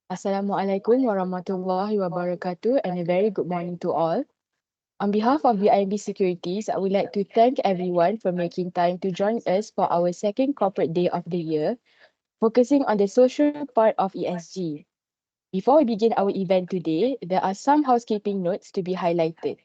Assalamualaikum warahmatullahi wabarakatuh and a very good morning to all. On behalf of BIMB Securities, I would like to thank everyone for making time to join us for our second corporate day of the year, focusing on the social part of ESG. Before we begin our event today, there are some housekeeping notes to be highlighted.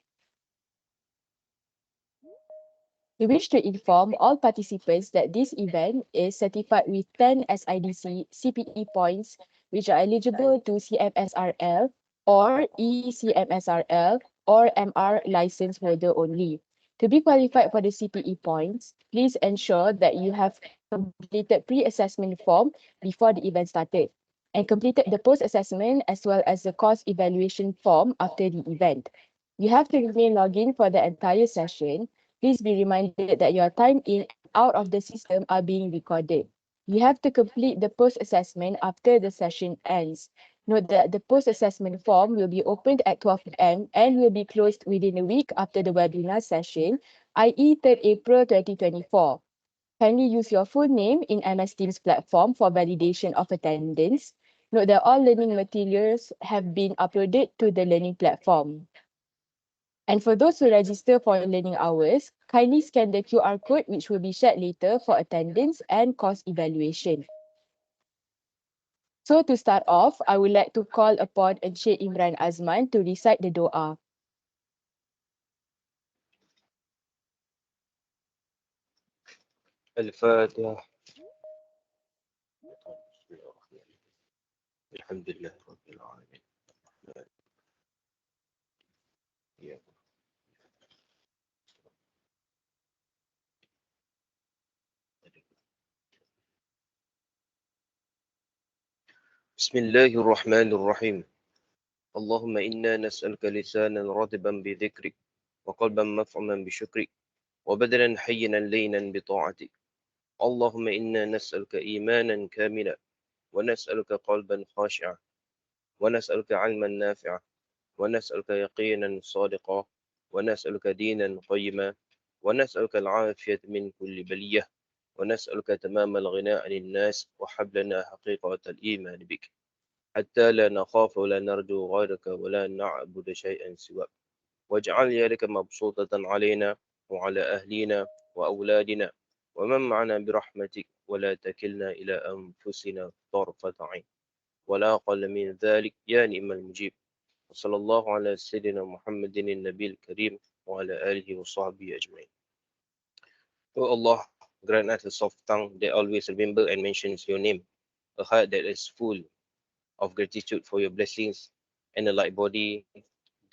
We wish to inform all participants that this event is certified with 10 SIDC CPE points, which are eligible to CMSRL or eCMSRL or MR license holder only. To be qualified for the CPE points, please ensure that you have completed pre-assessment form before the event started and completed the post-assessment as well as the course evaluation form after the event. You have to remain logged in for the entire session. Please be reminded that your time in and out of the system are being recorded. You have to complete the post-assessment after the session ends. Note that the post-assessment form will be opened at 12 p.m. and will be closed within a week after the webinar session, i.e. 3rd April 2024. Kindly use your full name in MS Teams platform for validation of attendance. Note that all learning materials have been uploaded to the learning platform. And for those who register for learning hours, kindly scan the QR code which will be shared later for attendance and course evaluation. So to start off, I would like to call upon Encik Imran Azman to recite the doa. الفاتحة. الحمد لله رب العالمين. بسم الله الرحمن الرحيم. اللهم إنا نسألك لسانا رطبا بذكرك وقلبا مفعما بشكرك وبدنا حينا لينا بطاعتك. اللهم إنا نسألك إيمانا كاملا ونسألك قلبا خاشعا ونسألك علما نافعا ونسألك يقينا صادقا ونسألك دينا قيما ونسألك العافية من كل بلية ونسألك تمام الغناء عن الناس وحبلنا حقيقة الإيمان بك حتى لا نخاف ولا نرجو غيرك ولا نعبد شيئا سواك واجعل يدك مبسوطة علينا وعلى أهلنا وأولادنا ومن معنا برحمتك ولا تكلنا إلى أنفسنا طرفة عين ولا أقل من ذلك يا نعم المجيب وصلى الله على سيدنا محمد النبي الكريم وعلى آله وصحبه أجمعين. O Allah, grant us a soft tongue that always remember and mentions your name, a heart that is full of gratitude for your blessings, and a light body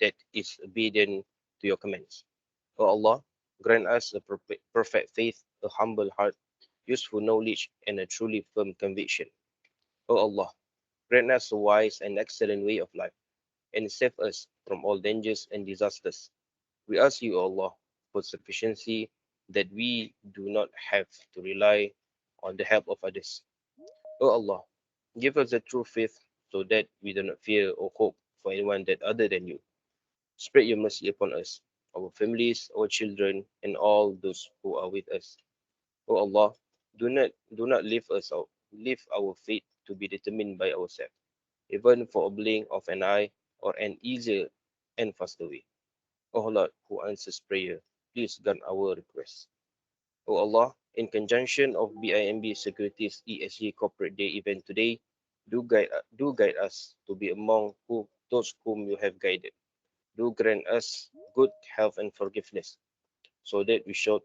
that is obedient to your commands. O Allah, grant us a perfect faith, a humble heart, useful knowledge, and a truly firm conviction. O Allah, grant us a wise and excellent way of life, and save us from all dangers and disasters. We ask you, O Allah, for sufficiency that we do not have to rely on the help of others. O Allah, give us the true faith so that we do not fear or hope for anyone that other than you. Spread your mercy upon us, our families, our children, and all those who are with us. O Allah, do not leave our fate to be determined by ourselves, even for a blink of an eye or an easier and faster way. O Lord, who answers prayer, please grant our request. O Allah, in conjunction of BIMB Securities ESG Corporate Day event today, do guide us to be among those whom you have guided. Do grant us good health and forgiveness, so that we should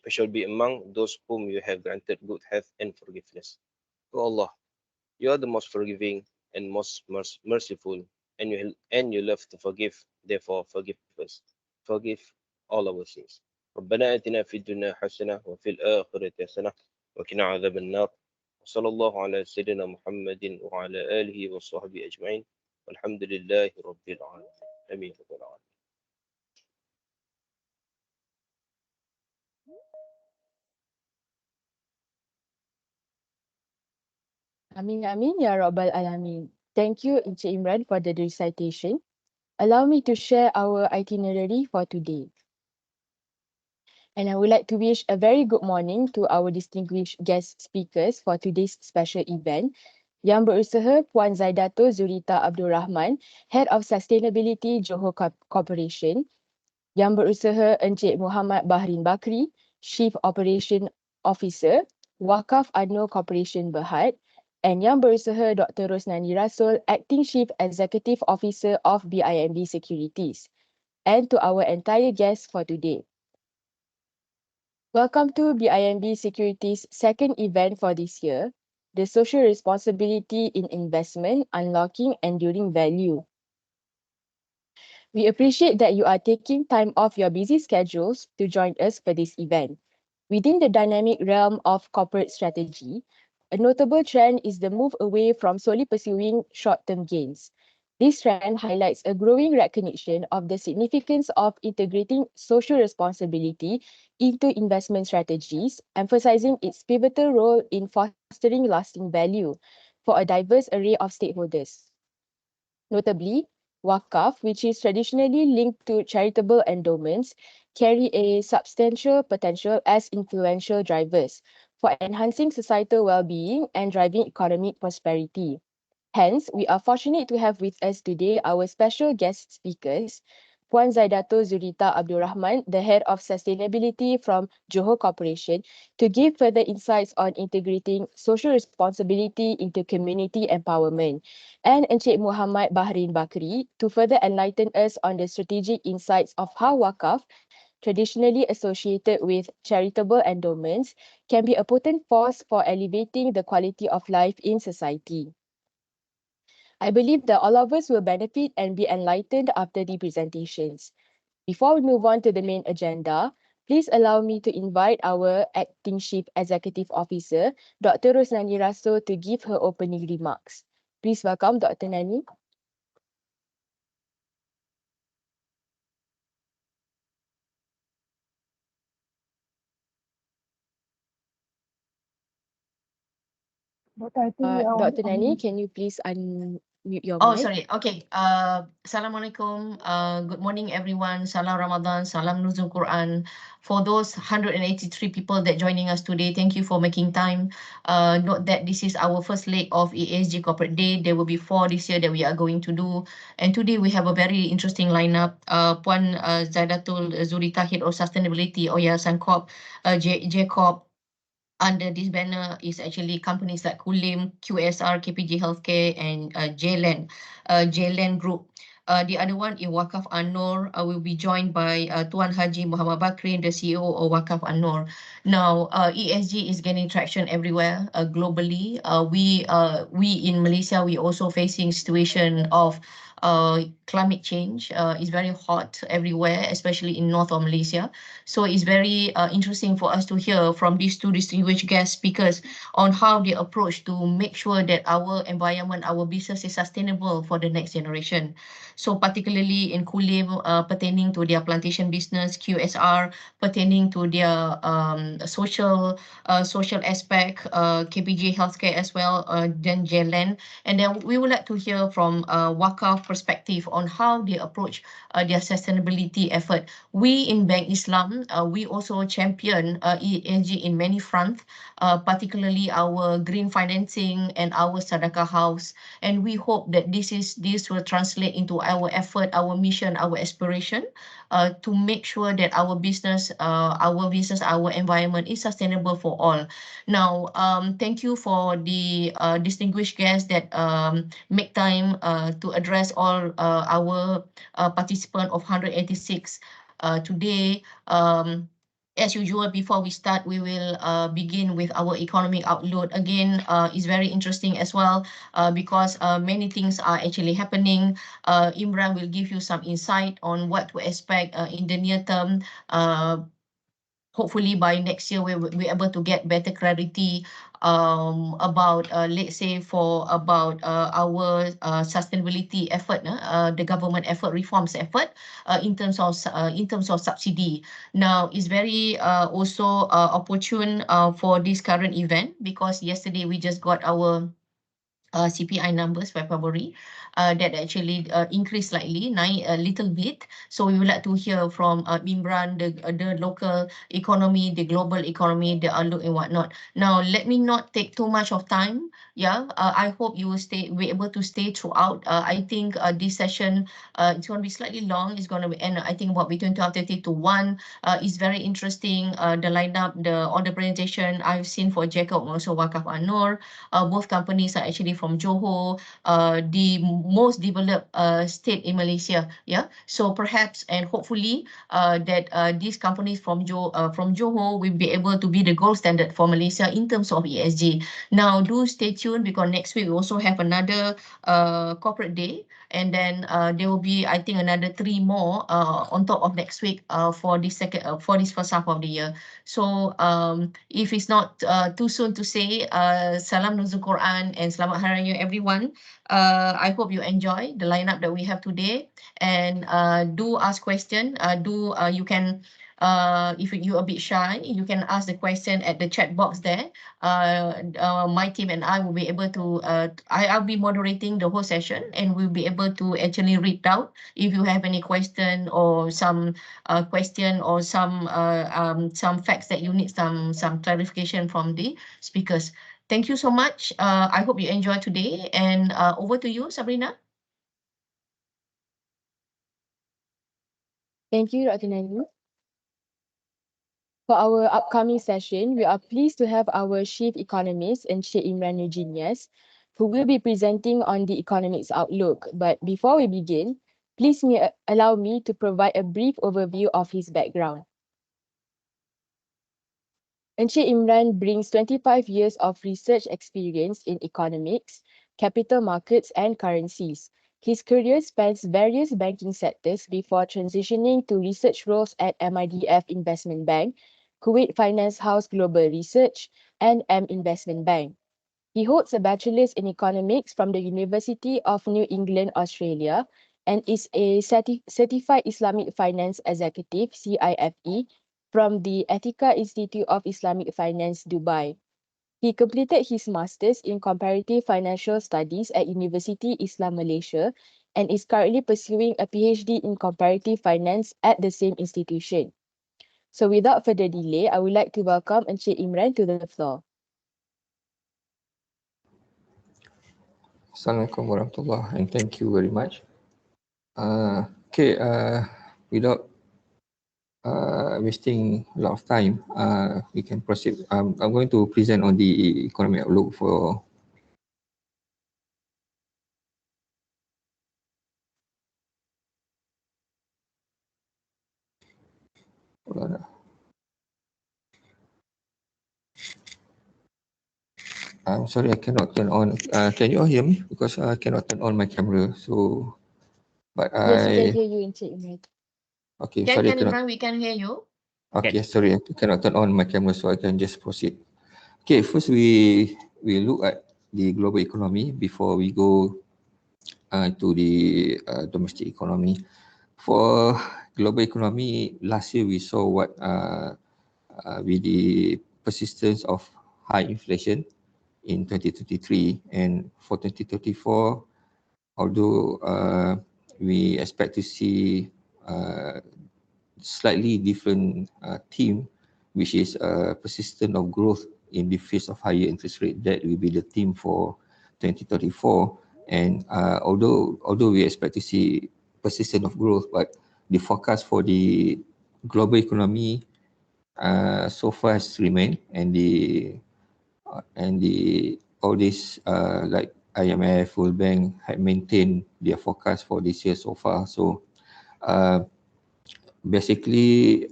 We shall be among those whom you have granted good health and forgiveness. O Allah, you are the most forgiving and most merciful, and you love to forgive. Therefore, forgive us. Forgive all our sins. ربنا آتنا في الدنيا حسنة وفي الآخرة حسنة وقنا عذاب النار وصلى الله على سيدنا محمد وعلى آله وصحبه أجمعين والحمد لله رب العالمين آمين رب العالمين. Amin Amin Ya Rabbal Alamin. Thank you, Encik Imran, for the recitation. Allow me to share our itinerary for today. And I would like to wish a very good morning to our distinguished guest speakers for today's special event. Yang berusaha Puan Zaidatul Zurita Abdul Rahman, Head of Sustainability Johor Corporation. Yang berusaha Encik Muhammad Bahrin Bakri, Chief Operation Officer, Waqaf Annual Corporation Berhad. And yang berusaha Dr. Rosnani Rasul, Acting Chief Executive Officer of BIMB Securities. And to our entire guests for today. Welcome to BIMB Securities' second event for this year, the Social Responsibility in Investment, Unlocking Enduring Value. We appreciate that you are taking time off your busy schedules to join us for this event. Within the dynamic realm of corporate strategy, a notable trend is the move away from solely pursuing short-term gains. This trend highlights a growing recognition of the significance of integrating social responsibility into investment strategies, emphasizing its pivotal role in fostering lasting value for a diverse array of stakeholders. Notably, Waqaf, which is traditionally linked to charitable endowments, carry a substantial potential as influential drivers for enhancing societal well-being and driving economic prosperity. Hence, we are fortunate to have with us today our special guest speakers, Puan Zaidatul Zurita Abdul Rahman, the Head of Sustainability from Johor Corporation, to give further insights on integrating social responsibility into community empowerment, and Encik Muhammad Bahrin Bakri to further enlighten us on the strategic insights of how Waqaf, traditionally associated with charitable endowments, can be a potent force for elevating the quality of life in society. I believe that all of us will benefit and be enlightened after the presentations. Before we move on to the main agenda, please allow me to invite our Acting Chief Executive Officer, Dr. Rosnani Raso, to give her opening remarks. Please welcome Dr. Nani. But I think we are Dr. Nani, on. can you please unmute your Oh, mic? sorry. Okay. Assalamualaikum. Good morning, everyone. Salam Ramadan. Salam Nuzul Quran. For those 183 people that joining us today, thank you for making time. Note that this is our first leg of ESG Corporate Day. There will be 4 this year that we are going to do. And today we have a very interesting lineup. Puan Zaidatul Zurita, Head of Sustainability, Oya Sankop, J Corp, under this banner is actually companies like Kulim, QSR, KPG Healthcare, and JLand Group. The other one is Wakaf Anor. Will be joined by Tuan Haji Muhammad Bakri, the CEO of Wakaf Anor. Now, ESG is gaining traction everywhere globally. We in Malaysia, we also facing situation of climate change. Is very hot everywhere, especially in north of Malaysia. So it's very interesting for us to hear from these two distinguished guest speakers on how they approach to make sure that our environment, our business is sustainable for the next generation. So particularly in Kulim, pertaining to their plantation business, QSR, pertaining to their social aspect, KPG Healthcare as well, then JLN. And then we would like to hear from Wakaf perspective on how they approach their sustainability effort. We in Bank Islam, we also champion ESG in many fronts, particularly our green financing and our Sadaqah House. And we hope that this will translate into our effort, our mission, our aspiration to make sure that our business, our environment is sustainable for all. Now, thank you for the distinguished guests that make time to address all our participants of 186 today. as usual, before we start, we will begin with our economic outlook. Again, it's very interesting as well because many things are actually happening. Imran will give you some insight on what to expect in the near term. Hopefully by next year we're able to get better clarity about let's say for about our sustainability effort, the government effort, reforms effort in terms of subsidy. Now it's very also opportune for this current event because yesterday we just got our CPI numbers for February that actually increased slightly, a little bit. So we would like to hear from Imran, the local economy, the global economy, the outlook and whatnot. Now, let me not take too much of time. Yeah, I hope you will be able to stay throughout. I think this session, it's going to be slightly long. It's going to end, I think, about between 12:30 to 1. It's very interesting. The lineup, on the presentation I've seen for Jacob and also Waqaf Anur. Both companies are actually from Johor, the most developed state in Malaysia. Yeah, so perhaps and hopefully that these companies from Johor will be able to be the gold standard for Malaysia in terms of ESG. Now, do stay tuned because next week we also have another corporate day, and then there will be, I think, another 3 more on top of next week for this first half of the year. So if it's not too soon to say, Salam Nuzul Quran and Selamat Hari Raya everyone. I hope you enjoy the lineup that we have today, and do ask question. You can, if you're a bit shy, you can ask the question at the chat box there. My team and I will be able to, I'll be moderating the whole session and we'll be able to actually read out if you have any question or some question or some facts that you need some clarification from the speakers. Thank you so much. I hope you enjoy today, and over to you, Sabrina. Thank you, Dr. Nani. For our upcoming session, we are pleased to have our Chief Economist, Encik Imran Eugenius, who will be presenting on the economics outlook. But before we begin, please allow me to provide a brief overview of his background. Encik Imran brings 25 years of research experience in economics, capital markets, and currencies. His career spans various banking sectors before transitioning to research roles at MIDF Investment Bank, Kuwait Finance House Global Research, and M Investment Bank. He holds a bachelor's in economics from the University of New England, Australia, and is a certified Islamic Finance Executive, CIFE, from the Ethika Institute of Islamic Finance, Dubai. He completed his master's in comparative financial studies at University Islam Malaysia and is currently pursuing a PhD in comparative finance at the same institution. So without further delay, I would like to welcome Encik Imran to the floor. Assalamualaikum warahmatullahi, and thank you very much. Without wasting a lot of time, we can proceed. I'm going to present on the economic outlook for I'm sorry, I cannot turn on. Can you all hear me? Because I cannot turn on my camera. So, but Yes, we can hear you, Encik Imran. Okay, Can sorry, Imran, we can hear you. Okay, sorry, I cannot turn on my camera, so I can just proceed. Okay, first we look at the global economy before we go to the domestic economy. For global economy, last year we saw what with the persistence of high inflation in 2023, and for 2024, although we expect to see slightly different theme, which is persistent of growth in the face of higher interest rate. That will be the theme for 2034. And although we expect to see persistent of growth, but the forecast for the global economy so far has remained, and all this like IMF, World Bank had maintained their forecast for this year so far. So basically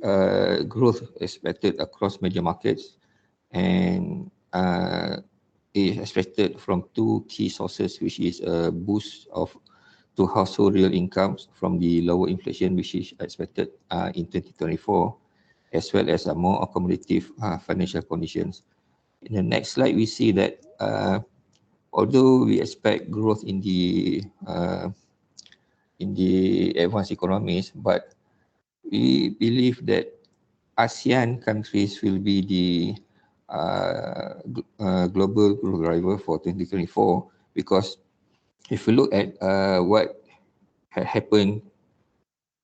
growth expected across major markets, and is expected from two key sources, which is a boost of to household real incomes from the lower inflation, which is expected in 2024, as well as a more accommodative financial conditions. In the next slide, we see that although we expect growth in the advanced economies, but we believe that ASEAN countries will be the global growth driver for 2024, because if you look at what had happened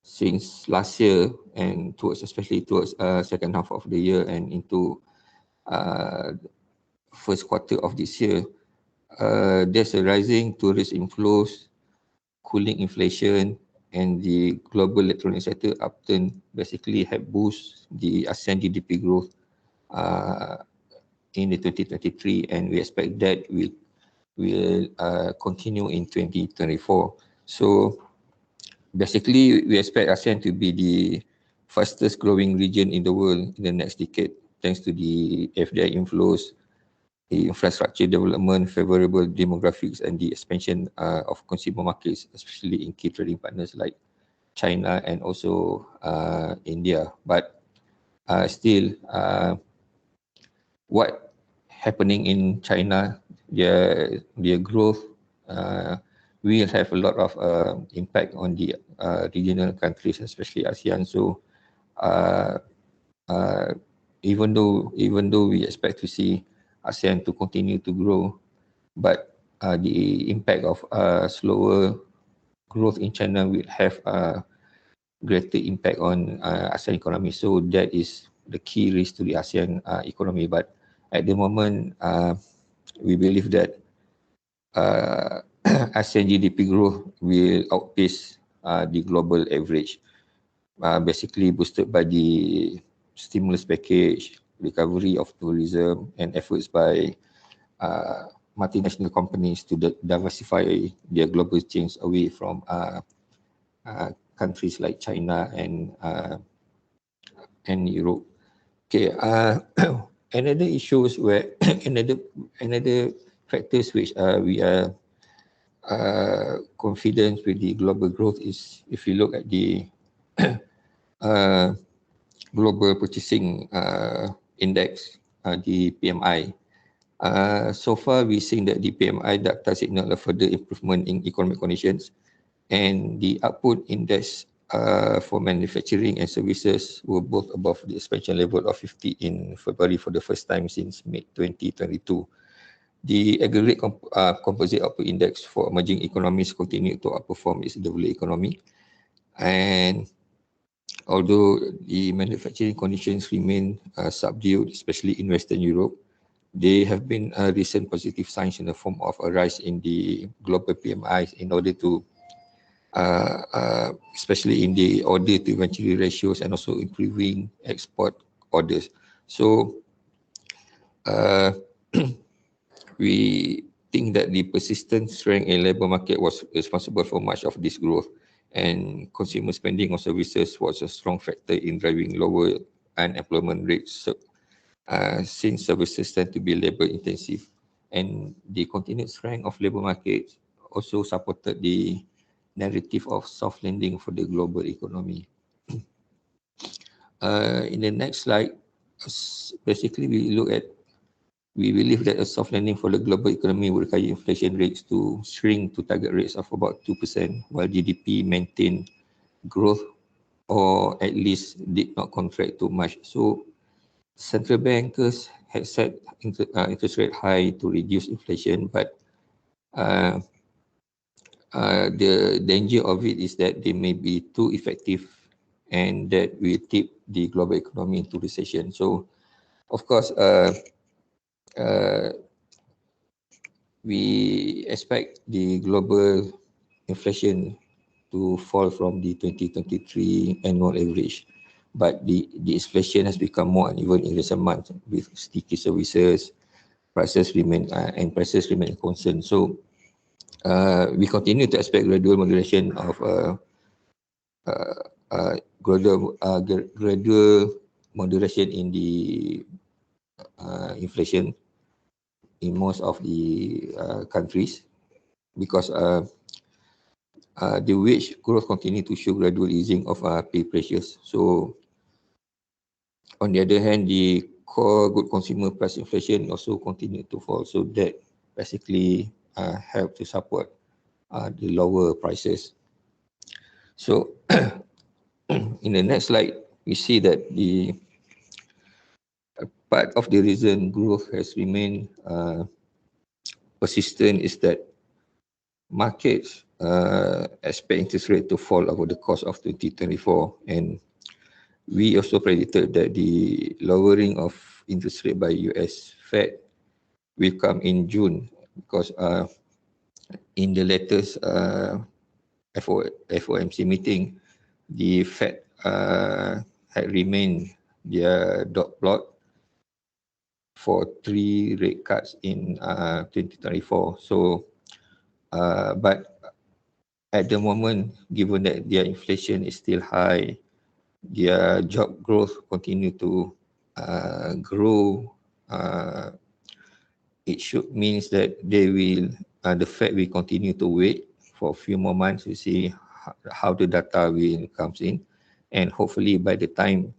since last year and especially towards second half of the year and into first quarter of this year, there's a rising tourist inflows, cooling inflation, and the global electronic sector upturn basically have boost the ASEAN GDP growth in the 2023, and we expect that will continue in 2024. So basically, we expect ASEAN to be the fastest growing region in the world in the next decade, thanks to the FDI inflows, the infrastructure development, favorable demographics, and the expansion of consumer markets, especially in key trading partners like China and also India. But still, what happening in China, their growth will have a lot of impact on the regional countries, especially ASEAN. So even though we expect to see ASEAN to continue to grow, but the impact of slower growth in China will have a greater impact on ASEAN economy. So that is the key risk to the ASEAN economy. But at the moment, we believe that ASEAN GDP growth will outpace the global average, basically boosted by the stimulus package, recovery of tourism, and efforts by multinational companies to diversify their global chains away from countries like China and Europe. Okay, another issues where another factors which we are confident with the global growth is if you look at the global purchasing index, the PMI. So far, we're seeing that the PMI data signal a further improvement in economic conditions, and the output index for manufacturing and services were both above the expansion level of 50 in February for the first time since May 2022. The aggregate composite output index for emerging economies continued to outperform its developed economy, and although the manufacturing conditions remain subdued, especially in Western Europe, there have been recent positive signs in the form of a rise in the global PMIs in order to, especially in the order to inventory ratios and also improving export orders. So we think that the persistent strength in labour market was responsible for much of this growth, and consumer spending on services was a strong factor in driving lower unemployment rates, since services tend to be labour intensive, and the continued strength of labour markets also supported the narrative of soft landing for the global economy. In the next slide, basically we believe that a soft landing for the global economy will require inflation rates to shrink to target rates of about 2%, while GDP maintain growth or at least did not contract too much. So central bankers had set interest rate high to reduce inflation, but the danger of it is that they may be too effective, and that will tip the global economy into recession. So of course, we expect the global inflation to fall from the 2023 annual average, but the inflation has become more uneven in recent months with sticky services, prices remain a concern. So we continue to expect gradual moderation of gradual moderation in the inflation in most of the countries, because the wage growth continue to show gradual easing of pay pressures. So on the other hand, the core good consumer price inflation also continue to fall. So that basically help to support the lower prices. So in the next slide, we see that the part of the reason growth has remained persistent is that markets expect interest rate to fall over the course of 2024, and we also predicted that the lowering of interest rate by US Fed will come in June, because in the latest FOMC meeting, the Fed had remained their dot plot for 3 rate cuts in 2024. So, but at the moment, given that their inflation is still high, their job growth continue to grow, it should means that they will, the Fed will continue to wait for a few more months to see how the data will comes in, and hopefully by the time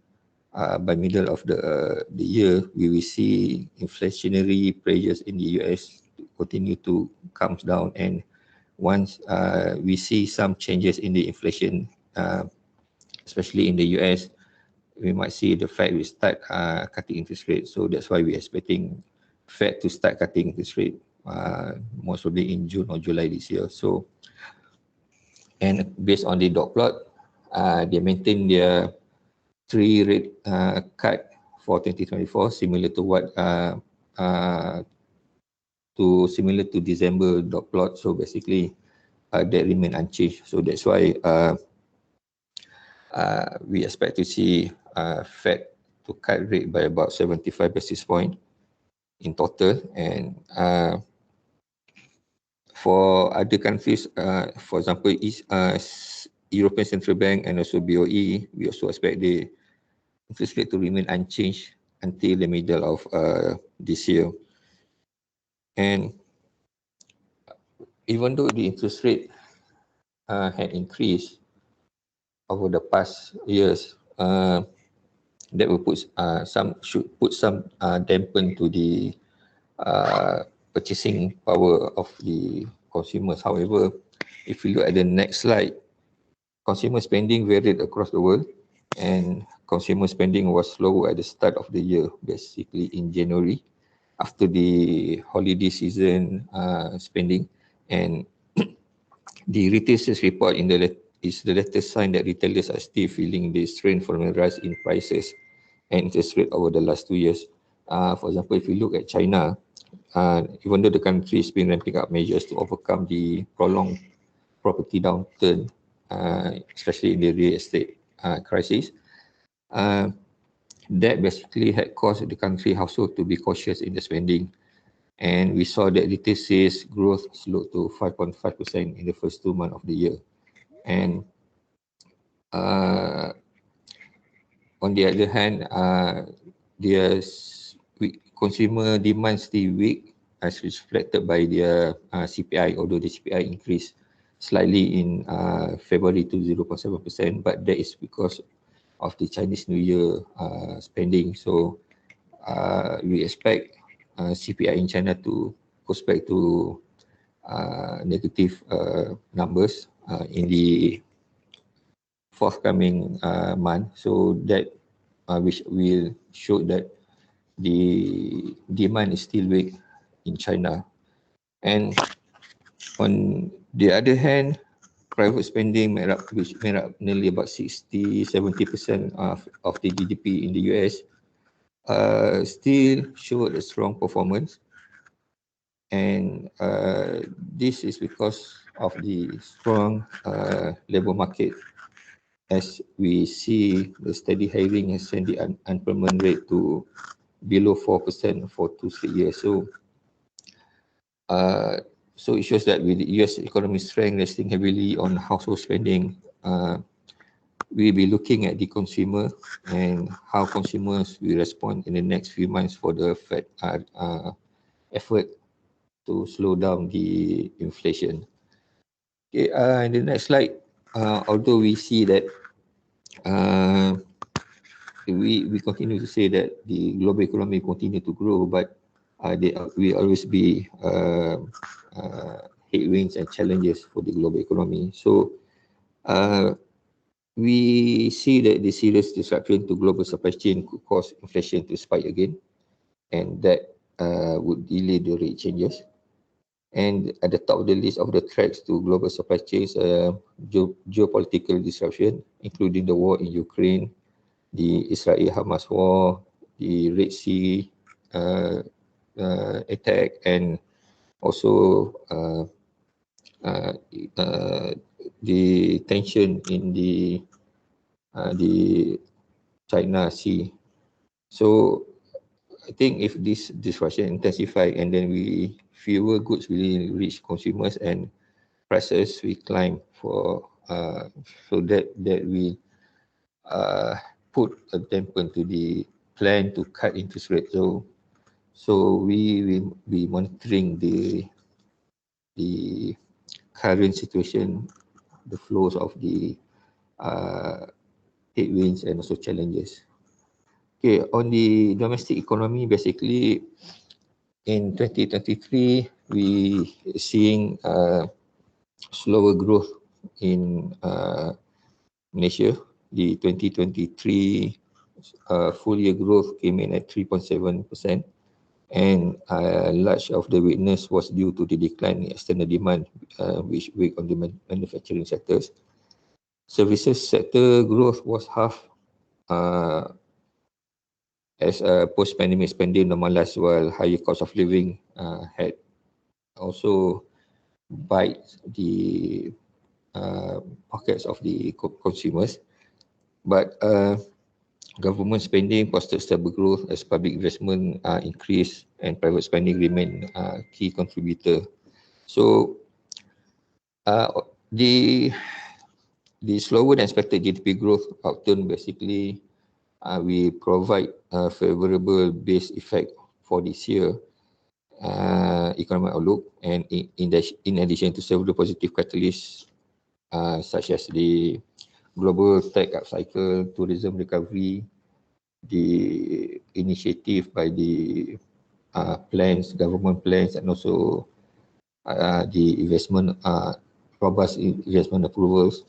by middle of the year, we will see inflationary pressures in the US continue to come down, and once we see some changes in the inflation, especially in the US, we might see the Fed will start cutting interest rates. So that's why we're expecting Fed to start cutting interest rate most probably in June or July this year. So, and based on the dot plot, they maintain their 3 rate cut for 2024, similar to what similar to December dot plot. So basically, that remain unchanged. So that's why we expect to see Fed to cut rate by about 75 basis point in total. And for other countries, for example, European Central Bank and also BOE, we also expect the interest rate to remain unchanged until the middle of this year. And even though the interest rate had increased over the past years, that will put should put some dampen to the purchasing power of the consumers. However, if you look at the next slide, consumer spending varied across the world, and consumer spending was lower at the start of the year, basically in January, after the holiday season spending. And the retail sales report is the latest sign that retailers are still feeling the strain from the rise in prices and interest rate over the last 2 years. For example, if you look at China, even though the country has been ramping up measures to overcome the prolonged property downturn, especially in the real estate crisis, that basically had caused the country household to be cautious in the spending. And we saw that retail sales growth slowed to 5.5% in the first 2 months of the year. And on the other hand, consumer demand still weak, as reflected by their CPI, although the CPI increased slightly in February to 0.7%, but that is because of the Chinese New Year spending. So we expect CPI in China to go back to negative numbers in the forthcoming month. So that which will show that the demand is still weak in China. And on the other hand, private spending made up nearly about 60-70% of the GDP in the US, still showed a strong performance. And this is because of the strong labor market, as we see the steady hiring has sent the unemployment rate to below 4% for 2 straight years. So, so it shows that with the US economic strength resting heavily on household spending, we'll be looking at the consumer and how consumers will respond in the next few months for the Fed effort to slow down the inflation. Okay, in the next slide, although we see that we continue to say that the global economy continue to grow, but there will always be headwinds and challenges for the global economy. So we see that the serious disruption to global supply chain could cause inflation to spike again, and that would delay the rate changes. And at the top of the list of the threats to global supply chains, geopolitical disruption, including the war in Ukraine, the Israel-Hamas war, the Red Sea attack, and also the tension in the China Sea. So I think if this disruption intensify and then fewer goods will reach consumers and prices will climb for so that we put a dampen to the plan to cut interest rate. So we will be monitoring the current situation, the flows of the headwinds and also challenges. Okay, on the domestic economy, basically in 2023, we seeing slower growth in Malaysia. The 2023 full year growth came in at 3.7%, and large of the weakness was due to the decline in external demand, which weighed on the manufacturing sectors. Services sector growth was half as post-pandemic spending normalized, while higher cost of living had also bite the pockets of the consumers. But government spending posted stable growth as public investment increased and private spending remained a key contributor. So the slower than expected GDP growth outturn basically we provide a favorable base effect for this year economic outlook, and in addition to several positive catalysts such as the global tech upcycle, tourism recovery, the initiative by the government plans, and also the robust investment approvals.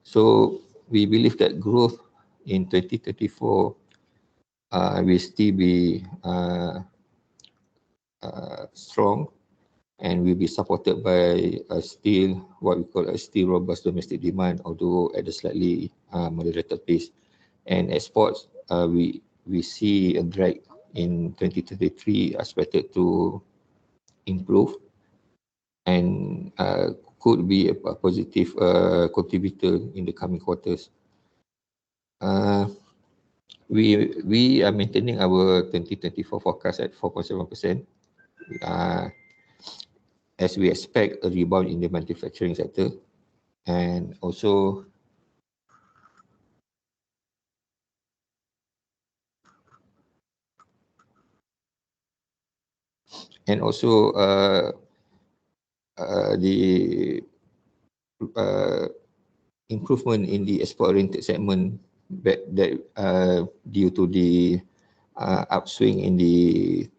So we believe that growth in 2034 will still be strong and will be supported by what we call a still robust domestic demand, although at a slightly moderated pace. And exports, we see a drag in 2023 expected to improve and could be a positive contributor in the coming quarters. We are maintaining our 2024 forecast at 4.7%, as we expect a rebound in the manufacturing sector, and also the improvement in the export-oriented segment that due to the upswing in the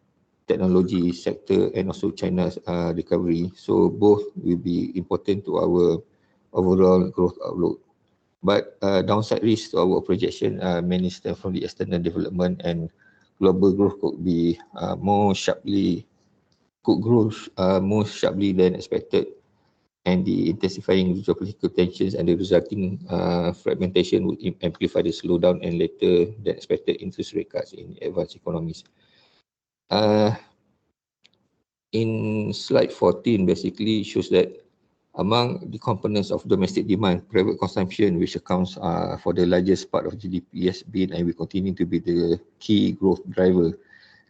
technology sector and also China's recovery. So both will be important to our overall growth outlook. But downside risks to our projection mainly stem from the external development, and global growth could grow more sharply than expected, and the intensifying geopolitical tensions and the resulting fragmentation would amplify the slowdown and later than expected interest rate cuts in advanced economies. In slide 14, basically shows that among the components of domestic demand, private consumption, which accounts for the largest part of GDP, has been and will continue to be the key growth driver.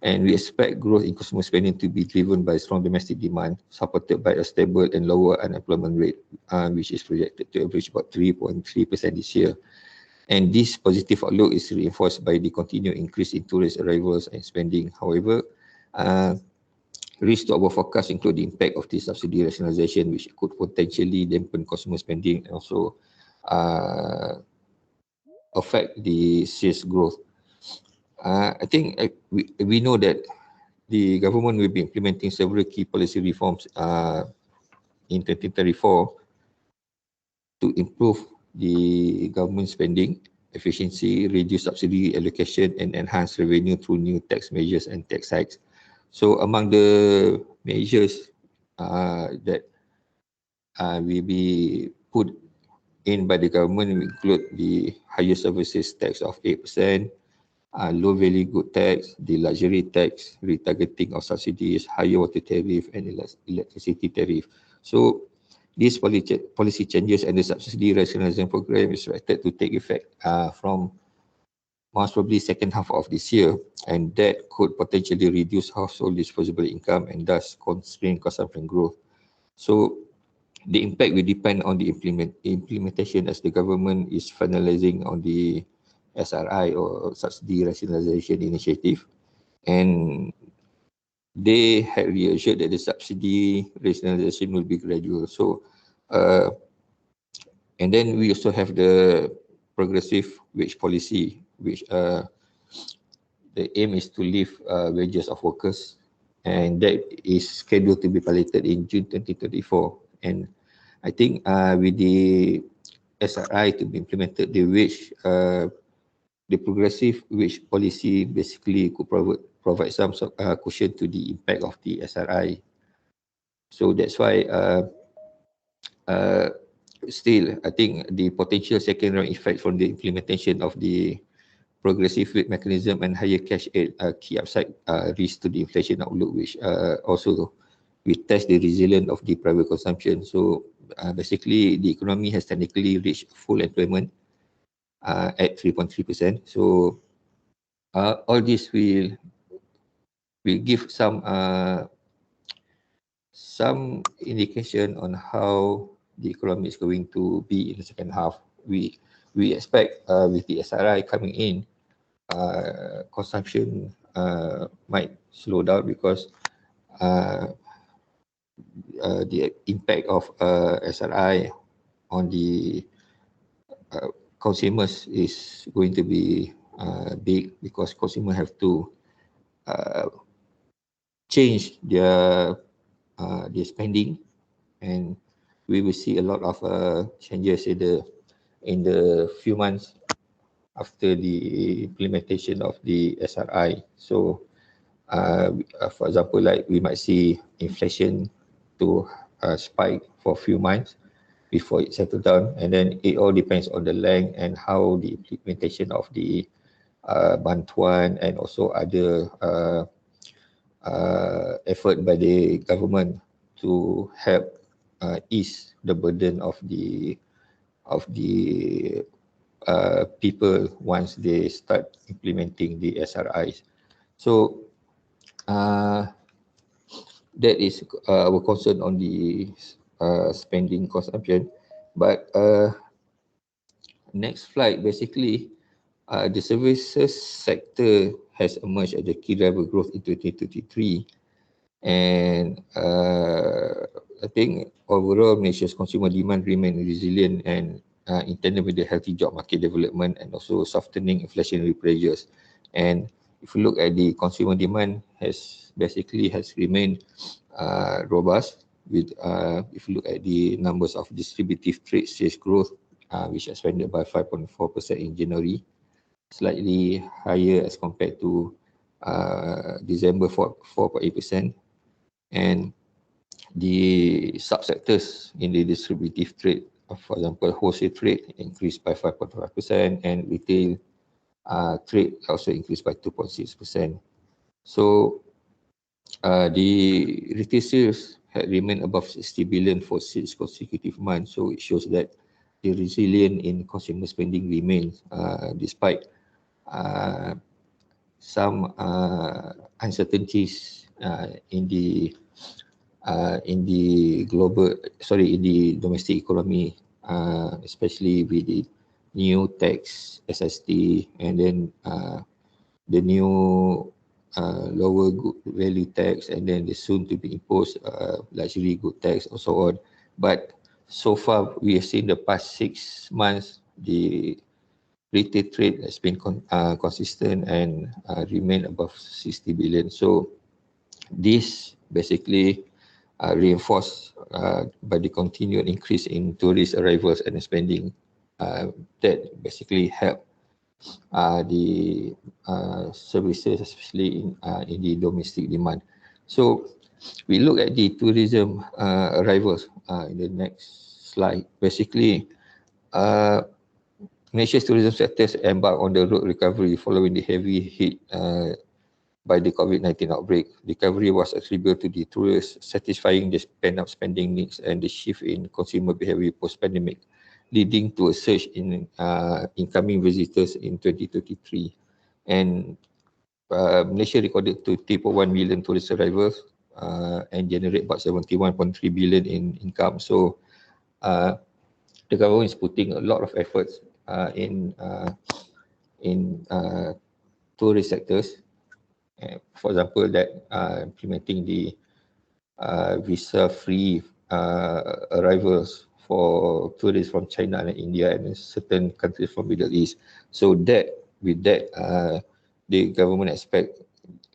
And we expect growth in consumer spending to be driven by strong domestic demand, supported by a stable and lower unemployment rate, which is projected to average about 3.3% this year. And this positive outlook is reinforced by the continued increase in tourist arrivals and spending. However, risks to our forecast include the impact of the subsidy rationalization, which could potentially dampen consumer spending and also affect the sales growth. I think we know that the government will be implementing several key policy reforms in 2034 to improve the government spending efficiency, reduce subsidy allocation, and enhance revenue through new tax measures and tax hikes. So among the measures that will be put in by the government will include the higher services tax of 8%, low value good tax, the luxury tax, retargeting of subsidies, higher water tariff and electricity tariff. So these policy changes and the subsidy rationalization program is expected to take effect from most probably second half of this year, and that could potentially reduce household disposable income and thus constrain consumption growth. So the impact will depend on the implementation as the government is finalizing on the SRI or subsidy rationalization initiative, and they had reassured that the subsidy rationalization will be gradual. So and then we also have the progressive wage policy, which the aim is to lift wages of workers, and that is scheduled to be piloted in June 2024. And I think with the SRI to be implemented, the progressive wage policy basically could provide some cushion to the impact of the SRI. So that's why still I think the potential second round effect from the implementation of the progressive rate mechanism and higher cash aid key upside risk to the inflation outlook, which also we test the resilience of the private consumption. So basically, the economy has technically reached full employment at 3.3%. So all this will give some indication on how the economy is going to be in the second half. We expect with the SRI coming in, consumption might slow down because the impact of SRI on the consumers is going to be big, because consumers have to change their spending, and we will see a lot of changes in the few months after the implementation of the SRI. So for example, like we might see inflation to spike for a few months before it settles down, and then it all depends on the length and how the implementation of the bantuan and also other effort by the government to help ease the burden of the people once they start implementing the SRIs. So that is our concern on the spending consumption. But next slide, basically, the services sector has emerged as the key driver growth in 2023. And I think overall Malaysia's consumer demand remain resilient and in tandem with the healthy job market development and also softening inflationary pressures. And if you look at the consumer demand has remained robust with if you look at the numbers of distributive trade sales growth, which expanded by 5.4% in January, slightly higher as compared to December 4.8%. And the subsectors in the distributive trade, for example, wholesale trade increased by 5.5%, and retail trade also increased by 2.6%. So the retail sales had remained above 60 billion for 6 consecutive months. So it shows that the resilience in consumer spending remains despite some uncertainties in the domestic economy, especially with the new tax, SST, and then the new lower good value tax, and then the soon to be imposed luxury good tax and so on. But so far, we have seen the past 6 months, the retail trade has been consistent and remain above 60 billion. So this basically reinforced by the continued increase in tourist arrivals and spending that basically help the services, especially in the domestic demand. So we look at the tourism arrivals in the next slide. Basically, Malaysia's tourism sectors embarked on the road recovery following the heavy hit by the COVID-19 outbreak. Recovery was attributed to the tourists satisfying the pent-up spending needs and the shift in consumer behavior post-pandemic, leading to a surge in incoming visitors in 2023. And Malaysia recorded 2.1 million tourist arrivals and generate about 71.3 billion in income. So the government is putting a lot of efforts in tourist sectors. For example, that implementing the visa-free arrivals for tourists from China and India and certain countries from Middle East. So that with that, the government expect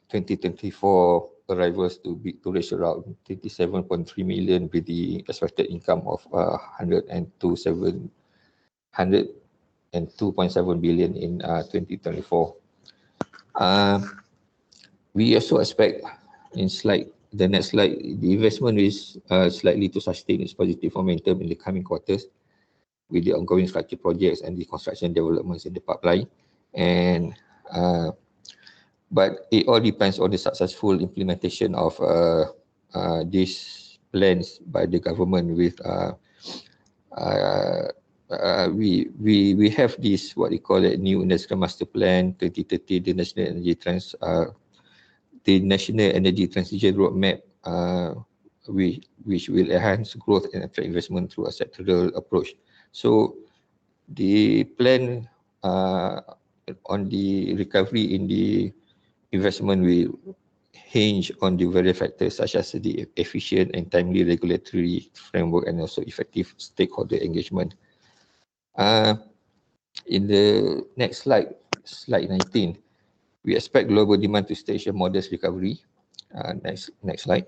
2024 arrivals to reach around 27.3 million with the expected income of 102.7 billion in 2024. We also expect in the next slide, the investment is slightly to sustain its positive momentum in the coming quarters with the ongoing structure projects and the construction developments in the pipeline. And but it all depends on the successful implementation of these plans by the government. With we have this what we call it new industrial master plan 2030, the national energy transition roadmap, which will enhance growth and attract investment through a sectoral approach. So the plan on the recovery in the investment will hinge on the various factors such as the efficient and timely regulatory framework and also effective stakeholder engagement. In the next slide, slide 19, we expect global demand to stage a modest recovery. Next slide.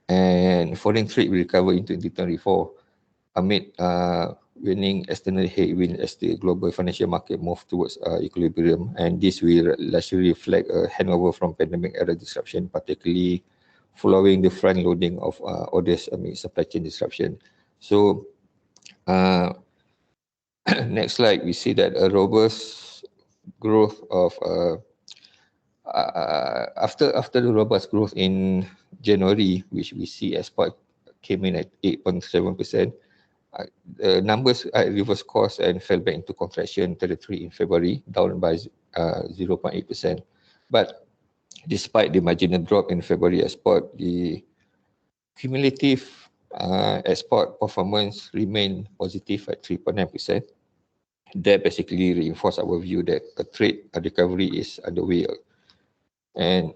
And foreign trade will recover in 2024 amid winning external headwind as the global financial market move towards equilibrium. And this will largely reflect a hangover from pandemic era disruption, particularly following the front loading of orders amid supply chain disruption. So next slide, we see that a robust growth of after the robust growth in January, which we see export came in at 8.7%, the numbers reverse course and fell back into contraction territory in February, down by 0.8%. But despite the marginal drop in February export, the cumulative export performance remained positive at 3.9%. That basically reinforced our view that a trade recovery is underway. And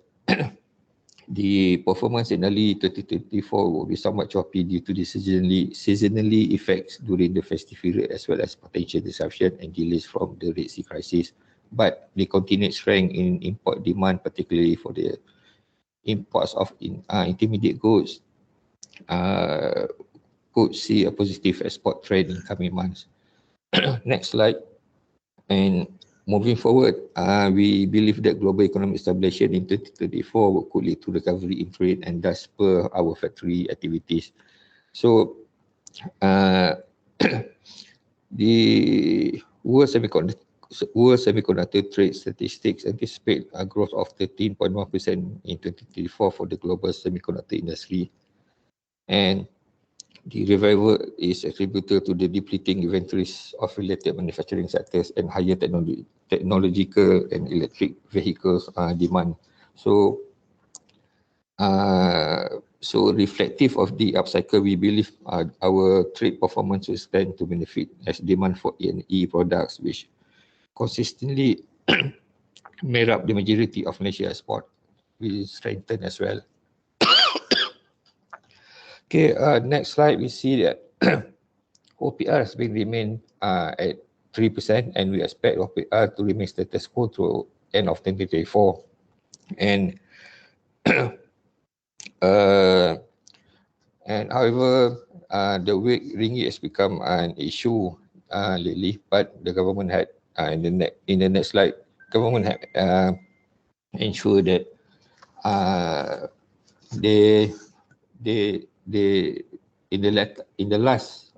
the performance in early 2024 will be somewhat choppy due to the seasonally effects during the festive period, as well as potential disruption and delays from the Red Sea crisis. But the continued strength in import demand, particularly for the imports of intermediate goods, could see a positive export trend in coming months. Next slide. And moving forward, we believe that global economic stabilization in 2034 could lead to recovery in trade and thus spur our factory activities. So the World Semiconductor Trade Statistics anticipate a growth of 13.1% in 2034 for the global semiconductor industry. And the revival is attributed to the depleting inventories of related manufacturing sectors and higher technological and electric vehicles demand. So So reflective of the upcycle, we believe our trade performance will stand to benefit as demand for E&E products, which consistently made up the majority of Malaysia export, will strengthen as well. Okay, next slide, we see that OPR has been remain at 3%, and we expect OPR to remain status quo through end of 2024. And however, the weak ringgit has become an issue lately, but the government had in the next slide, government had ensured that they in the last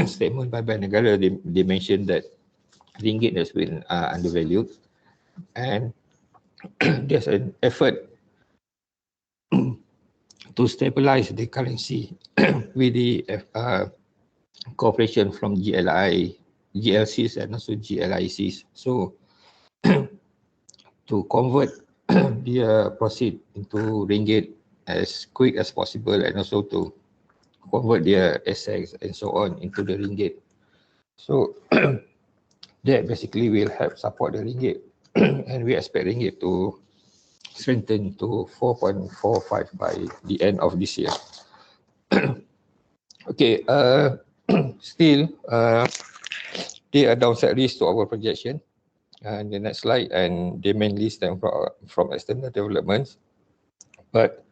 statement by Bank Negara, they mentioned that ringgit has been undervalued, and there's an effort to stabilize the currency with the cooperation from GLCs and also GLICs. So to convert the proceed into ringgit as quick as possible, and also to convert their assets and so on into the ringgit. So that basically will help support the ringgit, and we expect ringgit to strengthen to 4.45 by the end of this year. Okay, still there are downside risks to our projection. And the next slide, and they mainly stem from external developments. But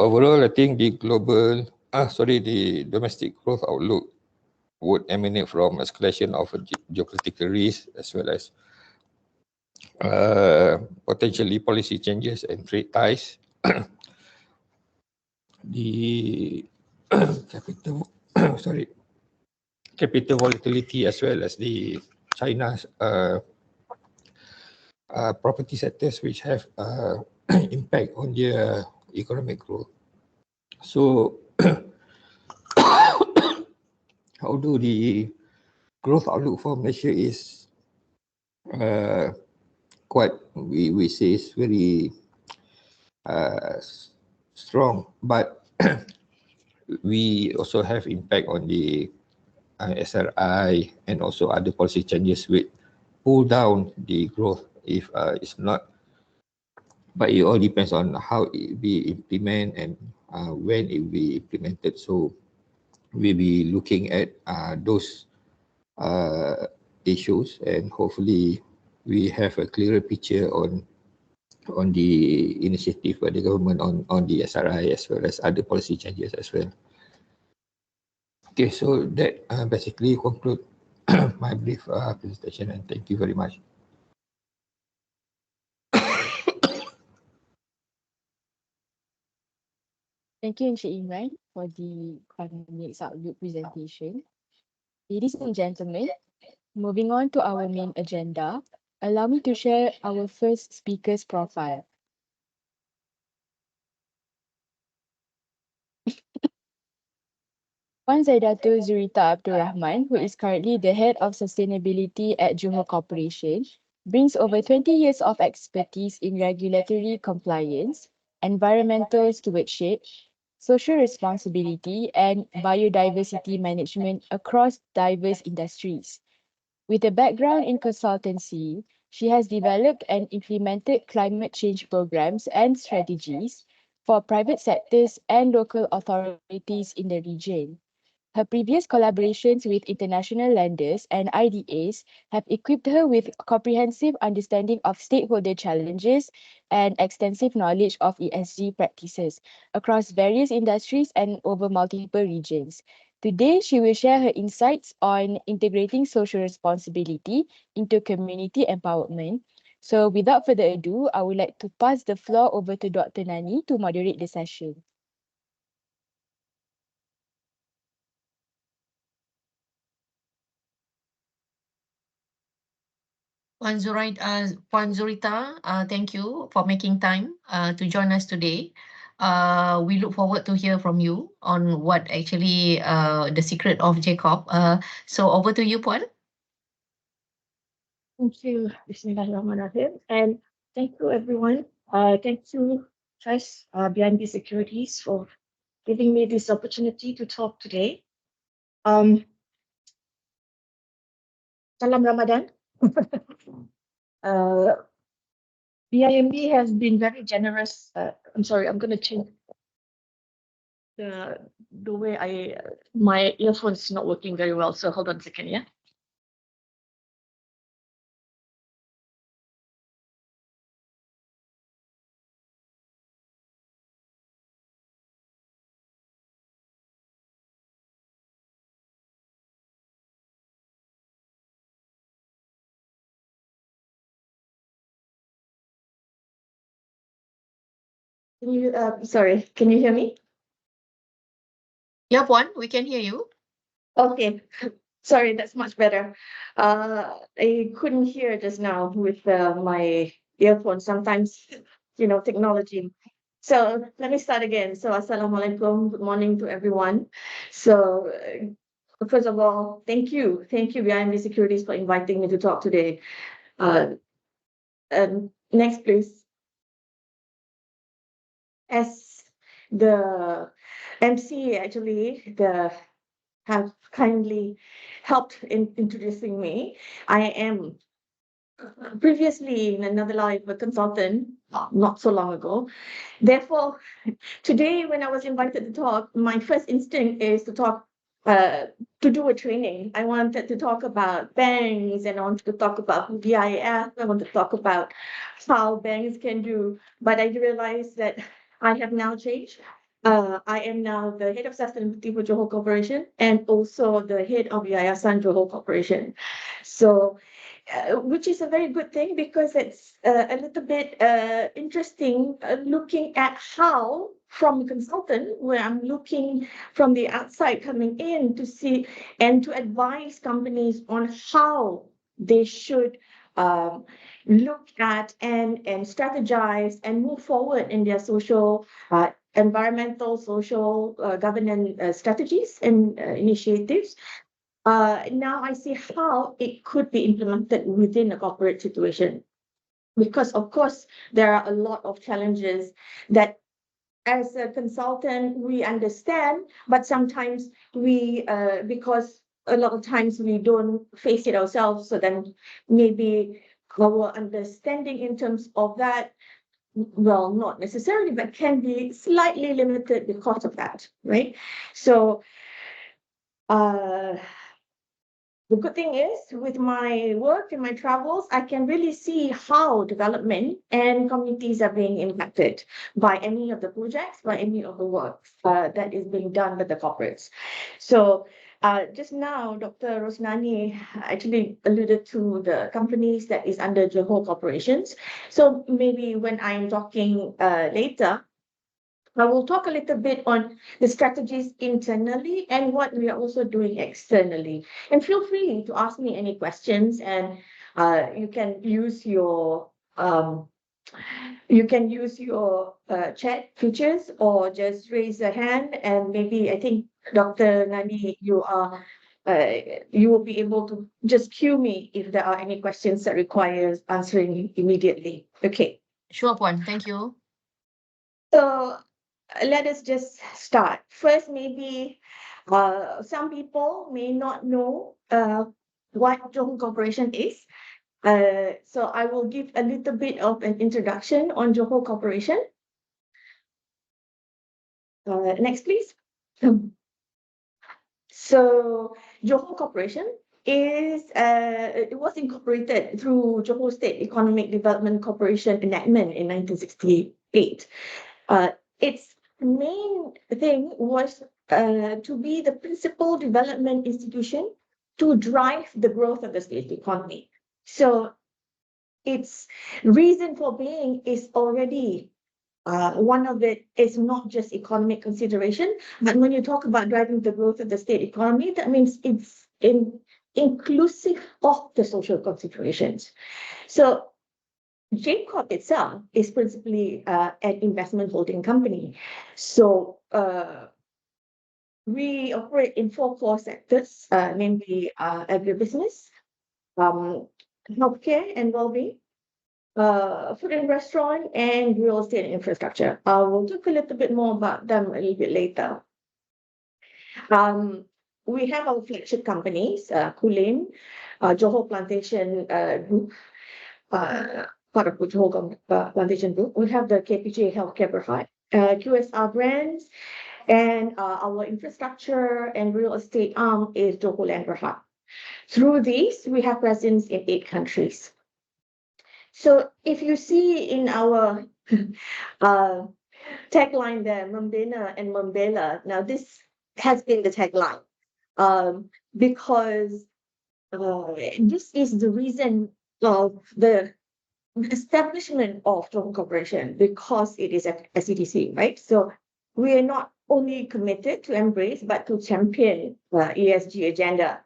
overall, I think the the domestic growth outlook would emanate from escalation of geopolitical risk, as well as potentially policy changes and trade ties. The capital, capital volatility, as well as the China's property sectors, which have impact on their economic growth. So although the growth outlook for Malaysia is quite, we say is very strong, but we also have impact on the SRI and also other policy changes which pull down the growth if it's not. But it all depends on how it be implemented and when it will be implemented. So we'll be looking at those issues, and hopefully we have a clearer picture on the initiative by the government on the SRI, as well as other policy changes as well. Okay, so that basically conclude my brief presentation, and thank you very much. Thank you, Encik Imran, for the economics outlook presentation. Ladies and gentlemen, moving on to our main agenda, allow me to share our first speaker's profile. Puan Zaidatul Zurita Abdul Rahman, who is currently the Head of Sustainability at Johor Corporation, brings over 20 years of expertise in regulatory compliance, environmental stewardship, social responsibility, and biodiversity management across diverse industries. With a background in consultancy, she has developed and implemented climate change programs and strategies for private sectors and local authorities in the region. Her previous collaborations with international lenders and IDAs have equipped her with comprehensive understanding of stakeholder challenges and extensive knowledge of ESG practices across various industries and over multiple regions. Today, she will share her insights on integrating social responsibility into community empowerment. So without further ado, I would like to pass the floor over to Dr. Nani to moderate the session. Puan Zurita, thank you for making time to join us today. We look forward to hear from you on what actually the secret of Jacob. So over to you, Puan. Thank you, Bismillahirrahmanirrahim. And thank you, everyone. Thank you First, BIMB Securities for giving me this opportunity to talk today. Salam Ramadan. BIMB has been very generous. I'm sorry, I'm going to change the way my earphones is not working very well. So hold on a second, yeah. Can you, sorry, can you hear me? Yeah, Puan, we can hear you. Okay, sorry, that's much better. I couldn't hear just now with my earphones. Sometimes, technology. So let me start again. So Assalamualaikum, good morning to everyone. So first of all, thank you, BIMB Securities for inviting me to talk today. Next, please. As the MC actually, have kindly helped in introducing me. I am previously in another life a consultant, not so long ago. Therefore, today when I was invited to talk, my first instinct is to talk, to do a training. I wanted to talk about banks and I wanted to talk about BIF. I want to talk about how banks can do, but I realized that I have now changed. I am now the head of sustainability for Johor Corporation and also the head of Yayasan Johor Corporation. So, which is a very good thing because it's a little bit interesting looking at how, from a consultant, where I'm looking from the outside coming in to see and to advise companies on how they should look at and strategize and move forward in their social, environmental, social governance strategies and initiatives. Now I see how it could be implemented within a corporate situation. Because of course, there are a lot of challenges that as a consultant, we understand, but sometimes we, because a lot of times we don't face it ourselves, so then maybe our understanding in terms of that, well, not necessarily, but can be slightly limited because of that, right? So, the good thing is, with my work and my travels, I can really see how development and communities are being impacted by any of the projects, by any of the work that is being done by the corporates. So just now, Dr. Rosnani actually alluded to the companies that is under Johor Corporations. So maybe when I'm talking later, I will talk a little bit on the strategies internally and what we are also doing externally. And feel free to ask me any questions, and you can use your chat features or just raise a hand, and maybe I think Dr. Nani, you will be able to just cue me if there are any questions that requires answering immediately. Okay. Sure, Puan. Thank you. So let us just start. First, maybe some people may not know what Johor Corporation is. So I will give a little bit of an introduction on Johor Corporation. Next, please. So Johor Corporation it was incorporated through Johor State Economic Development Corporation enactment in 1968. Its main thing was to be the principal development institution to drive the growth of the state economy. So its reason for being is already one of it is not just economic consideration, but when you talk about driving the growth of the state economy, that means it's inclusive of the social considerations. So JCorp itself is principally an investment holding company. So we operate in 4 core sectors, namely agribusiness, healthcare and well-being, food and restaurant, and real estate and infrastructure. We'll talk a little bit more about them a little bit later. We have our flagship companies, Kulin, Johor Plantation Group, part of the Johor Plantation Group. We have the KPJ Healthcare Berhad, QSR Brands, and our infrastructure and real estate arm is Johor Land Berhad. Through these, we have presence in 8 countries. So if you see in our tagline there, Membina and Membela, now this has been the tagline because this is the reason of the establishment of Johor Corporation, because it is a SEDC, right? So we are not only committed to embrace, but to champion ESG agenda.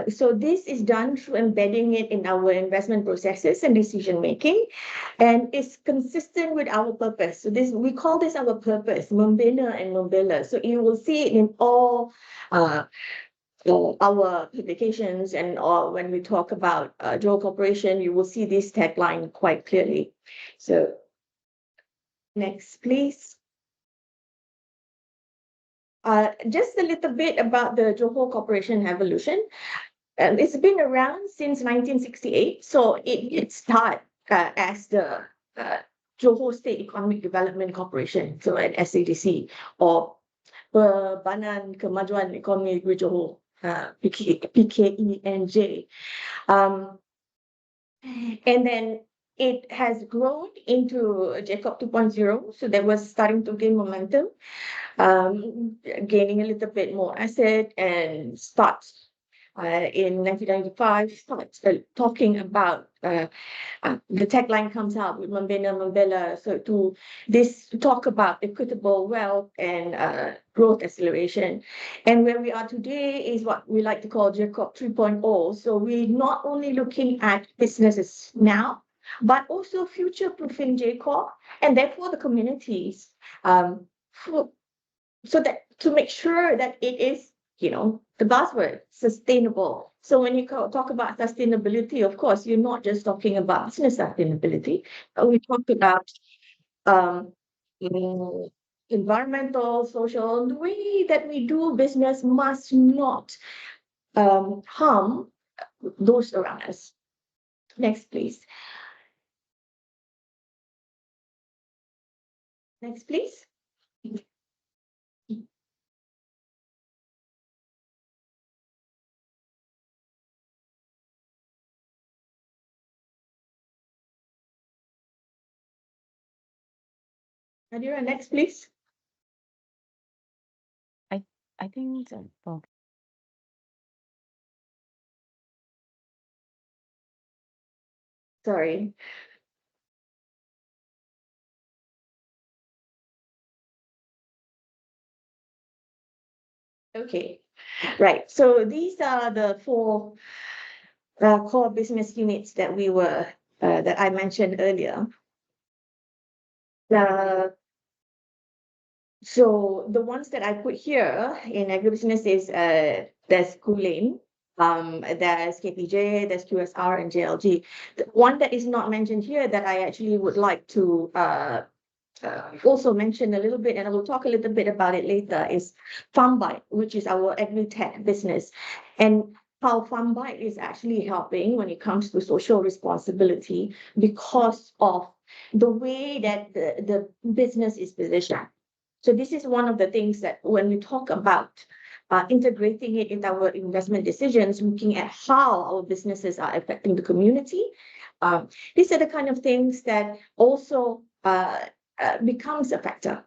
So this is done through embedding it in our investment processes and decision making, and it's consistent with our purpose. So this, we call this our purpose, Membina and Membela. So you will see it in all our publications, and when we talk about Johor Corporation, you will see this tagline quite clearly. So next, please. Just a little bit about the Johor Corporation evolution. It's been around since 1968, so it started as the Johor State Economic Development Corporation, so an SADC, or Perbanan Kemajuan Ekonomi Negeri Johor, PKENJ. And then it has grown into Jacob 2.0, so that was starting to gain momentum, gaining a little bit more asset, and starts in 1995, starts talking about the tagline comes out with Membina Membela, so to talk about equitable wealth and growth acceleration. And where we are today is what we like to call Jacob 3.0. So we're not only looking at businesses now, but also future-proofing JCorp, and therefore the communities, so that to make sure that it is, the buzzword, sustainable. So when you talk about sustainability, of course, you're not just talking about business sustainability, but we talk about environmental, social. The way that we do business must not harm those around us. Next, please. Next, please. Nadira, next, please. I think so. Oh. Sorry. Okay, right. So these are the 4 core business units that we were that I mentioned earlier. So the ones that I put here in agribusiness is there's Kulin, there's KPJ, there's QSR, and JLG. The one that is not mentioned here that I actually would like to also mention a little bit, and I will talk a little bit about it later, is FarmBite, which is our agri-tech business, and how FarmBite is actually helping when it comes to social responsibility because of the way that the business is positioned. So this is one of the things that when we talk about integrating it into our investment decisions, looking at how our businesses are affecting the community, these are the kind of things that also becomes a factor.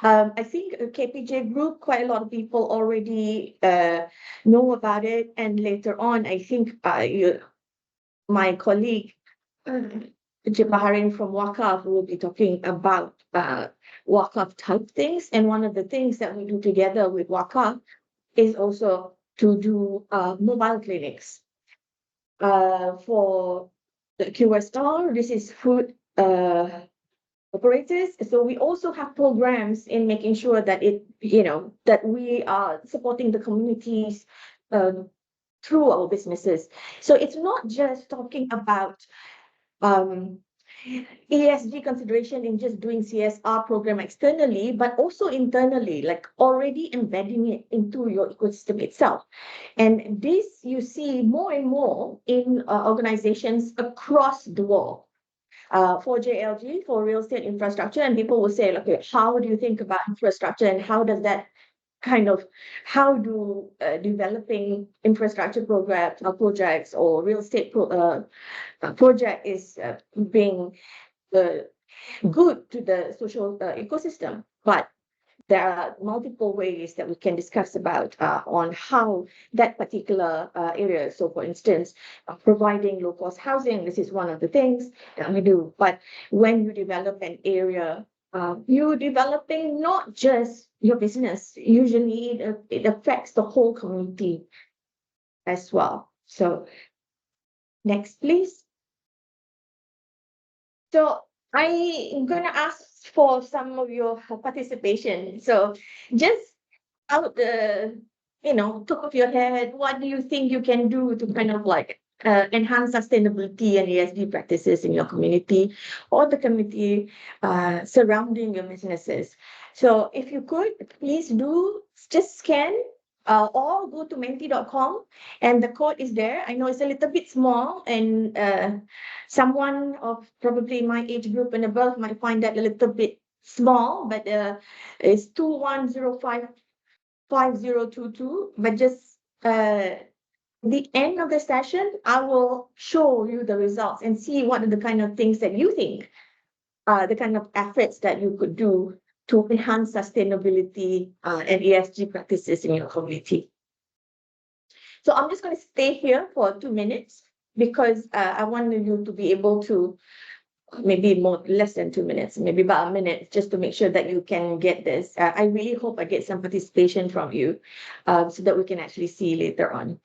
I think KPJ Group, quite a lot of people already know about it, and later on, I think my colleague Baharin from Waqaf will be talking about Waqaf type things, and one of the things that we do together with Waqaf is also to do mobile clinics for the QSR. This is food operators. So we also have programs in making sure that that we are supporting the communities through our businesses. So it's not just talking about ESG consideration in just doing CSR program externally, but also internally, like already embedding it into your ecosystem itself. And this you see more and more in organizations across the world. For JLG, for real estate infrastructure, and people will say, okay, how do you think about infrastructure and how does that how do developing infrastructure programs or projects or real estate project is being good to the social ecosystem? But there are multiple ways that we can discuss about on how that particular area. So for instance, providing low cost housing, this is one of the things that we do. But when you develop an area, you're developing not just your business, usually it affects the whole community as well. So next, please. So I'm going to ask for some of your participation. So just out the, top of your head, what do you think you can do to kind of like enhance sustainability and ESG practices in your community or the community surrounding your businesses? So if you could, please do just scan or go to menti.com and the code is there. I know it's a little bit small and someone of probably my age group and above might find that a little bit small, but it's 21055022. But just the end of the session, I will show you the results and see what are the kind of things that you think, the kind of efforts that you could do to enhance sustainability and ESG practices in your community. So I'm just going to stay here for 2 minutes because I want you to be able to maybe less than 2 minutes, maybe about a minute, just to make sure that you can get this. I really hope I get some participation from you so that we can actually see later on.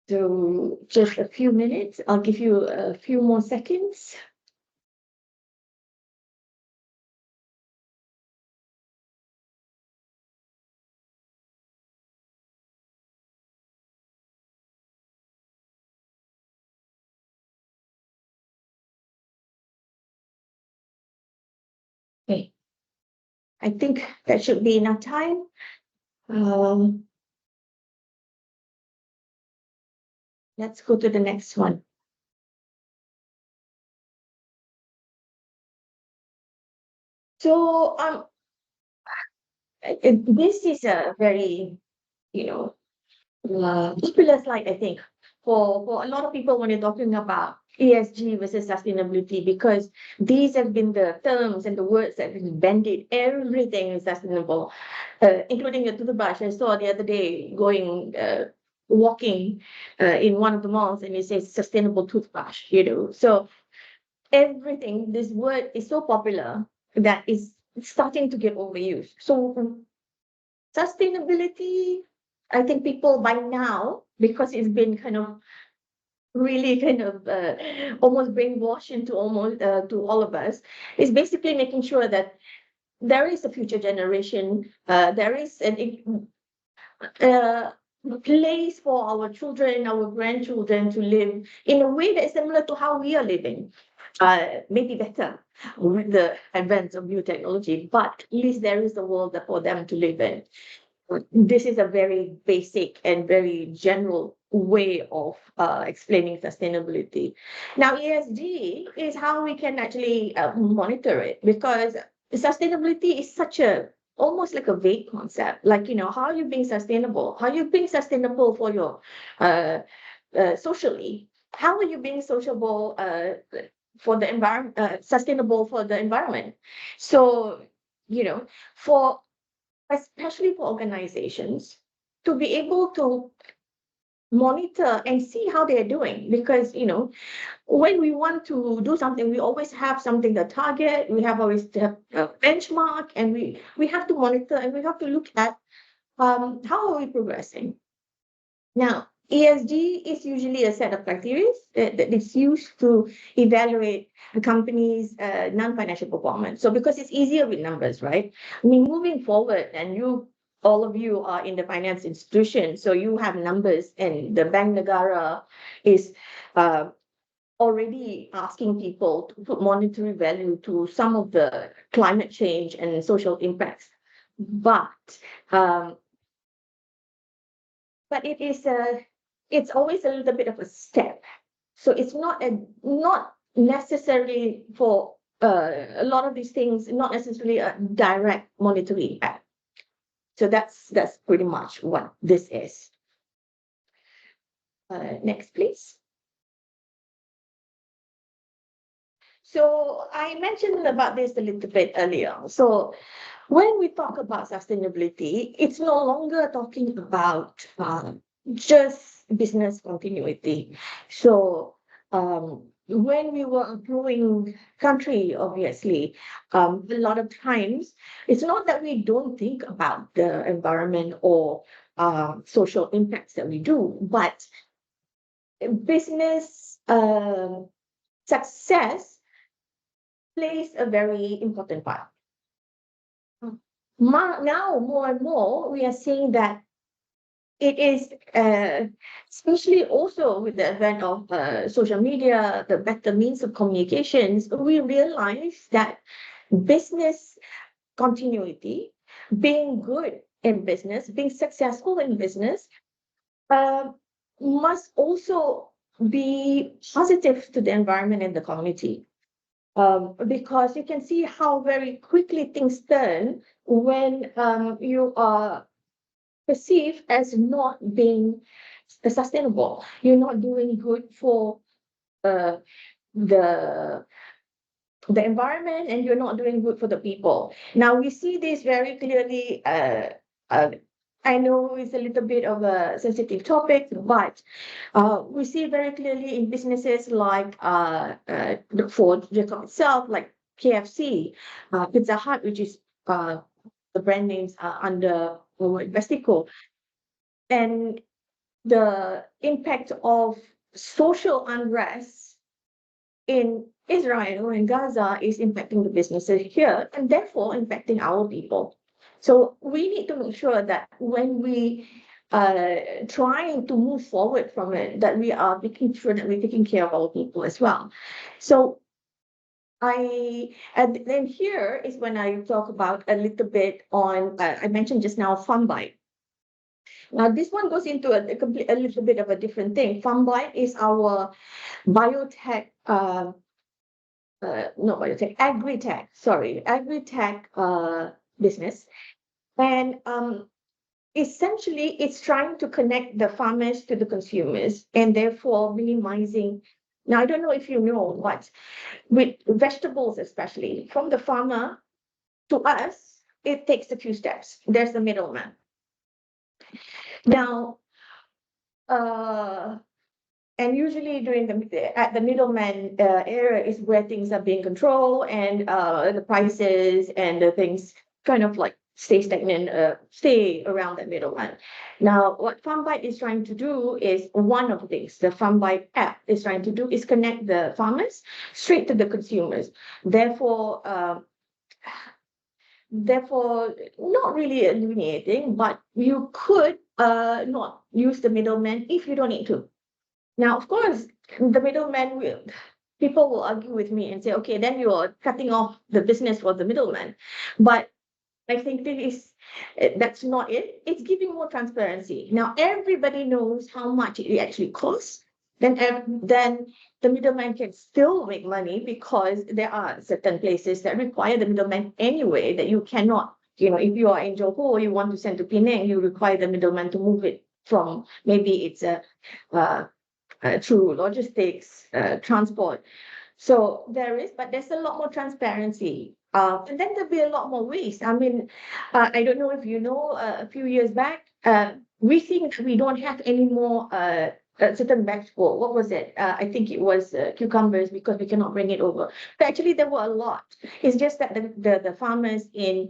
So just a few minutes, I'll give you a few more seconds. Okay, I think that should be enough time. Let's go to the next one. So this is a very, popular slide, I think, for a lot of people when you're talking about ESG versus sustainability, because these have been the terms and the words that have been bandied. Everything is sustainable, including your toothbrush. I saw the other day walking in one of the malls and it says sustainable toothbrush, So everything, this word is so popular that is starting to get overused. So sustainability, I think people by now, because it's been kind of really kind of almost brainwashed into almost to all of us, is basically making sure that there is a future generation, there is a place for our children, our grandchildren to live in a way that is similar to how we are living. Maybe better with the advance of new technology, but at least there is a world for them to live in. This is a very basic and very general way of explaining sustainability. Now, ESG is how we can actually monitor it, because sustainability is such a almost like a vague concept. Like, how are you being sustainable? How are you being sustainable for your socially? How are you being sociable for the environment, sustainable for the environment? So, for especially for organizations, to be able to monitor and see how they're doing. Because, when we want to do something, we always have something to target, we have always to have a benchmark, and we have to monitor and we have to look at how are we progressing. Now, ESG is usually a set of criteria that is used to evaluate a company's non-financial performance. So because it's easier with numbers, right? I mean, moving forward, and you all of you are in the finance institution, so you have numbers, and the Bank Negara is already asking people to put monetary value to some of the climate change and social impacts. But it's always a little bit of a step. So it's not necessarily for a lot of these things, not necessarily a direct monetary impact. So that's pretty much what this is. Next, please. So I mentioned about this a little bit earlier. So when we talk about sustainability, it's no longer talking about just business continuity. So when we were a growing country, obviously, a lot of times it's not that we don't think about the environment or social impacts that we do, but business success plays a very important part. Now, more and more, we are seeing that it is, especially also with the advent of social media, the better means of communications, we realize that business continuity, being good in business, being successful in business, must also be positive to the environment and the community. Because you can see how very quickly things turn when you are perceived as not being sustainable. You're not doing good for the environment, and you're not doing good for the people. Now we see this very clearly. I know it's a little bit of a sensitive topic, but we see very clearly in businesses like for Jacob itself, like KFC, Pizza Hut, which is the brand names are under Vestico, and the impact of social unrest in Israel and Gaza is impacting the businesses here, and therefore impacting our people. So we need to make sure that when we trying to move forward from it, that we are making sure that we're taking care of our people as well. So and then here is when I talk about a little bit on, I mentioned just now, FarmBite. Now this one goes into a little bit of a different thing. FarmBite is our biotech, not biotech, agri-tech business. And essentially, it's trying to connect the farmers to the consumers, and therefore minimizing. Now, I don't know if you know, but with vegetables, especially from the farmer to us, it takes a few steps. There's the middleman. Now, and usually during the middleman era is where things are being controlled, and the prices and the things kind of like stay stagnant, stay around that middleman. Now, what FarmBite is trying to do is one of the things the FarmBite app is trying to do is connect the farmers straight to the consumers. Therefore, not really eliminating, but you could not use the middleman if you don't need to. Now, of course, the middleman people will argue with me and say, okay, then you're cutting off the business for the middleman. But I think that's not it. It's giving more transparency. Now, everybody knows how much it actually costs. Then the middleman can still make money, because there are certain places that require the middleman anyway, that you cannot, if you are in Johor, you want to send to Penang, you require the middleman to move it from, maybe it's through logistics, transport. So there's a lot more transparency. And then there'll be a lot more waste. I mean, I don't know if you know, a few years back, we think we don't have any more certain vegetable. What was it? I think it was cucumbers, because we cannot bring it over. But actually, there were a lot. It's just that the farmers in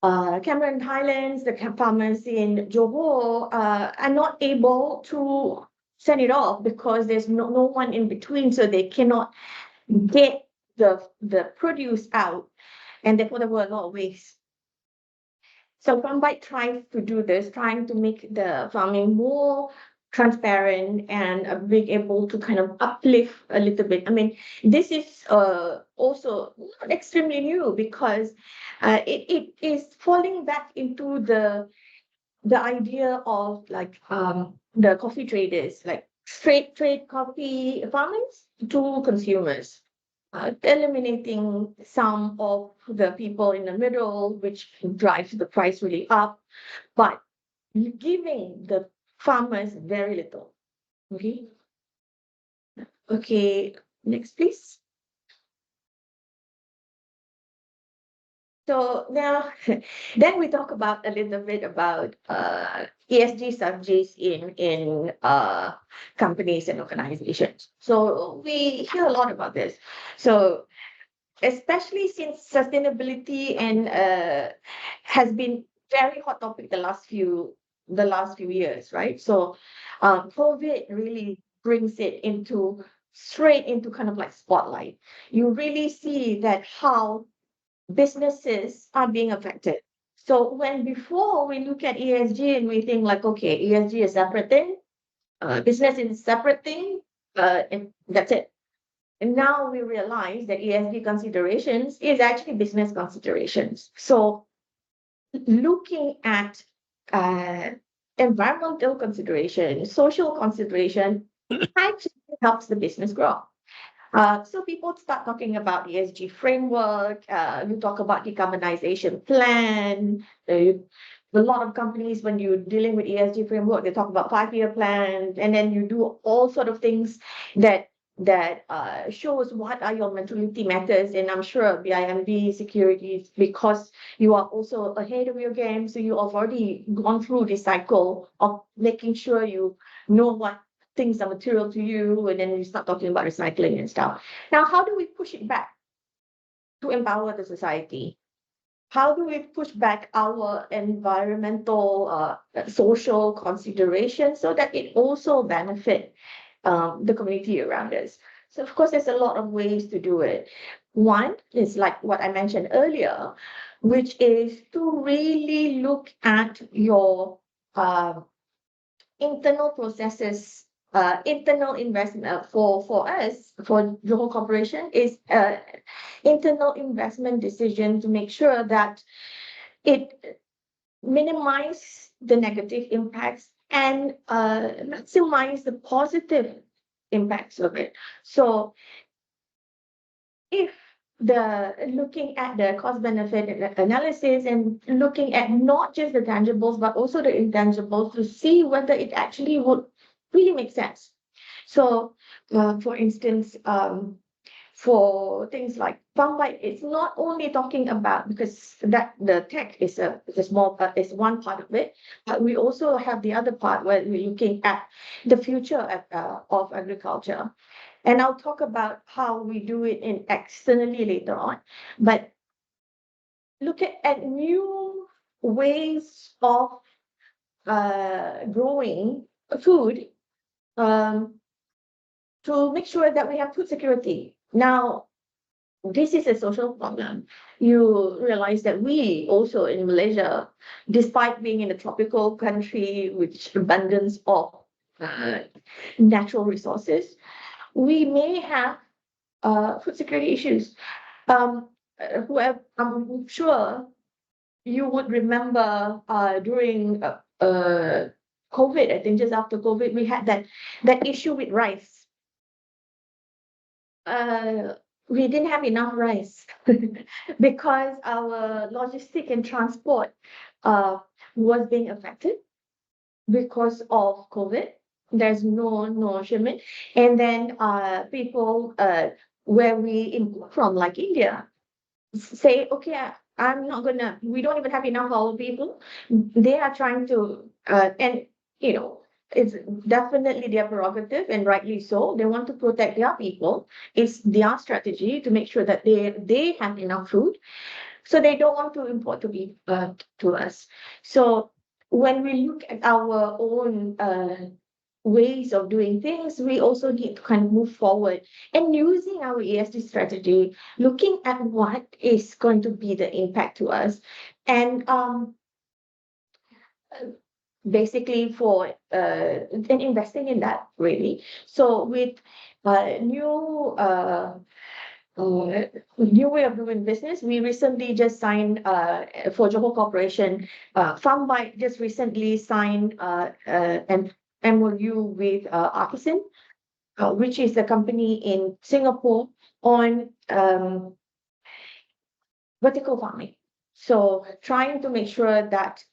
Cameron Highlands, the farmers in Johor are not able to send it off, because there's no one in between, so they cannot get the produce out, and therefore there were a lot of waste. So Farmbite tries to do this, trying to make the farming more transparent and being able to kind of uplift a little bit. I mean, this is also not extremely new because it is falling back into the idea of like the coffee traders, like straight trade coffee farmers to consumers, eliminating some of the people in the middle, which drives the price really up, but giving the farmers very little. Okay. Okay. Next, please. So now, then we talk about a little bit about ESG strategies in companies and organizations. So we hear a lot about this. So especially since sustainability and has been very hot topic the last few years, right? So COVID really brings it into straight into kind of like spotlight. You really see that how businesses are being affected. So when before we look at ESG and we think like, okay, ESG is a separate thing, business is a separate thing, and that's it. And now we realize that ESG considerations is actually business considerations. So looking at uh, environmental consideration, social consideration, actually helps the business grow. So people start talking about ESG framework. You talk about decarbonization plan. A lot of companies, when you're dealing with ESG framework, they talk about 5-year plan, and then you do all sort of things that shows what are your maturity matters. And I'm sure BIMB Securities, because you are also ahead of your game, so you have already gone through this cycle of making sure you know what things are material to you, and then you start talking about recycling and stuff. Now, how do we push it back to empower the society? How do we push back our environmental, social considerations so that it also benefit the community around us? So, of course, there's a lot of ways to do it. One is like what I mentioned earlier, which is to really look at your internal processes, internal investment for us, for Johor Corporation, is internal investment decision to make sure that it minimize the negative impacts and maximize the positive impacts of it. So if the looking at the cost benefit analysis and looking at not just the tangibles but also the intangibles to see whether it actually would really make sense. So for instance, for things like Farmbite, it's not only talking about, because that the tech is a small part, is one part of it, but we also have the other part where we're looking at the future of agriculture. And I'll talk about how we do it in externally later on. But look at new ways of growing food um, to make sure that we have food security. Now, this is a social problem. You realize that we also in Malaysia, despite being in a tropical country with abundance of natural resources, we may have food security issues. Whoever, I'm sure you would remember during COVID, I think just after COVID, we had that issue with rice. We didn't have enough rice because our logistic and transport was being affected because of COVID. There's no shipment, and then people where we import from, like India, say, okay, I'm not gonna. We don't even have enough of our people. They are trying to, and you know, it's definitely their prerogative, and rightly so. They want to protect their people. It's their strategy to make sure that they have enough food, so they don't want to import to be to us. So when we look at our own ways of doing things, we also need to kind of move forward and using our ESG strategy, looking at what is going to be the impact to us. And basically for and investing in that really. So with new new way of doing business, we recently just signed for Johor Corporation. FarmBite just recently signed an MOU with Artisan, which is a company in Singapore on vertical farming. So trying to make sure that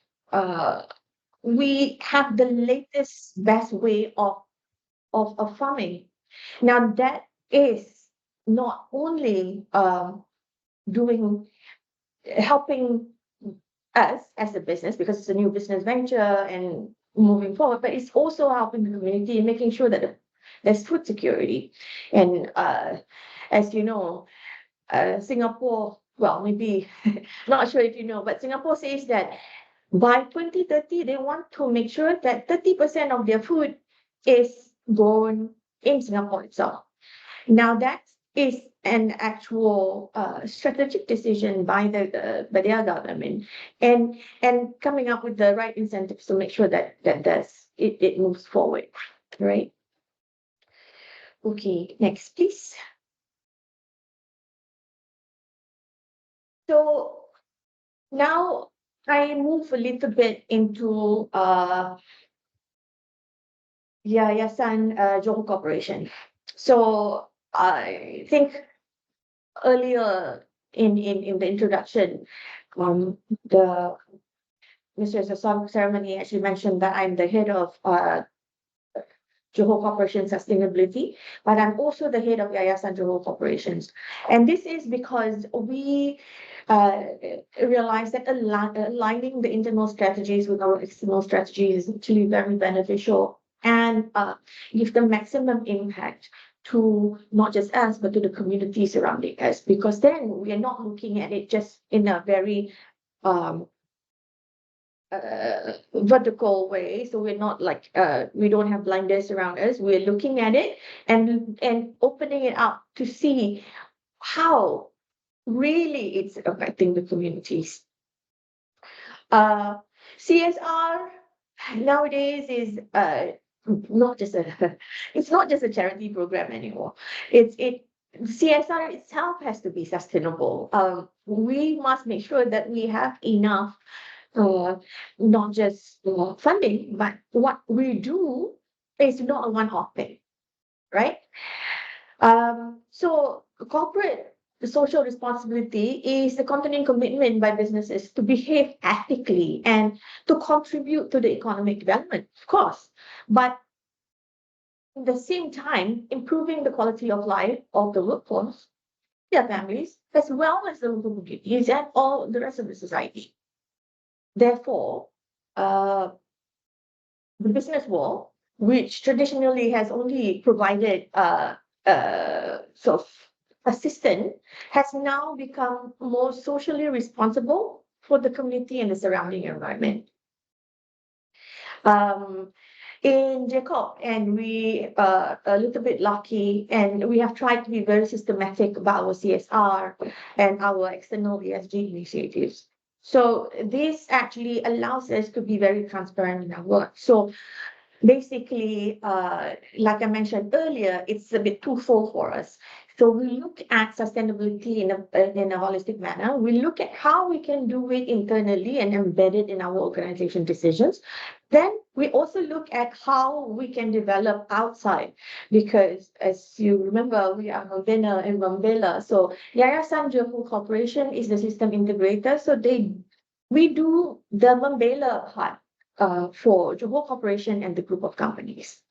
we have the latest, best way of farming. Now that is not only doing helping us as a business because it's a new business venture and moving forward, but it's also helping the community and making sure that there's food security. And as you know, Singapore, well, maybe not sure if you know, but Singapore says that by 2030, they want to make sure that 30% of their food is grown in Singapore itself. Now, that is an actual strategic decision by their government, and coming up with the right incentives to make sure that it moves forward, right? Okay, next, please. So now I move a little bit into Yayasan Johor Corporation. So I think earlier in the introduction, the Mr. Sasong ceremony actually mentioned that I'm the head of Johor Corporation Sustainability, but I'm also the head of Yayasan Johor Corporations. And this is because we realize that aligning the internal strategies with our external strategies is actually very beneficial and give the maximum impact to not just us, but to the community surrounding us, because then we are not looking at it just in a very vertical way. So we're not like we don't have blinders around us. We're looking at it and opening it up to see how really it's affecting the communities. CSR nowadays is not just a it's not just a charity program anymore. CSR itself has to be sustainable. We must make sure that we have enough not just funding, but what we do is not a one-off thing, right? So corporate social responsibility is the continuing commitment by businesses to behave ethically and to contribute to the economic development, of course, but at the same time, improving the quality of life of the workforce, their families, as well as the local communities and all the rest of the society. Therefore, the business world, which traditionally has only provided sort of assistance, has now become more socially responsible for the community and the surrounding environment. In Jacob, and we are a little bit lucky, and we have tried to be very systematic about our CSR and our external ESG initiatives. So this actually allows us to be very transparent in our work. So basically, like I mentioned earlier, it's a bit twofold for us. So we look at sustainability in a holistic manner. We look at how we can do it internally and embed it in our organization decisions. Then we also look at how we can develop outside, because as you remember, we are Membina and Membela. So Yayasan Johor Corporation is the system integrator. So we do the Membela part for Johor Corporation and the group of companies.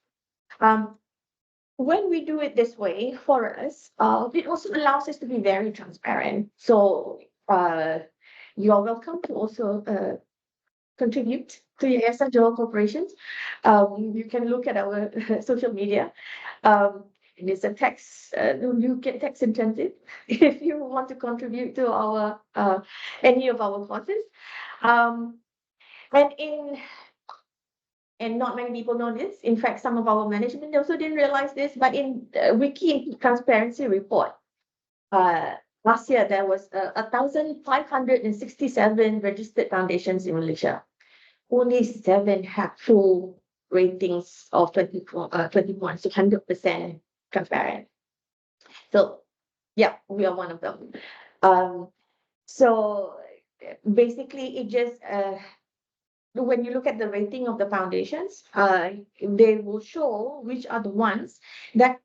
When we do it this way for us, it also allows us to be very transparent. So you're welcome to also contribute to Yayasan Johor Corporations. You can look at our social media. And it's a tax, you get tax incentive if you want to contribute to our any of our causes. And not many people know this. In fact, some of our management also didn't realize this, but in Wiki Transparency Report, last year there was 1,567 registered foundations in Malaysia. only 7 have full ratings of 21, so 100% transparent. So yeah, we are one of them. Um, so basically, it just when you look at the rating of the foundations, they will show which are the ones that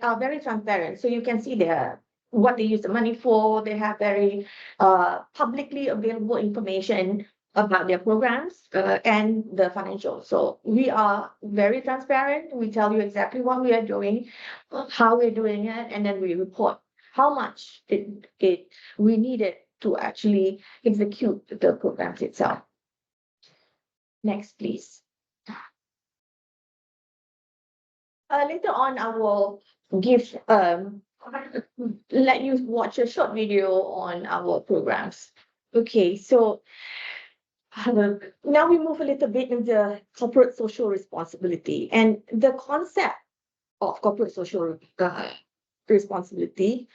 are very transparent. So you can see their what they use the money for. They have very publicly available information about their programs and the financials. So we are very transparent. We tell you exactly what we are doing, how we're doing it, and then we report how much we needed to actually execute the programs itself. Next, please. Later on, I will give let you watch a short video on our programs. Okay, so now we move a little bit into corporate social responsibility, and the concept of corporate social responsibility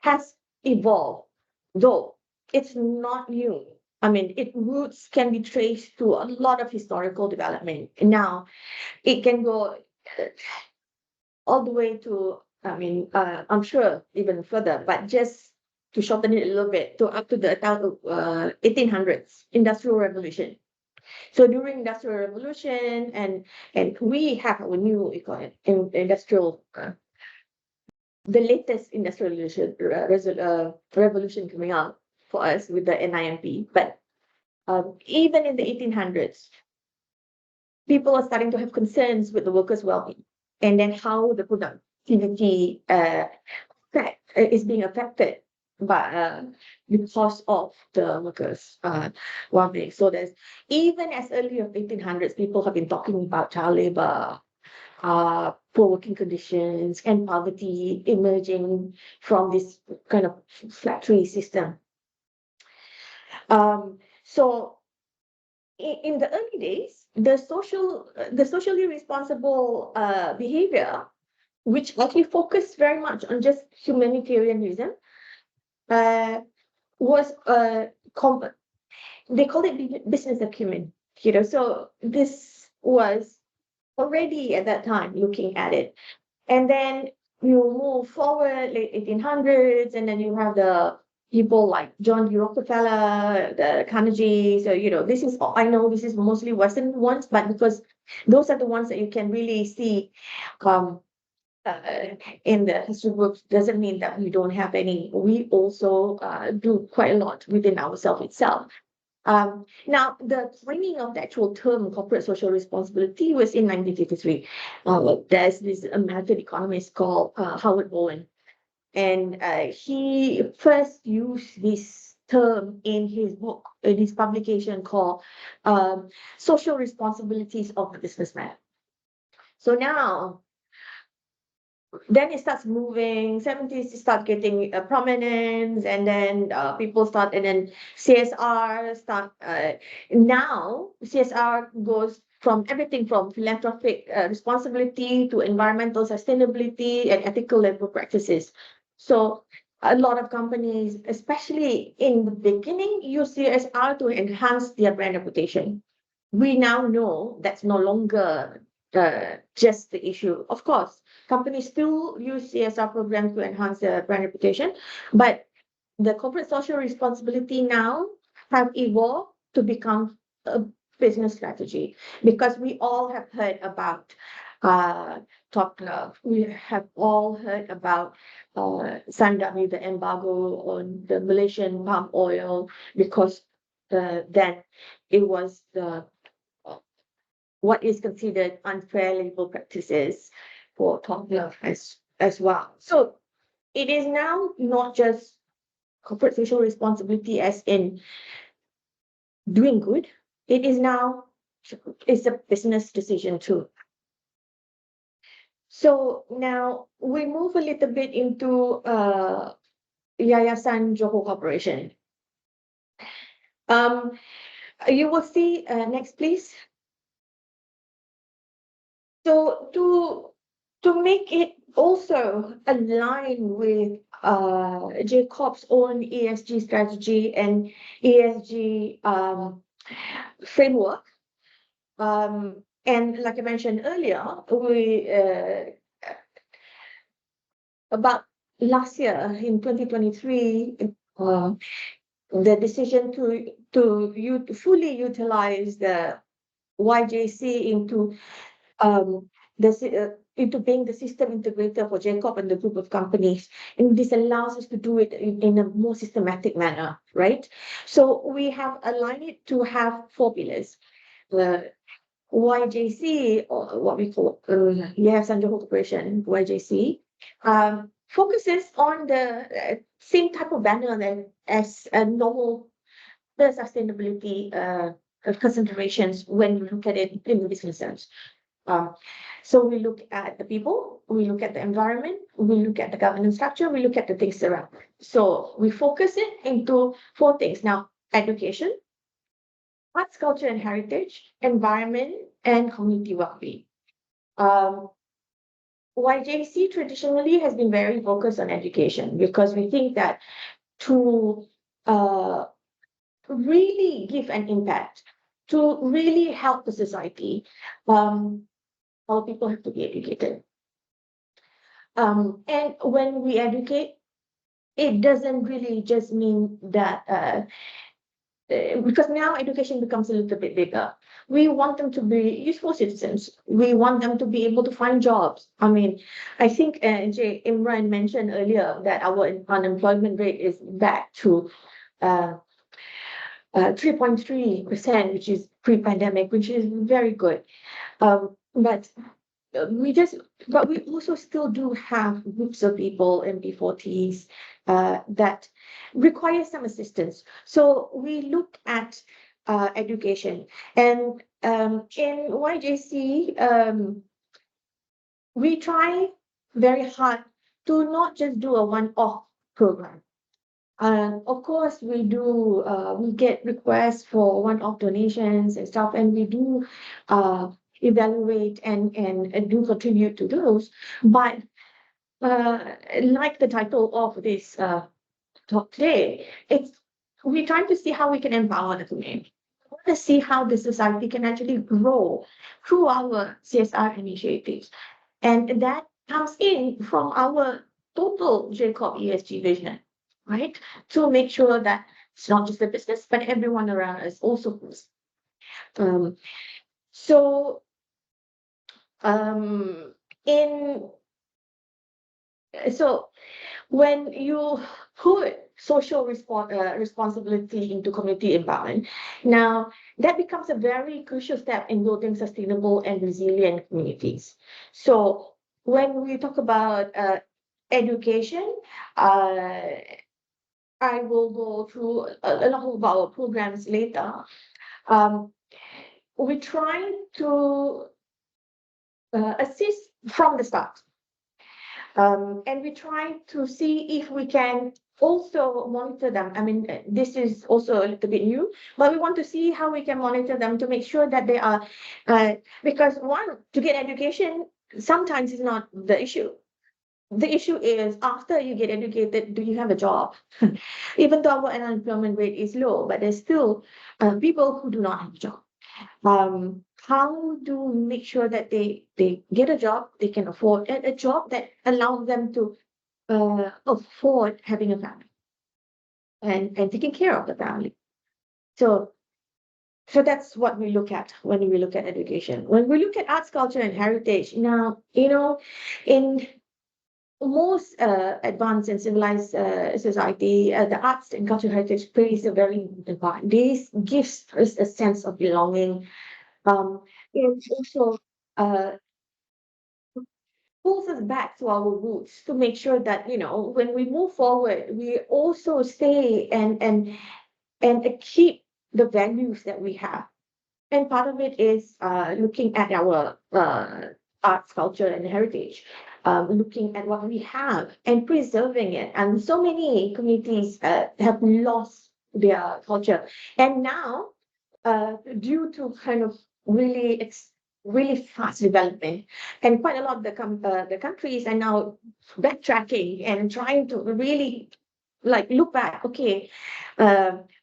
has evolved, though it's not new. I mean, its roots can be traced to a lot of historical development. Now, it can go all the way to, I mean, I'm sure even further, but just to shorten it a little bit, to up to the 1800s, Industrial Revolution. So during Industrial Revolution, and we have our new industrial, the latest Industrial Revolution coming out for us with the NIMP. But even in the 1800s, people are starting to have concerns with the workers' well-being, and then how the productivity is being affected by because of the workers' well-being. So there's even as early as 1800s, people have been talking about child labor, poor working conditions, and poverty emerging from this kind of factory system. So in the early days, the socially responsible behavior, which actually focused very much on just humanitarianism, was they call it business acumen. So this was already at that time looking at it, and then you move forward late 1800s, and then you have the people like John D. Rockefeller, the Carnegie. So this is, I know this is mostly Western ones, but because those are the ones that you can really see in the history books, doesn't mean that we don't have any. We also do quite a lot within ourselves itself. Now, the coining of the actual term corporate social responsibility was in 1953. There's this American economist called Howard Bowen, and he first used this term in his book, in his publication called Social Responsibilities of the Businessman. So now, then it starts moving. 70s, it start getting prominence, and then people start, and then CSR start. Now CSR goes from everything from philanthropic responsibility to environmental sustainability and ethical labor practices. So a lot of companies, especially in the beginning, use CSR to enhance their brand reputation. We now know that's no longer just the issue. Of course, companies still use CSR programs to enhance their brand reputation, but the corporate social responsibility now have evolved to become a business strategy, because we all have heard about Top Glove. We have all heard about Sandami, the embargo on the Malaysian palm oil, because then it was the what is considered unfair labor practices for Top Glove as well. So it is now not just corporate social responsibility as in doing good. It is now, it's a business decision too. So now we move a little bit into Yayasan Johor Corporation. You will see, next please. So to make it also align with Jacob's own ESG strategy and ESG framework. And like I mentioned earlier, we about last year in 2023, the decision to fully utilize the YJC into being the system integrator for Jacob and the group of companies. And this allows us to do it in a more systematic manner, right? So we have aligned it to have 4 pillars. The YJC, or what we call Sanjoho Corporation, YJC, focuses on the same type of banner as a normal the sustainability considerations when you look at it in the business sense. So we look at the people, we look at the environment, we look at the governance structure, we look at the things around. So we focus it into 4 things. Now, education, arts, culture and heritage, environment, and community well-being. YJC traditionally has been very focused on education because we think that to really give an impact, to really help the society, all people have to be educated. And when we educate, it doesn't really just mean that because now education becomes a little bit bigger. We want them to be useful citizens. We want them to be able to find jobs. I mean, I think Jay Imran mentioned earlier that our unemployment rate is back to 3.3%, which is pre-pandemic, which is very good. But we also still do have groups of people in B40s that require some assistance. So we look at education, and in YJC, we try very hard to not just do a one-off program. Of course, we get requests for one-off donations and stuff, and we do evaluate and do contribute to those. But like the title of this talk today, we're trying to see how we can empower the community. We want to see how the society can actually grow through our CSR initiatives. And that comes in from our total Jacob ESG vision, right? To make sure that it's not just the business, but everyone around us also grows. So when you put social responsibility into community empowerment, now that becomes a very crucial step in building sustainable and resilient communities. So when we talk about education, I will go through a lot of our programs later. We're trying to assist from the start. And we try to see if we can also monitor them. I mean, this is also a little bit new, but we want to see how we can monitor them to make sure that they are, because to get education sometimes is not the issue. The issue is after you get educated, do you have a job? Even though our unemployment rate is low, but there's still people who do not have a job. How do we make sure that they get a job they can afford, and a job that allows them to afford having a family and taking care of the family? So that's what we look at when we look at education. When we look at arts, culture, and heritage, now, in most advanced and civilized society, the arts and cultural heritage plays a very important part. This gives us a sense of belonging. It also pulls us back to our roots to make sure that when we move forward, we also stay and keep the values that we have. And part of it is looking at our arts, culture, and heritage, looking at what we have and preserving it. And so many communities have lost their culture, and now due to kind of really fast development, and quite a lot of the countries are now backtracking and trying to really look back. Okay,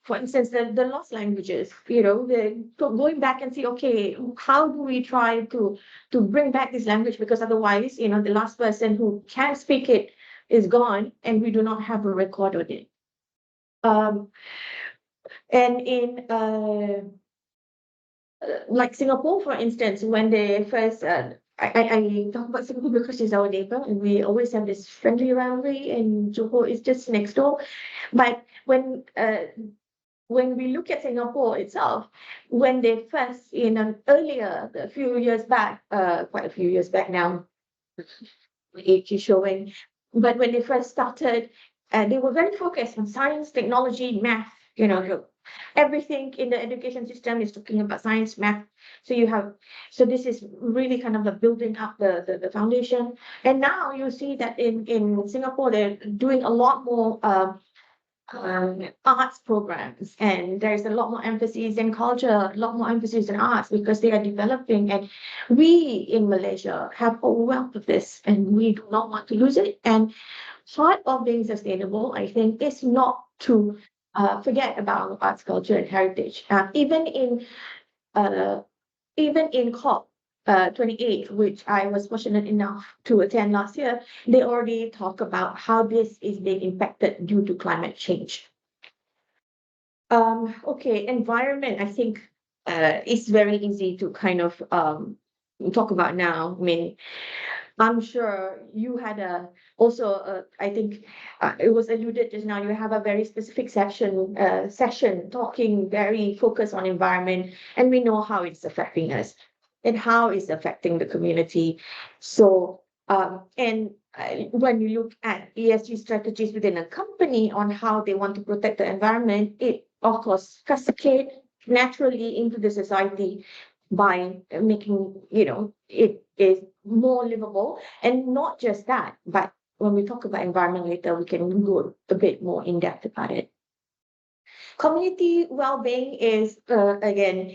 for instance, the lost languages, going back and see, okay, how do we try to bring back this language? Because otherwise, the last person who can speak it is gone, and we do not have a record of it. And in like Singapore, for instance, when they first, I talk about Singapore because it's our neighbor, and we always have this friendly rivalry, and Johor is just next door. But when we look at Singapore itself, when they first, earlier, a few years back, quite a few years back now, age is showing, but when they first started, they were very focused on science, technology, math, everything in the education system is talking about science, math. So this is really kind of the building up the foundation. And now you see that in Singapore, they're doing a lot more arts programs, and there's a lot more emphasis in culture, a lot more emphasis in arts, because they are developing. And we in Malaysia have a wealth of this, and we do not want to lose it. And part of being sustainable, I think, is not to forget about arts, culture, and heritage. Even in COP 28, which I was fortunate enough to attend last year, they already talk about how this is being impacted due to climate change. Okay, environment, I think, is very easy to kind of talk about now. I mean, I'm sure you had I think it was alluded just now, you have a very specific session talking very focused on environment, and we know how it's affecting us and how it's affecting the community. So, when you look at ESG strategies within a company on how they want to protect the environment, it of course cascade naturally into the society by making, it is more livable. And not just that, but when we talk about environment later, we can go a bit more in depth about it. Community well-being is, again,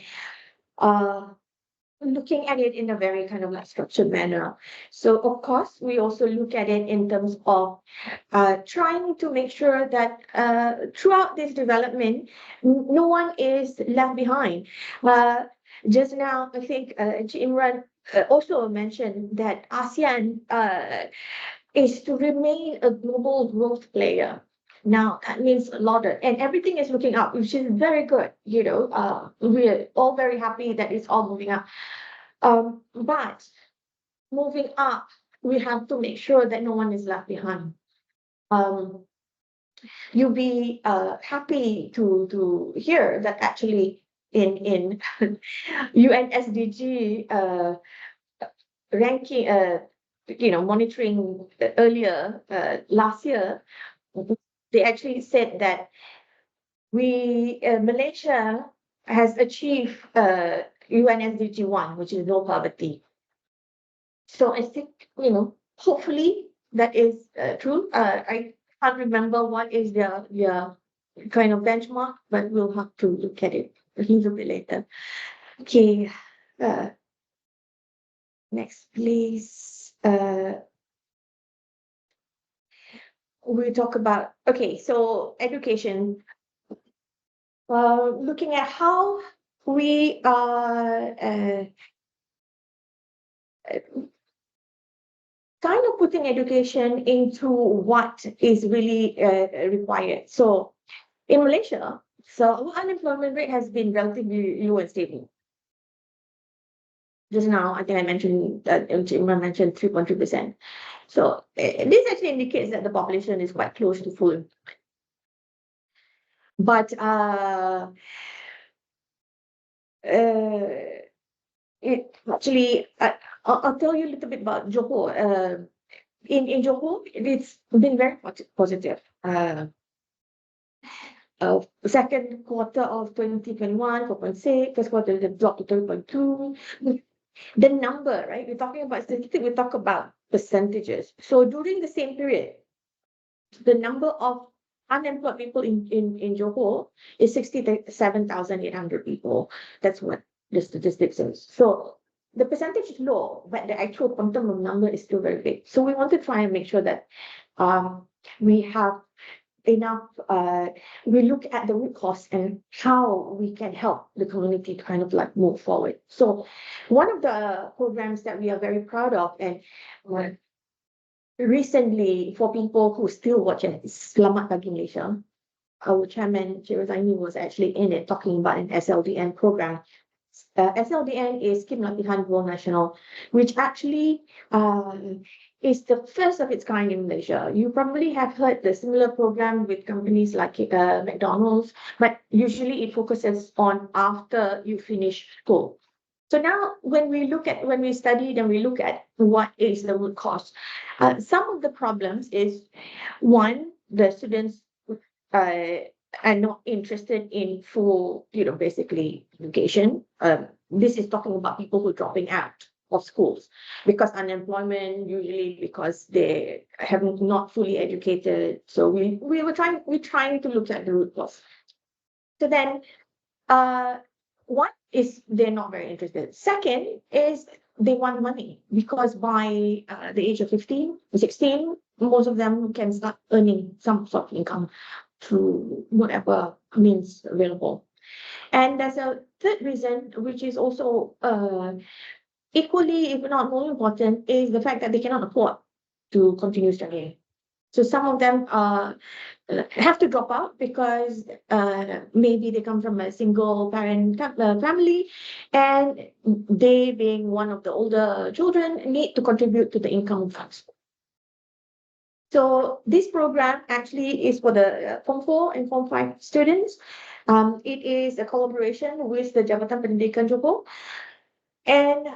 looking at it in a very kind of like structured manner. So of course, we also look at it in terms of trying to make sure that throughout this development, no one is left behind. Just now, I think Imran also mentioned that ASEAN is to remain a global growth player. Now, that means a lot, and everything is looking up, which is very good. We're all very happy that it's all moving up. But moving up, we have to make sure that no one is left behind. You'll be happy to hear that actually in UN SDG ranking, monitoring earlier last year, they actually said that Malaysia has achieved UN SDG 1, which is no poverty. So I think, hopefully that is true. I can't remember what is their kind of benchmark, but we'll have to look at it a little bit later. Okay, next, please. We talk about, okay, so education. Looking at how we are kind of putting education into what is really required. So in Malaysia, our unemployment rate has been relatively low and stable. Just now, I think I mentioned that Imran mentioned 3.3%. So this actually indicates that the population is quite close to full employment. But it actually, I'll tell you a little bit about Johor. In Johor, it's been very positive. Second quarter of 2021, 4.6, first quarter it dropped to 3.2. The number, right? We're talking about statistics, we talk about percentages. So during the same period, the number of unemployed people in Johor is 67,800 people. That's what the statistics says. So the percentage is low, but the actual quantum of number is still very big. So we want to try and make sure that we have enough, we look at the root cause and how we can help the community to kind of like move forward. So one of the programs that we are very proud of, and recently for people who still watch it, Selamat Pagi Malaysia, our chairman, Cik Rozaini, was actually in it talking about an SLDN program. SLDN is Scheme Latihan Dual Nasional, which actually is the first of its kind in Malaysia. You probably have heard the similar program with companies like McDonald's, but usually it focuses on after you finish school. So now when we studied and we look at what is the root cause, some of the problems is, one, the students are not interested in full, basically education. This is talking about people who are dropping out of schools because unemployment, usually because they have not fully educated. So we're trying to look at the root cause. So then, one is they're not very interested. Second is they want money because by the age of 15, 16, most of them can start earning some sort of income through whatever means available. And there's a third reason, which is also equally, if not more important, is the fact that they cannot afford to continue studying. So some of them have to drop out because maybe they come from a single parent family, and they, being one of the older children, need to contribute to the income funds. So this program actually is for the Form 4 and Form 5 students. It is a collaboration with the Jabatan Pendidikan Johor. And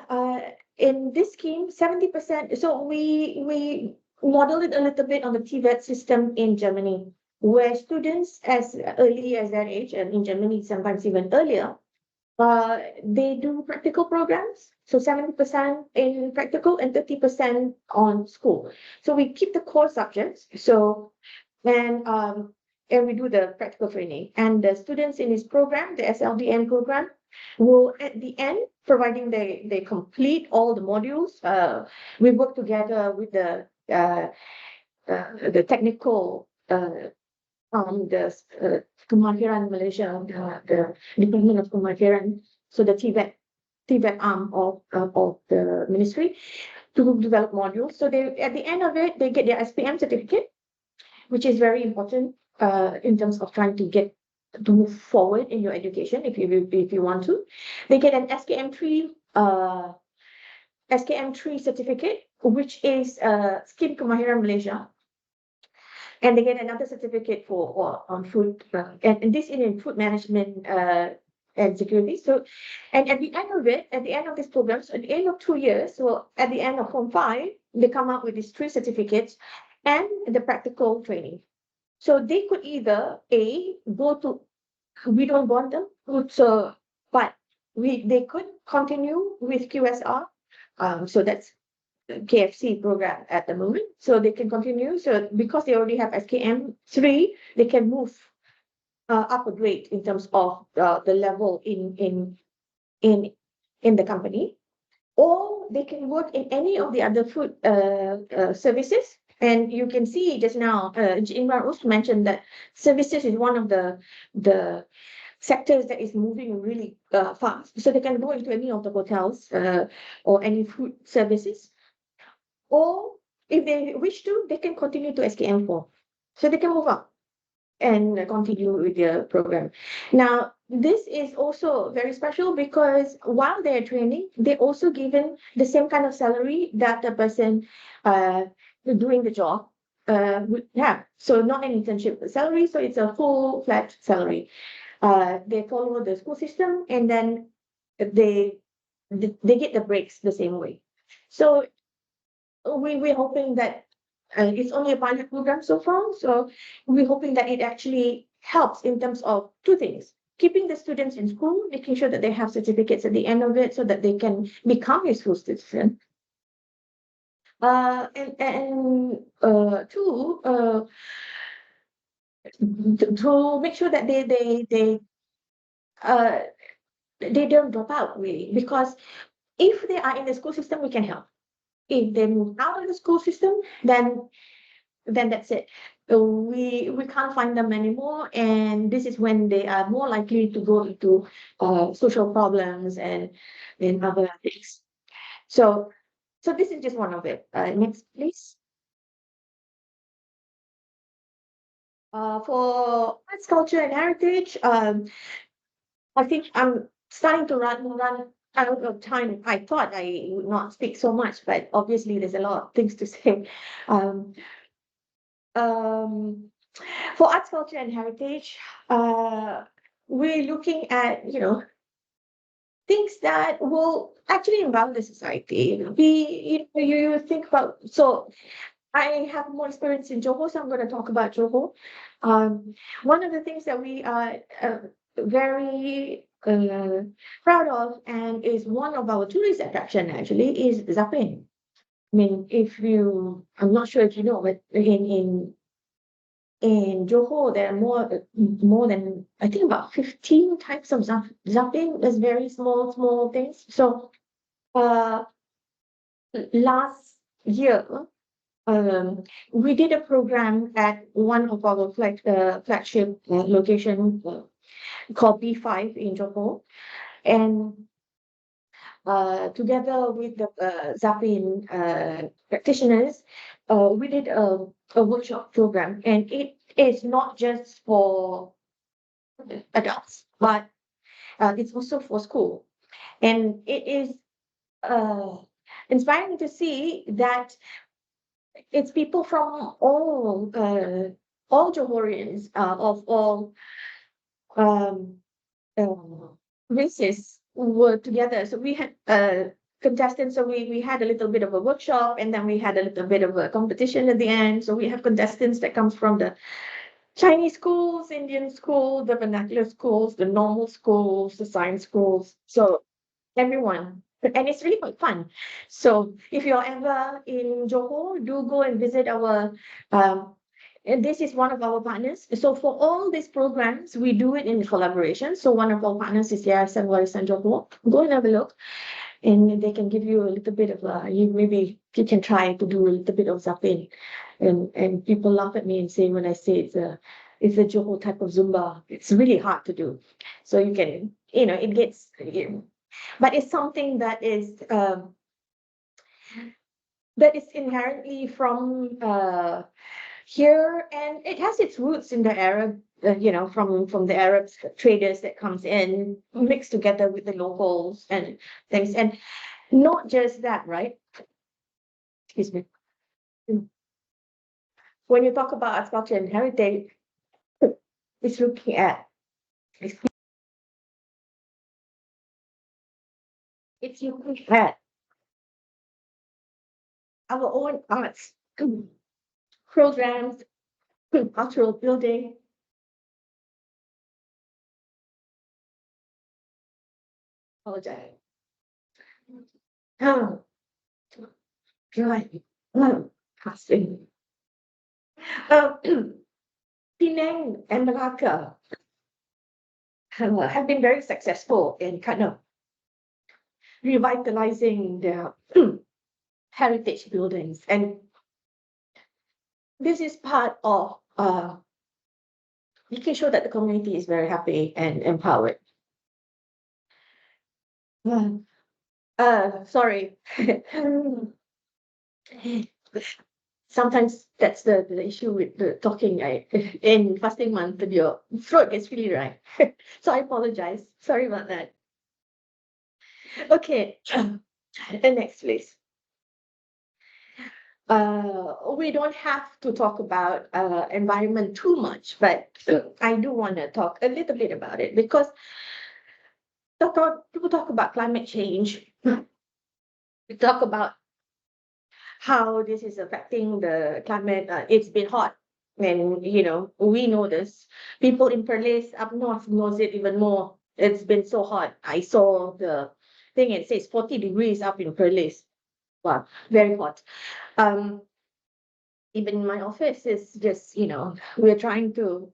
in this scheme, 70%, so we model it a little bit on the TVET system in Germany, where students as early as that age, and in Germany sometimes even earlier, they do practical programs. So 70% in practical and 30% on school. So we keep the core subjects. So and we do the practical training. And the students in this program, the SLDN program, will at the end, providing they complete all the modules, we work together with the technical the Kemahiran Malaysia, the Department of Kemahiran, so the TVET arm of the ministry, to develop modules. So they, at the end of it, they get their SPM certificate, which is very important in terms of trying to move forward in your education if you want to. They get an SKM3 certificate, which is Scheme Kemahiran Malaysia. And they get another certificate on food, and this is in food management and security. So, and at the end of it, at the end of this program, so at the end of 2 years, so at the end of Form 5, they come out with these 3 certificates and the practical training. So they could either go to, we don't want them, but they could continue with QSR. So that's KFC program at the moment, so they can continue. So because they already have SKM3, they can move up a grade in terms of the level in the company, or they can work in any of the other food services. And you can see just now, Imran also mentioned that services is one of the sectors that is moving really fast. So they can go into any of the hotels or any food services. Or if they wish to, they can continue to SKM4. So they can move up and continue with their program. Now, this is also very special because while they're training, they're also given the same kind of salary that the person doing the job would have. So not an internship salary, so it's a full flat salary. They follow the school system, and then they get the breaks the same way. So we're hoping that it's only a pilot program so far. So we're hoping that it actually helps in terms of 2 things: keeping the students in school, making sure that they have certificates at the end of it so that they can become useful students. And 2, to make sure that they don't drop out, really, because if they are in the school system, we can help. If they move out of the school system, then that's it. we can't find them anymore, and this is when they are more likely to go into social problems and other things. So this is just one of it. Next, please. For arts, culture, and heritage, I think I'm starting to run out of time. I thought I would not speak so much, but obviously there's a lot of things to say. Um, um, for arts, culture, and heritage, we're looking at, things that will actually involve the society. You think about, so I have more experience in Johor, so I'm going to talk about Johor. One of the things that we are very proud of, and is one of our tourist attraction actually, is Zapin. I mean, I'm not sure if you know, but in Johor, there are more than, I think, about 15 types of zapin. There's very small things. So last year, we did a program at one of our flagship location called B5 in Johor, and together with the Zapin practitioners, we did a workshop program, and it is not just for adults, but it's also for school. And it is inspiring to see that it's people from all Johorians of all um, races were together. So we had contestants. So we had a little bit of a workshop, and then we had a little bit of a competition at the end. So we have contestants that comes from the Chinese schools, Indian schools, the vernacular schools, the normal schools, the science schools. So everyone. And it's really quite fun. So if you're ever in Johor, do go and visit our and this is one of our partners. So for all these programs, we do it in collaboration. So one of our partners is Yayasan Warisan Johor. Go and have a look, and they can give you a little bit of maybe you can try to do a little bit of zapin. And people laugh at me and say when I say it's a Johor type of Zumba. It's really hard to do. So you can, it gets, but it's something that is inherently from here, and it has its roots in the Arab, from the Arab traders that comes in, mixed together with the locals and things, and not just that, right? Excuse me. When you talk about arts, culture, and heritage, it's looking at it's looking at our own arts programs, cultural building. Apologize. Oh, right. Casting. Penang and Malacca have been very successful in kind of revitalizing their heritage buildings. And this is part of making sure that the community is very happy and empowered. Sorry. Sometimes that's the issue with the talking. In fasting month, your throat gets really dry. So I apologize. Sorry about that. Okay. And next, please. We don't have to talk about environment too much, but I do want to talk a little bit about it because people talk about climate change. We talk about how this is affecting the climate. It's been hot, and we know this. People in Perlis up north knows it even more. It's been so hot. I saw the thing. It says 40 degrees up in Perlis. Wow, very hot. Even in my office is just, we're trying to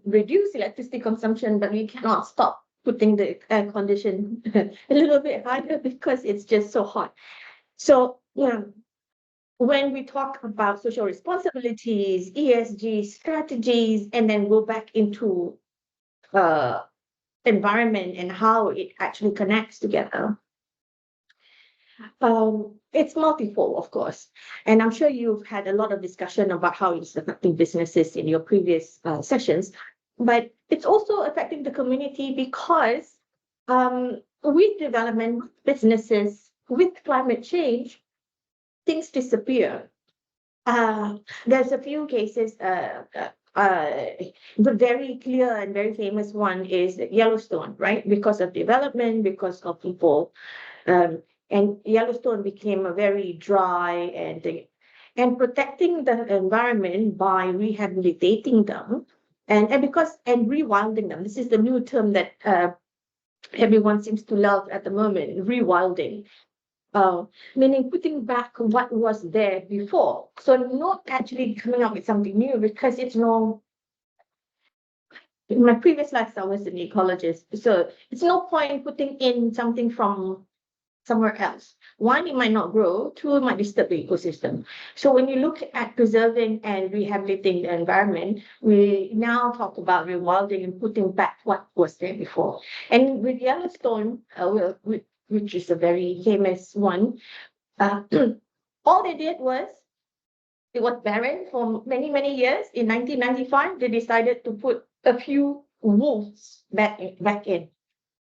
reduce electricity consumption, but we cannot stop putting the air condition a little bit harder because it's just so hot. So, yeah, when we talk about social responsibilities, ESG strategies, and then go back into environment and how it actually connects together, it's multifold, of course. And I'm sure you've had a lot of discussion about how it's affecting businesses in your previous sessions, but it's also affecting the community because with development, with businesses, with climate change, things disappear. There's a few cases. The very clear and very famous one is Yellowstone, right? Because of development, because of people, and Yellowstone became a very dry and protecting the environment by rehabilitating them, and rewilding them. This is the new term that everyone seems to love at the moment, rewilding. Meaning putting back what was there before. So not actually coming up with something new, because it's no. In my previous life, I was an ecologist, so it's no point putting in something from somewhere else. One, it might not grow. Two, it might disturb the ecosystem. So when you look at preserving and rehabilitating the environment, we now talk about rewilding and putting back what was there before. And with Yellowstone, which is a very famous one, all they did was, it was barren for many, many years. In 1995, they decided to put a few wolves back in,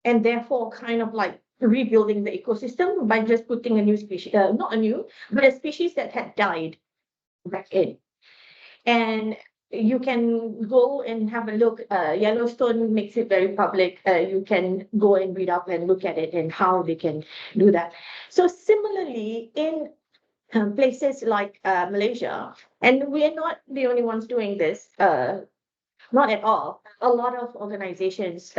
and therefore kind of like rebuilding the ecosystem by just putting a new species, not a new, but a species that had died back in. And you can go and have a look. Yellowstone makes it very public. You can go and read up and look at it and how they can do that. So similarly, in places like Malaysia, and we are not the only ones doing this, not at all. A lot of organizations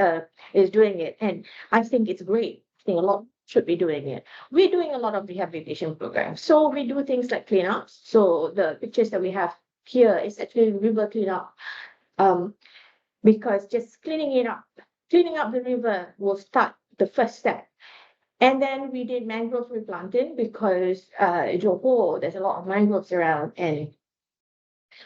is doing it, and I think it's great. I think a lot should be doing it. We're doing a lot of rehabilitation programs. So we do things like cleanups. So the pictures that we have here is actually river cleanup, because just cleaning up the river will start the first step. And then we did mangrove replanting because Johor, there's a lot of mangroves around, and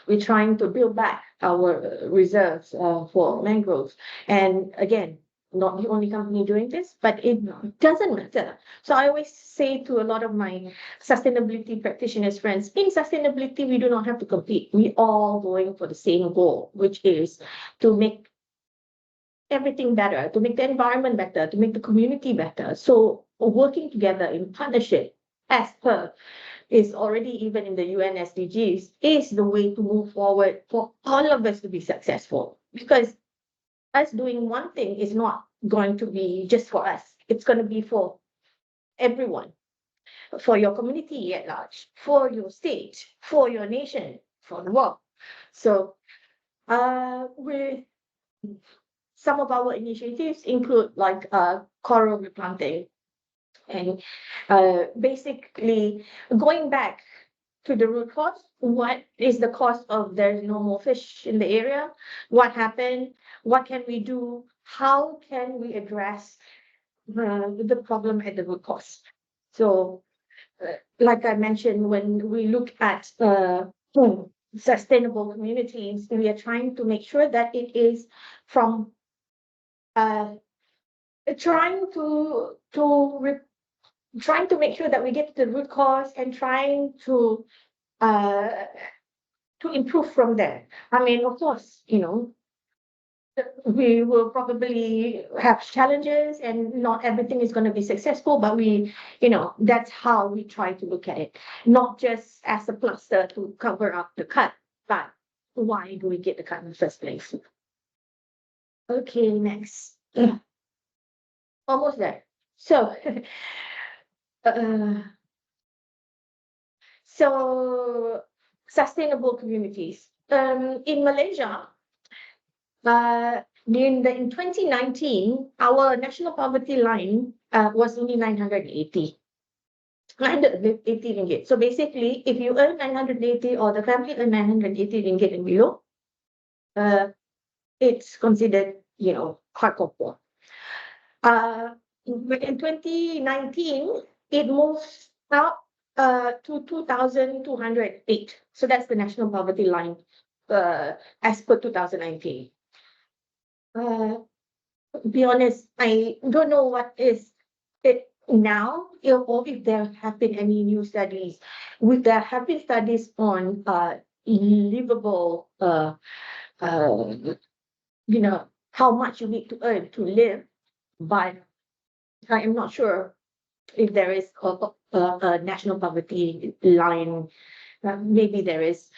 we're trying to build back our reserves for mangroves. And again, not the only company doing this, but it doesn't matter. So I always say to a lot of my sustainability practitioners friends, in sustainability, we do not have to compete. We all going for the same goal, which is to make everything better, to make the environment better, to make the community better. So working together in partnership, as per is already even in the UN SDGs, is the way to move forward for all of us to be successful. Because us doing one thing is not going to be just for us. It's going to be for everyone, for your community at large, for your state, for your nation, for the world. So with some of our initiatives include like coral replanting, and basically going back to the root cause. What is the cause of there's no more fish in the area? What happened? What can we do? How can we address the problem at the root cause? So, like I mentioned, when we look at sustainable communities, we are trying to make sure that it is from trying to make sure that we get to the root cause and trying to improve from there. I mean, of course, we will probably have challenges and not everything is going to be successful, but that's how we try to look at it. Not just as a plaster to cover up the cut, but why do we get the cut in the first place? Okay, next. Almost there. So, sustainable communities. In Malaysia, in 2019, our national poverty line was only 980 ringgit. So basically, if you earn 980 or the family earn 980 ringgit and below, it's considered, hardcore poor. But in 2019, it moves up to 2,208. So that's the national poverty line as per 2019. Be honest, I don't know what is it now, or if there have been any new studies. With there have been studies on livable, how much you need to earn to live, but I am not sure if there is a national poverty line. Maybe there is.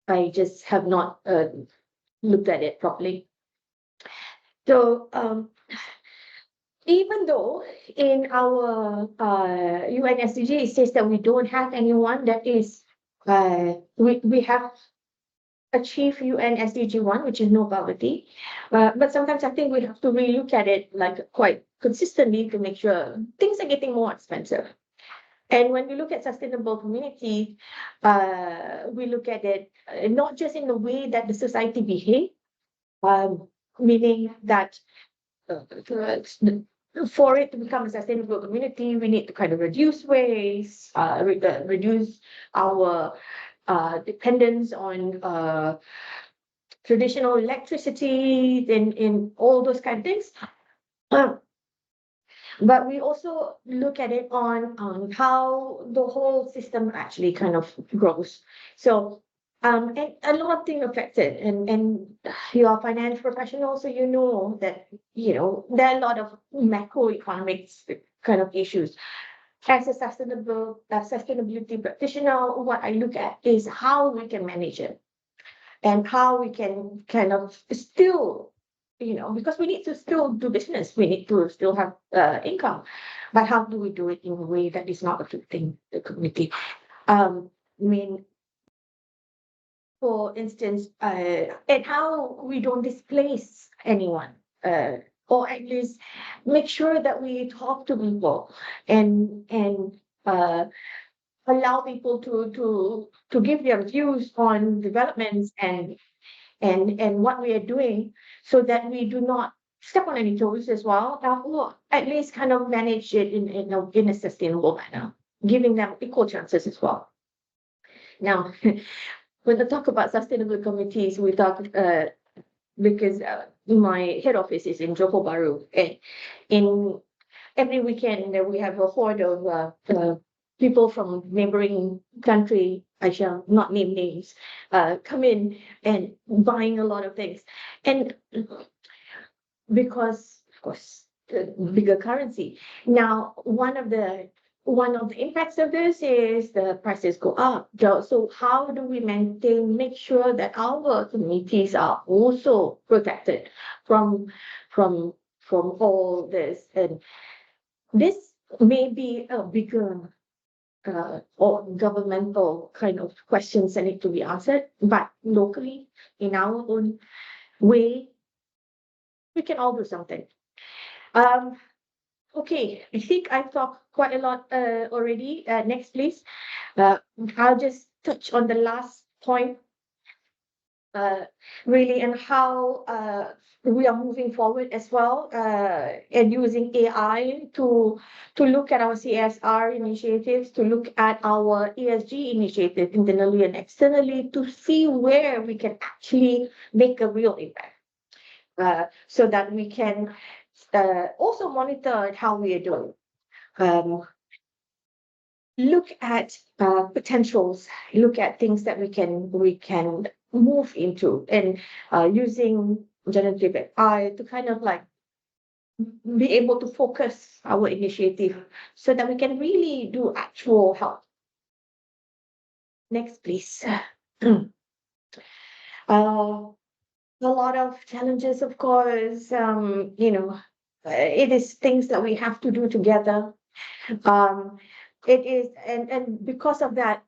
I just have not looked at it properly. So even though in our UN SDG it says that we don't have anyone that is we have achieved UN SDG 1, which is no poverty, but sometimes I think we have to relook at it like quite consistently to make sure things are getting more expensive. And when we look at sustainable community, we look at it not just in the way that the society behave, meaning that for it to become a sustainable community, we need to kind of reduce waste, reduce our dependence on traditional electricity, in all those kind of things. But we also look at it on how the whole system actually kind of grows. So and a lot of things affected, and you are a finance professional, so you know that there are a lot of macroeconomics kind of issues. As a sustainability practitioner, what I look at is how we can manage it and how we can kind of still, because we need to still do business, we need to still have income, but how do we do it in a way that is not affecting the community? I mean, for instance, and how we don't displace anyone, or at least make sure that we talk to people and allow people to give their views on developments and what we are doing, so that we do not step on any toes as well, or at least kind of manage it in a sustainable manner, giving them equal chances as well. Now, when I talk about sustainable communities, we talk because my head office is in Johor Bahru, and in every weekend we have a horde of people from neighboring country, I shall not name names, come in and buying a lot of things. And because, of course, the bigger currency. Now, one of the impacts of this is the prices go up. So how do we make sure that our communities are also protected from all this? And this may be a bigger or governmental kind of questions that need to be answered, but locally, in our own way, we can all do something. Okay, I think I've talked quite a lot already. Next, please. I'll just touch on the last point, really, and how we are moving forward as well, and using AI to look at our CSR initiatives, to look at our ESG initiatives internally and externally, to see where we can actually make a real impact, so that we can also monitor how we are doing. Look at potentials, look at things that we can move into, and using generative AI to kind of like be able to focus our initiative so that we can really do actual help. Next, please. A lot of challenges, of course. It is things that we have to do together. It is, and because of that,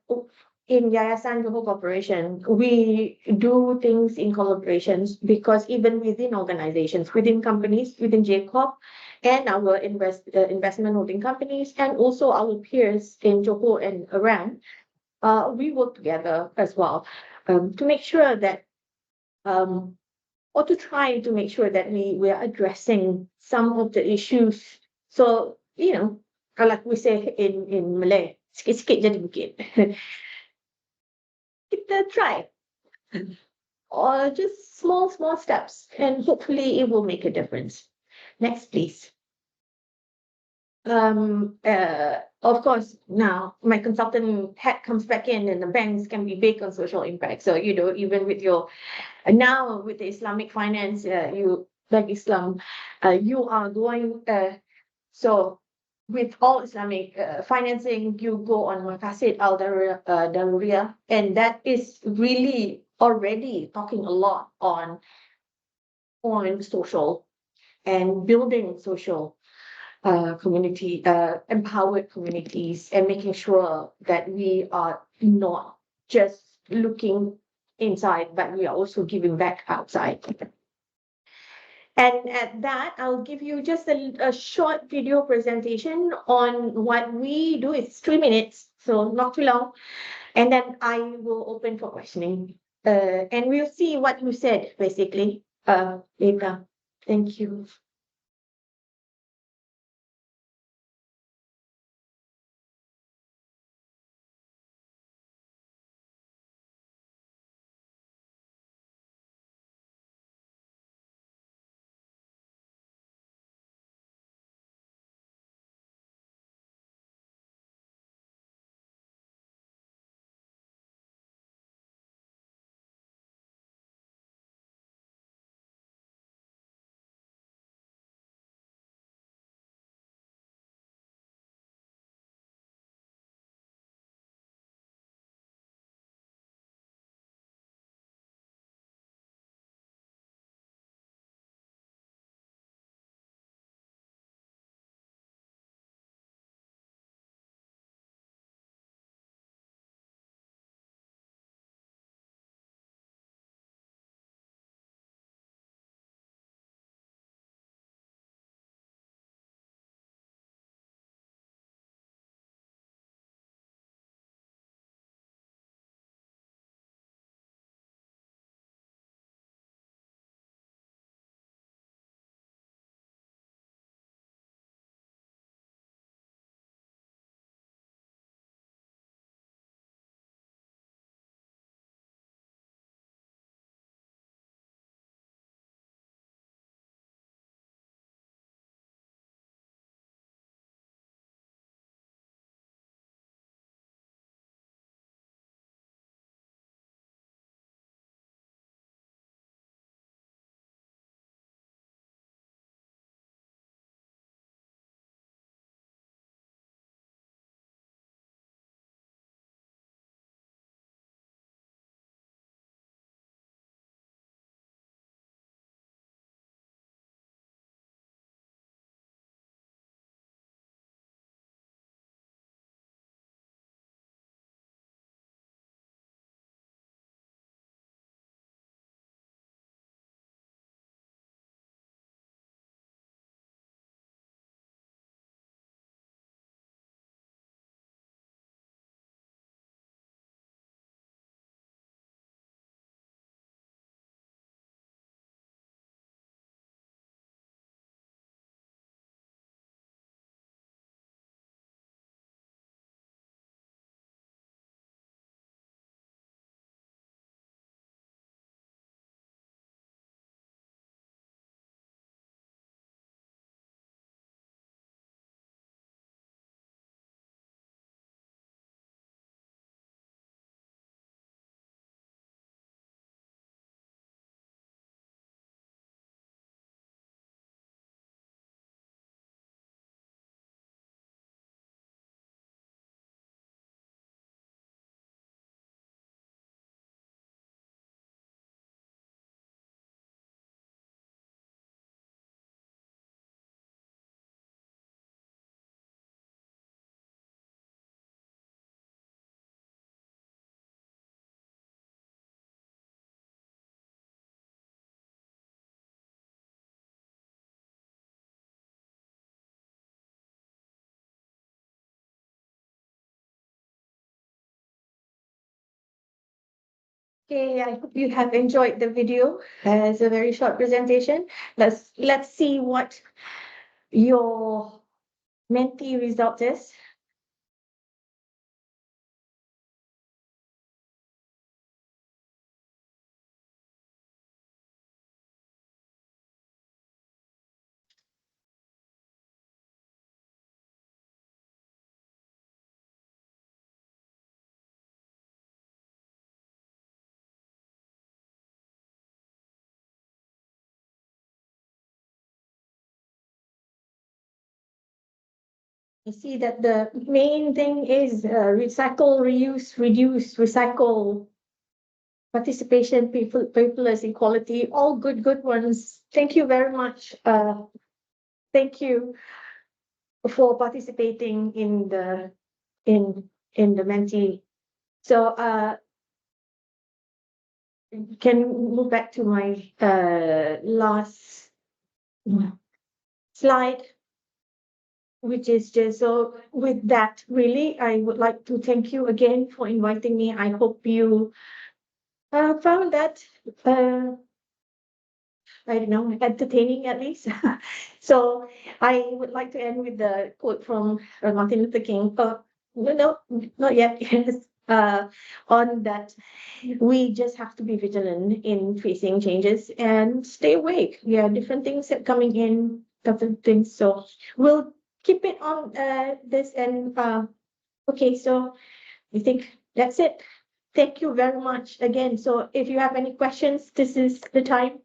in Yayasan Johor Corporation, we do things in collaborations, because even within organizations, within companies, within JCorp, and our investment holding companies, and also our peers in Johor and around, we work together as well, to make sure that or to try to make sure that we are addressing some of the issues. So, like we say in Malay, sikit-sikit jadi bukit. Kita try, or just small steps, and hopefully it will make a difference. Next, please. Of course, now my consultant hat comes back in, and the banks can be big on social impact. So, even with your now with the Islamic finance, you like Islam, you are going. So with all Islamic financing, you go on Maqasid al-Daruriyah, and that is really already talking a lot on social and building social community, empowered communities, and making sure that we are not just looking inside, but we are also giving back outside. And at that, I'll give you just a short video presentation on what we do. It's 3 minutes, so not too long. And then I will open for questioning. And we'll see what you said, basically, later. Thank you. Okay, I hope you have enjoyed the video. It's a very short presentation. Let's see what your mentee result is? I see that the main thing is recycle, reuse, reduce, recycle, participation, people, paperless, equality, all good ones. Thank you very much. Thank you for participating in the mentee. So can move back to my last slide, which is just so with that, really, I would like to thank you again for inviting me. I hope you found that I don't know, entertaining at least. So I would like to end with the quote from Martin Luther King. No, not yet. Yes. On that, we just have to be vigilant in facing changes and stay awake. Yeah, different things that coming in, different things. So we'll keep it on this and okay. So I think that's it. Thank you very much again. So if you have any questions, this is the time.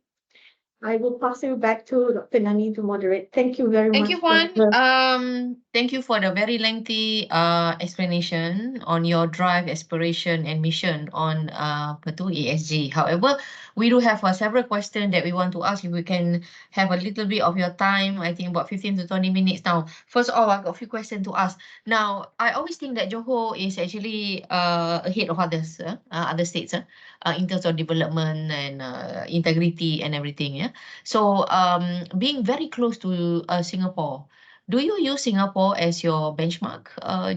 I will pass you back to Dr. Nani to moderate. Thank you very Thank much. you, Juan. Thank you for the very lengthy explanation on your drive, aspiration, and mission on ESG. However, we do have several questions that we want to ask. If we can have a little bit of your time, I think about 15 to 20 minutes now. First of all, I've got a few questions to ask. Now, I always think that Johor is actually ahead of others, other states, in terms of development and integrity and everything. Yeah. So, being very close to Singapore, do you use Singapore as your benchmark,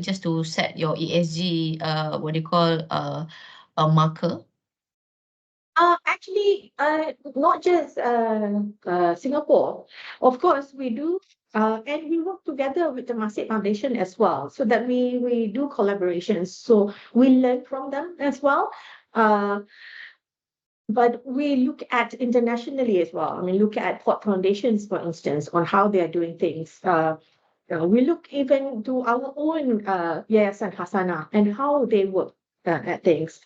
just to set your ESG, what do you call, a marker? Actually, not just Singapore. Of course, we do, and we work together with the Masjid Foundation as well, so that we do collaborations. So we learn from them as well. But we look at internationally as well. I mean, look at port foundations, for instance, on how they are doing things. We look even to our own Yayasan Hasana and how they work at things.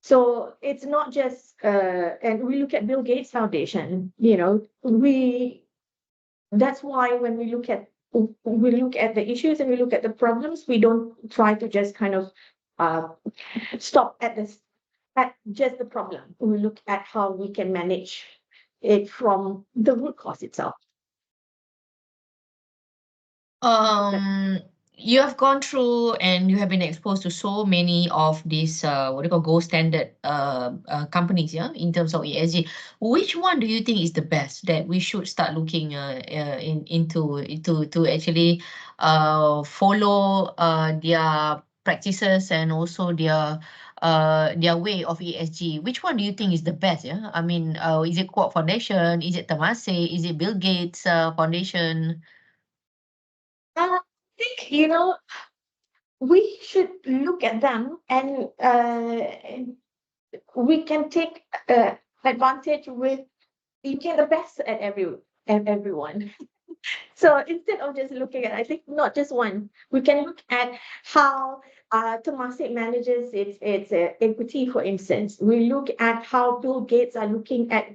So it's not just, and we look at Bill Gates Foundation, that's why when we look at the issues and we look at the problems, we don't try to just kind of stop at just the problem. We look at how we can manage it from the root cause itself. You have gone through and you have been exposed to so many of these what do you call gold standard companies, yeah, in terms of ESG. Which one do you think is the best that we should start looking into to actually follow their practices and also their way of ESG? Which one do you think is the best? Yeah, I mean, is it Quad Foundation? Is it Temasek? Is it Bill Gates Foundation? I think, we should look at them and we can take advantage with looking the best at everyone. So instead of just looking at, I think not just one, we can look at how Temasek manages its equity, for instance. We look at how Bill Gates are looking at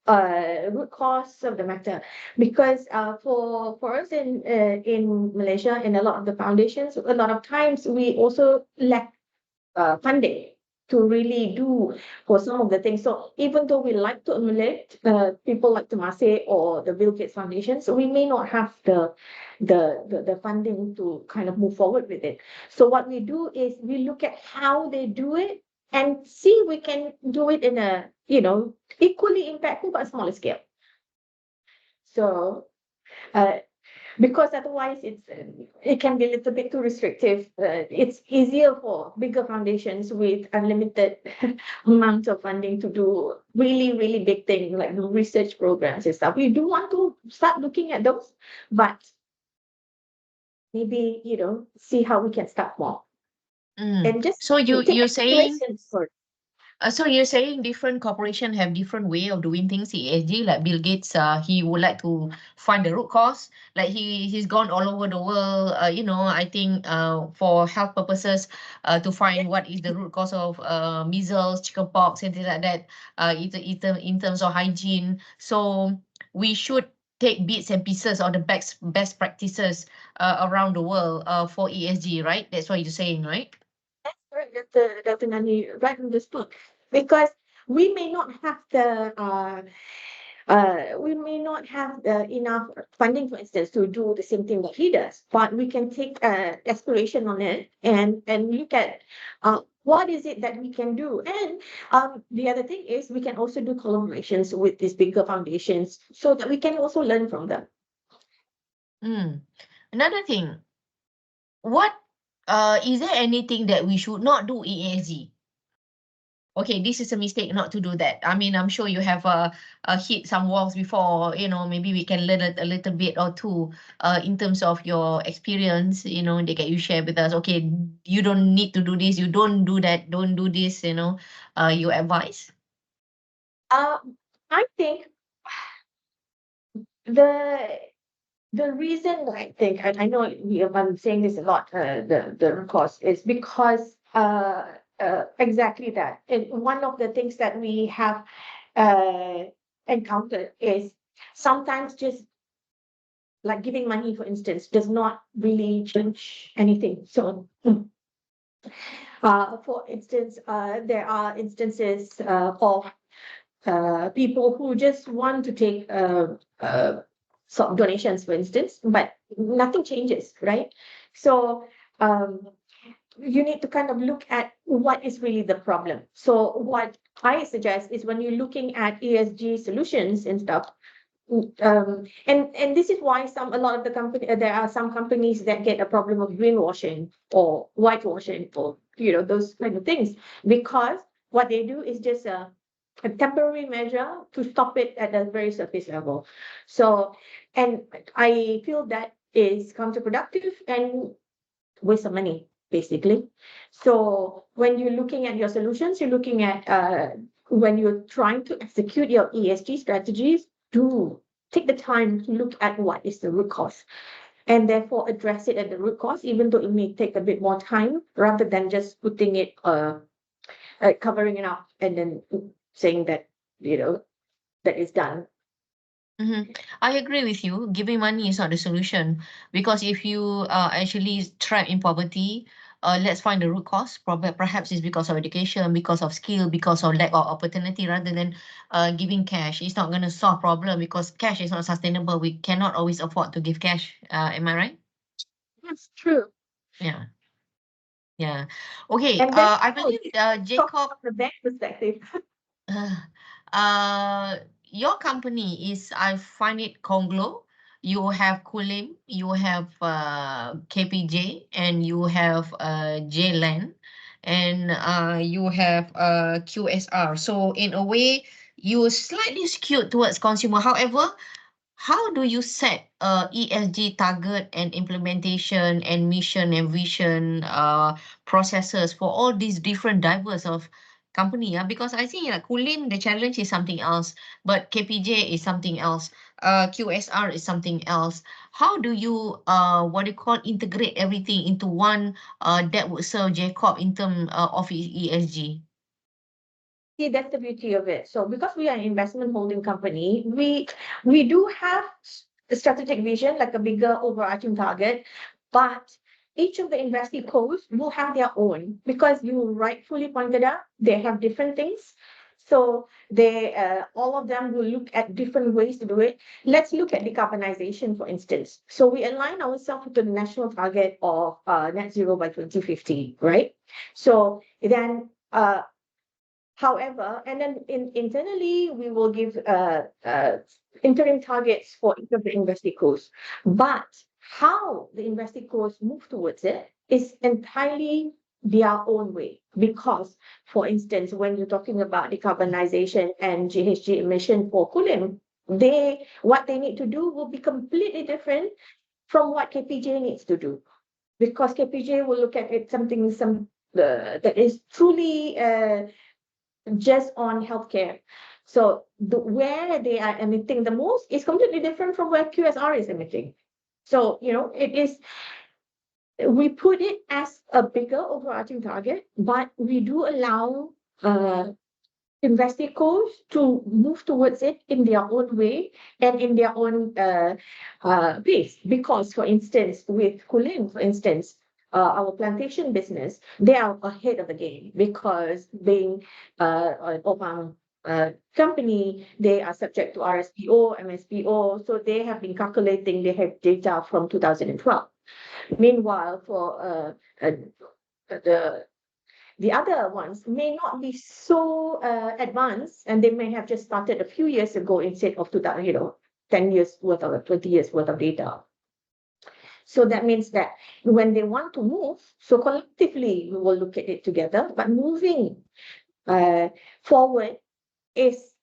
root cause of the matter, because for us in Malaysia, in a lot of the foundations, a lot of times we also lack funding to really do for some of the things. So even though we like to emulate people like Temasek or the Bill Gates Foundation, so we may not have the funding to kind of move forward with it. So what we do is we look at how they do it and see we can do it in a equally impactful but smaller scale. So because otherwise it can be a little bit too restrictive. It's easier for bigger foundations with unlimited amount of funding to do really, really big things like research programs and stuff. We do want to start looking at those, but maybe, see how we can start more. And just So take you're saying explorations for So you're saying different corporation have different way of doing things, ESG, like Bill Gates, he would like to find the root cause. Like he's gone all over the world, I think for health purposes, to find what is the root cause of measles, chickenpox, and things like that, in terms of hygiene. So we should take bits and pieces of the best practices around the world for ESG, right? That's what you're saying, right? Correct, Dr. Nani, right on this book. Because we may not have enough funding, for instance, to do the same thing that he does, but we can take exploration on it and look at what is it that we can do. And the other thing is we can also do collaborations with these bigger foundations so that we can also learn from them. Another thing, what is there anything that we should not do in ESG? Okay, this is a mistake not to do that. I mean, I'm sure you have hit some walls before, maybe we can learn a little bit or two in terms of your experience, they can you share with us. Okay, you don't need to do this, you don't do that, don't do this, your advice. I think the reason I think, and I know I'm saying this a lot, the root cause is because exactly that. And one of the things that we have encountered is sometimes just like giving money, for instance, does not really change anything. So, for instance, there are instances of people who just want to take sort of donations, for instance, but nothing changes, right? So you need to kind of look at what is really the problem. So what I suggest is when you're looking at ESG solutions and stuff, and this is why a lot of the company there are some companies that get a problem of greenwashing or whitewashing or those kind of things, because what they do is just a temporary measure to stop it at a very surface level. So, and I feel that is counterproductive and waste of money, basically. So when you're looking at your solutions, you're looking at when you're trying to execute your ESG strategies, do take the time to look at what is the root cause and therefore address it at the root cause, even though it may take a bit more time, rather than just putting it covering it up and then saying that that is done. I agree with you. Giving money is not the solution, because if you are actually trapped in poverty, let's find the root cause. Perhaps it's because of education, because of skill, because of lack of opportunity, rather than giving cash. It's not going to solve problem because cash is not sustainable. We cannot always afford to give cash. Am I right? That's true. Yeah. Yeah. Okay. And then I believe talk Jacob, from the bank perspective. your company is, I find it Conglo. You have Kulim, you have KPJ, and you have JLAN, and you have QSR. So in a way, you slightly skewed towards consumer. However, how do you set ESG target and implementation and mission and vision processes for all these different diverse of company? Because I think like Kulim, the challenge is something else, but KPJ is something else. QSR is something else. How do you integrate everything into one that would serve Jacob in terms of ESG? See, that's the beauty of it. So because we are an investment holding company, we do have a strategic vision, like a bigger overarching target, but each of the investee codes will have their own, because you rightfully pointed out they have different things. So they all of them will look at different ways to do it. Let's look at decarbonization, for instance. So we align ourselves with the national target of net zero by 2050, right? So then however, and then internally, we will give interim targets for each of the investicos. But how the investicos move towards it is entirely their own way. Because, for instance, when you're talking about decarbonization and GHG emission for Kulim, what they need to do will be completely different from what KPJ needs to do, because KPJ will look at it that is truly just on healthcare. So where they are emitting the most is completely different from where QSR is emitting. So, it is, we put it as a bigger overarching target, but we do allow investigos to move towards it in their own way and in their own pace. Because, for instance, with Kulin, for instance, our plantation business, they are ahead of the game, because being an Opang company, they are subject to RSPO, MSPO, so they have been calculating, they have data from 2012. Meanwhile, for the other ones may not be so advanced, and they may have just started a few years ago instead of 10 years worth or 20 years worth of data. So that means that when they want to move, so collectively we will look at it together, but moving forward is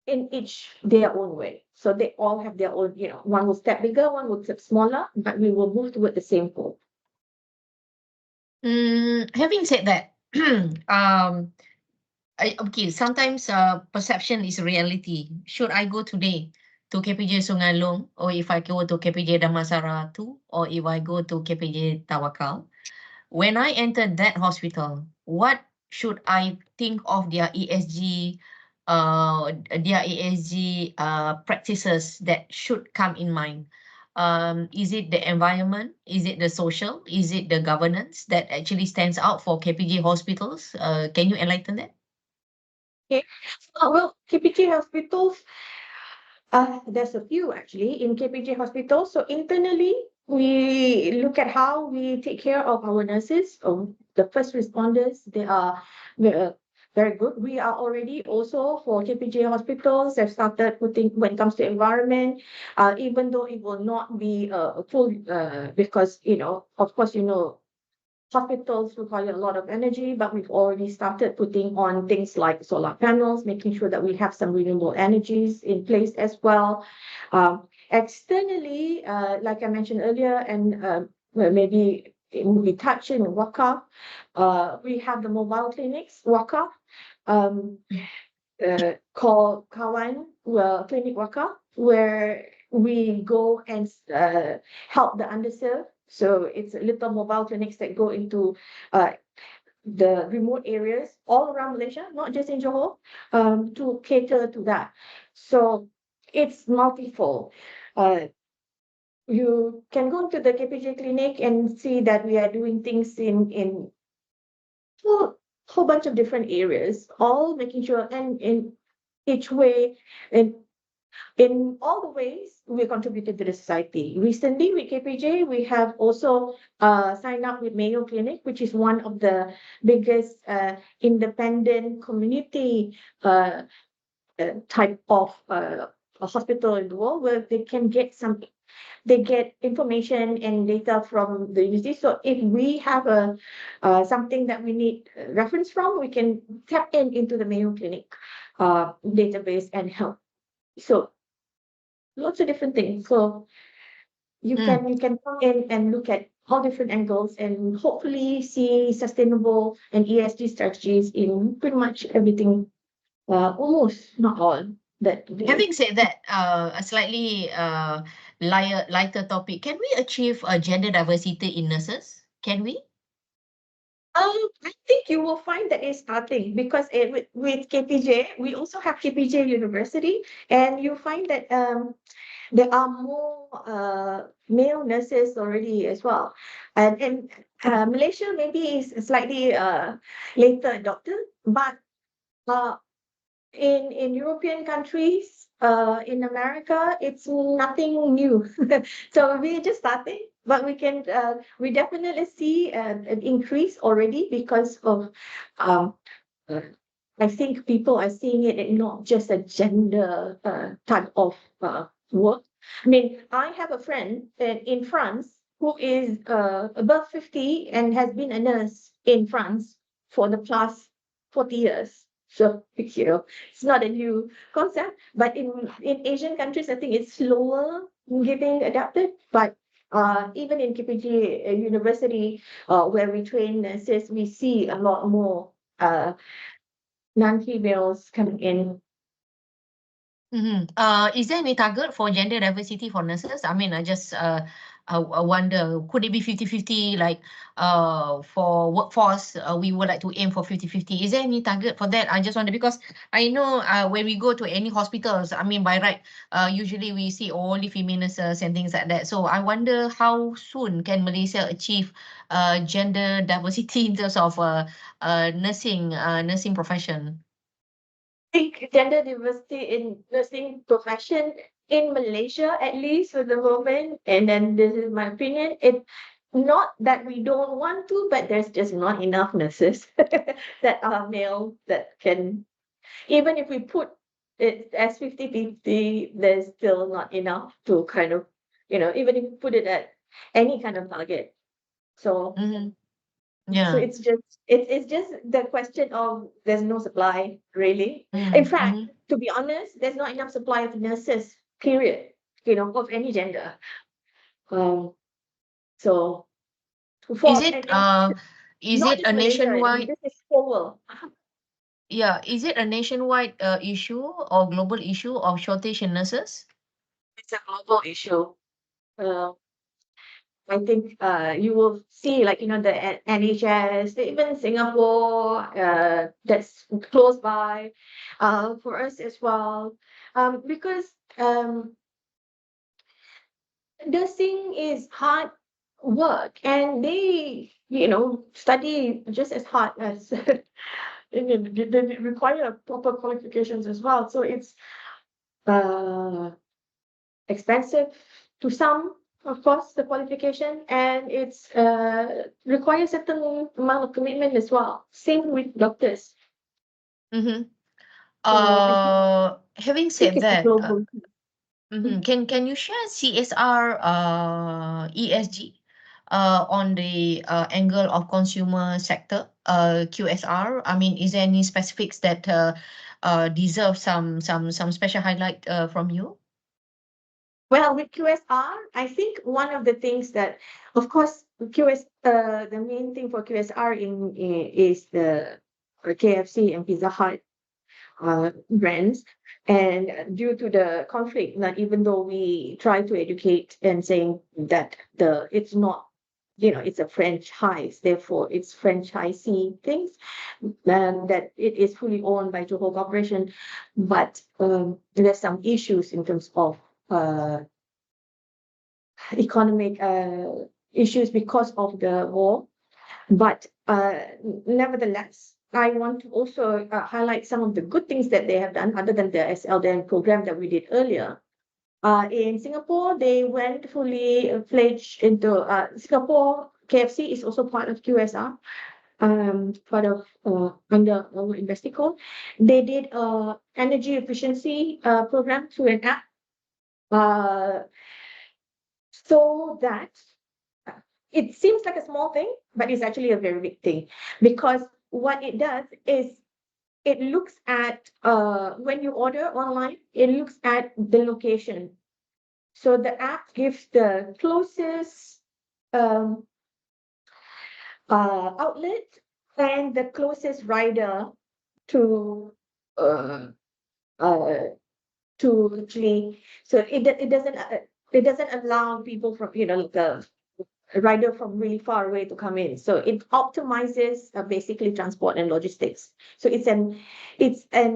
in each their own way. So they all have their own, one will step bigger, one will step smaller, but we will move toward the same goal. Having said that, okay, sometimes perception is reality. Should I go today to KPJ Sungalong, or if I go to KPJ Damansara 2, or if I go to KPJ Tawakal, when I enter that hospital, what should I think of their ESG practices that should come in mind? Is it the environment? Is it the social? Is it the governance that actually stands out for KPJ hospitals? Can you enlighten that? Okay. Well, KPJ hospitals, there's a few actually in KPJ hospitals. So internally, we look at how we take care of our nurses, the first responders. They are very good. We are already also for KPJ hospitals have started putting, when it comes to environment, even though it will not be full, because, of course, hospitals require a lot of energy, but we've already started putting on things like solar panels, making sure that we have some renewable energies in place as well. Externally, like I mentioned earlier, and maybe it will be touched in Waqaf, we have the mobile clinics, Waqaf, called Kawan Clinic Waqaf, where we go and help the underserved. So it's little mobile clinics that go into the remote areas all around Malaysia, not just in Johor, to cater to that. So it's multifold. You can go to the KPJ clinic and see that we are doing things in a whole bunch of different areas, all making sure, and in each way, and in all the ways we contributed to the society. Recently with KPJ, we have also signed up with Mayo Clinic, which is one of the biggest independent community type of a hospital in the world, where they get information and data from the university. So if we have something that we need reference from, we can tap into the Mayo Clinic database and help. So lots of different things. So you can come in and look at all different angles and hopefully see sustainable and ESG strategies in pretty much everything, almost, not all. Having said that, a slightly lighter topic, can we achieve gender diversity in nurses? Can we? I think you will find that it's starting, because with KPJ, we also have KPJ University, and you find that there are more male nurses already as well. And Malaysia maybe is slightly later adopted, but in European countries, in America, it's nothing new. So we're just starting, but we definitely see an increase already because of, I think people are seeing it in not just a gender type of work. I mean, I have a friend in France who is above 50 and has been a nurse in France for the past 40 years. So, it's not a new concept, but in Asian countries, I think it's slower getting adapted. But Even in KPG University, where we train nurses, we see a lot more non-females coming in. Is there any target for gender diversity for nurses? I mean, I wonder, could it be 50-50, like for workforce, we would like to aim for 50-50. Is there any target for that? I just wonder, because I know when we go to any hospitals, I mean, by right, usually we see only female nurses and things like that. So I wonder how soon can Malaysia achieve gender diversity in terms of nursing profession? Think gender diversity in nursing profession in Malaysia, at least for the moment, and then this is my opinion, it not that we don't want to, but there's just not enough nurses that are male that can, even if we put it as 50-50, there's still not enough to kind of, even if you put it at any kind of target. So Yeah. it's just the question of there's no supply, really. In fact, to be honest, there's not enough supply of nurses, period, of any gender. So for Is it not just a Malaysia, I mean, nationwide? this is whole world. Yeah, is it a nationwide issue or global issue of shortage in nurses? It's a global issue. Uh, I think you will see, like, the NHS, even Singapore, that's close by, for us as well. Because nursing is hard work, and they, study just as hard as they require proper qualifications as well. So it's expensive to some, of course, the qualification, and it's requires certain amount of commitment as well. Same with doctors. Mm-hmm. So I Having think said it's a that, global. can you share CSR ESG on the angle of consumer sector QSR? I mean, is there any specifics that deserve some special highlight from you? Well, with QSR, I think one of the things that, of course, the main thing for QSR is the KFC and Pizza Hut brands. And due to the conflict, not even though we try to educate and saying that it's not, it's a franchise, therefore it's franchisee things, and that it is fully owned by Johor Corporation, but there's some issues in terms of economic issues because of the war. But nevertheless, I want to also highlight some of the good things that they have done other than the SLDN program that we did earlier. In Singapore, they went fully fledged into Singapore. KFC is also part of QSR, part of under our Investico. They did energy efficiency program through an app, so that it seems like a small thing, but it's actually a very big thing, because what it does is it looks at when you order online, it looks at the location. So the app gives the closest outlet and the closest rider to uh, actually. So it doesn't allow people from the rider from really far away to come in. So it optimizes basically transport and logistics. So it's an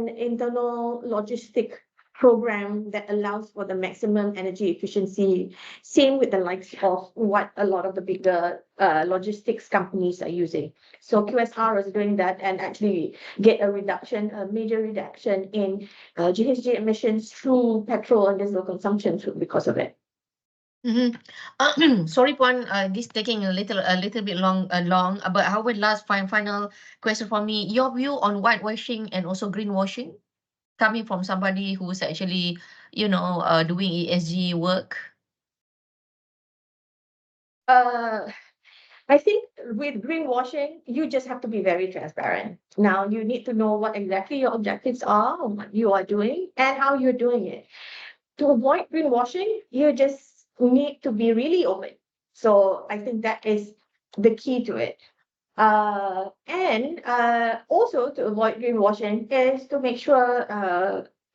internal logistic program that allows for the maximum energy efficiency. Same with the likes of what a lot of the bigger logistics companies are using. So QSR is doing that and actually get a major reduction in GHG emissions through petrol and diesel consumption because of it. Sorry, Puan, this taking a little bit long, but how would last final question for me? Your view on whitewashing and also greenwashing, coming from somebody who's actually, doing ESG work. I think with greenwashing, you just have to be very transparent. Now, you need to know what exactly your objectives are, what you are doing, and how you're doing it. To avoid greenwashing, you just need to be really open. So I think that is the key to it. And also to avoid greenwashing is to make sure,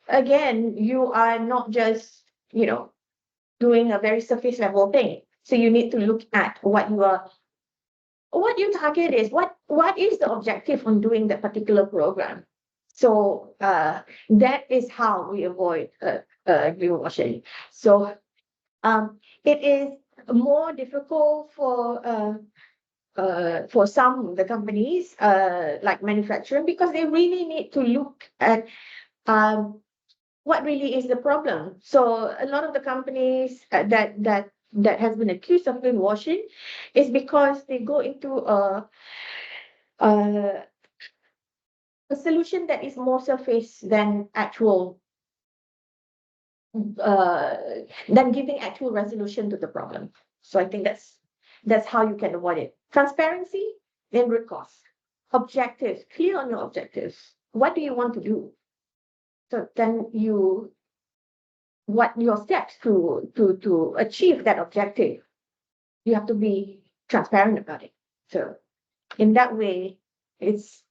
again, you are not just, doing a very surface level thing. So you need to look at what your target is, what is the objective on doing that particular program. So that is how we avoid greenwashing. So it is more difficult for some of the companies like manufacturing, because they really need to look at what really is the problem. So a lot of the companies that has been accused of greenwashing is because they go into a, a solution that is more surface uh, than giving actual resolution to the problem. So I think that's how you can avoid it. Transparency and root cause. Objectives, clear on your objectives. What do you want to do? So then what your steps to achieve that objective. You have to be transparent about it. So in that way, it's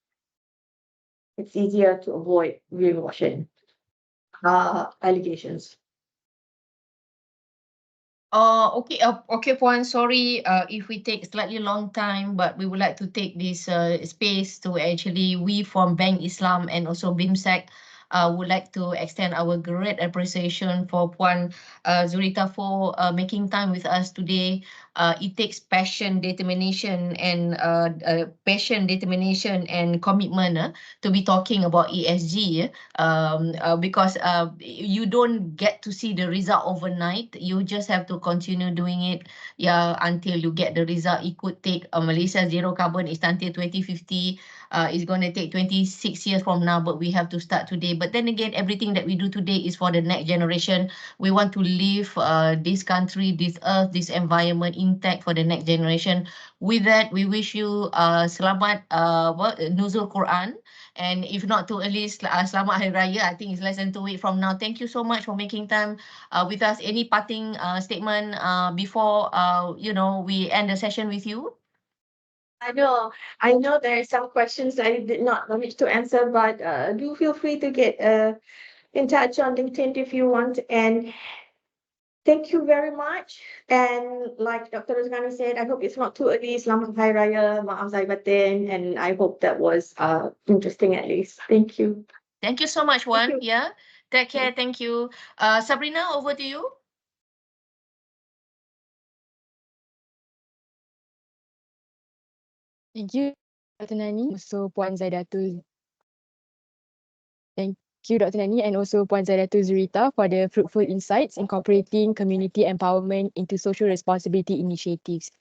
easier to avoid greenwashing allegations. Okay, Puan. Sorry, if we take slightly long time, but we would like to take this space to actually, we from Bank Islam and also BIMSEC would like to extend our great appreciation for Puan Zurita for making time with us today. It takes passion, determination, and commitment to be talking about ESG. Because you don't get to see the result overnight. You just have to continue doing it, until you get the result. It could take Malaysia zero carbon is until 2050. It's going to take 26 years from now, but we have to start today. But then again, everything that we do today is for the next generation. We want to leave this country, this earth, this environment intact for the next generation. With that, we wish you selamat Nuzul Quran. And if not too early, selamat Hari Raya. I think it's less than 2 weeks from now. Thank you so much for making time with us. Any parting statement before we end the session with you? I know there are some questions I did not manage to answer, but do feel free to get in touch on LinkedIn if you want. And thank you very much. And like Dr. Rosgani said, I hope it's not too early. Selamat Hari Raya, maaf zahir batin, and I hope that was interesting at least. Thank you. Thank you so much, Thank Wan. you. Yeah, take care. Thank you. Sabrina, over to you. Thank you, Dr. Nani. Also, Puan Zaidatul. Thank you, Dr. Nani, and also Puan Zaidatul Zurita for the fruitful insights incorporating community empowerment into social responsibility initiatives.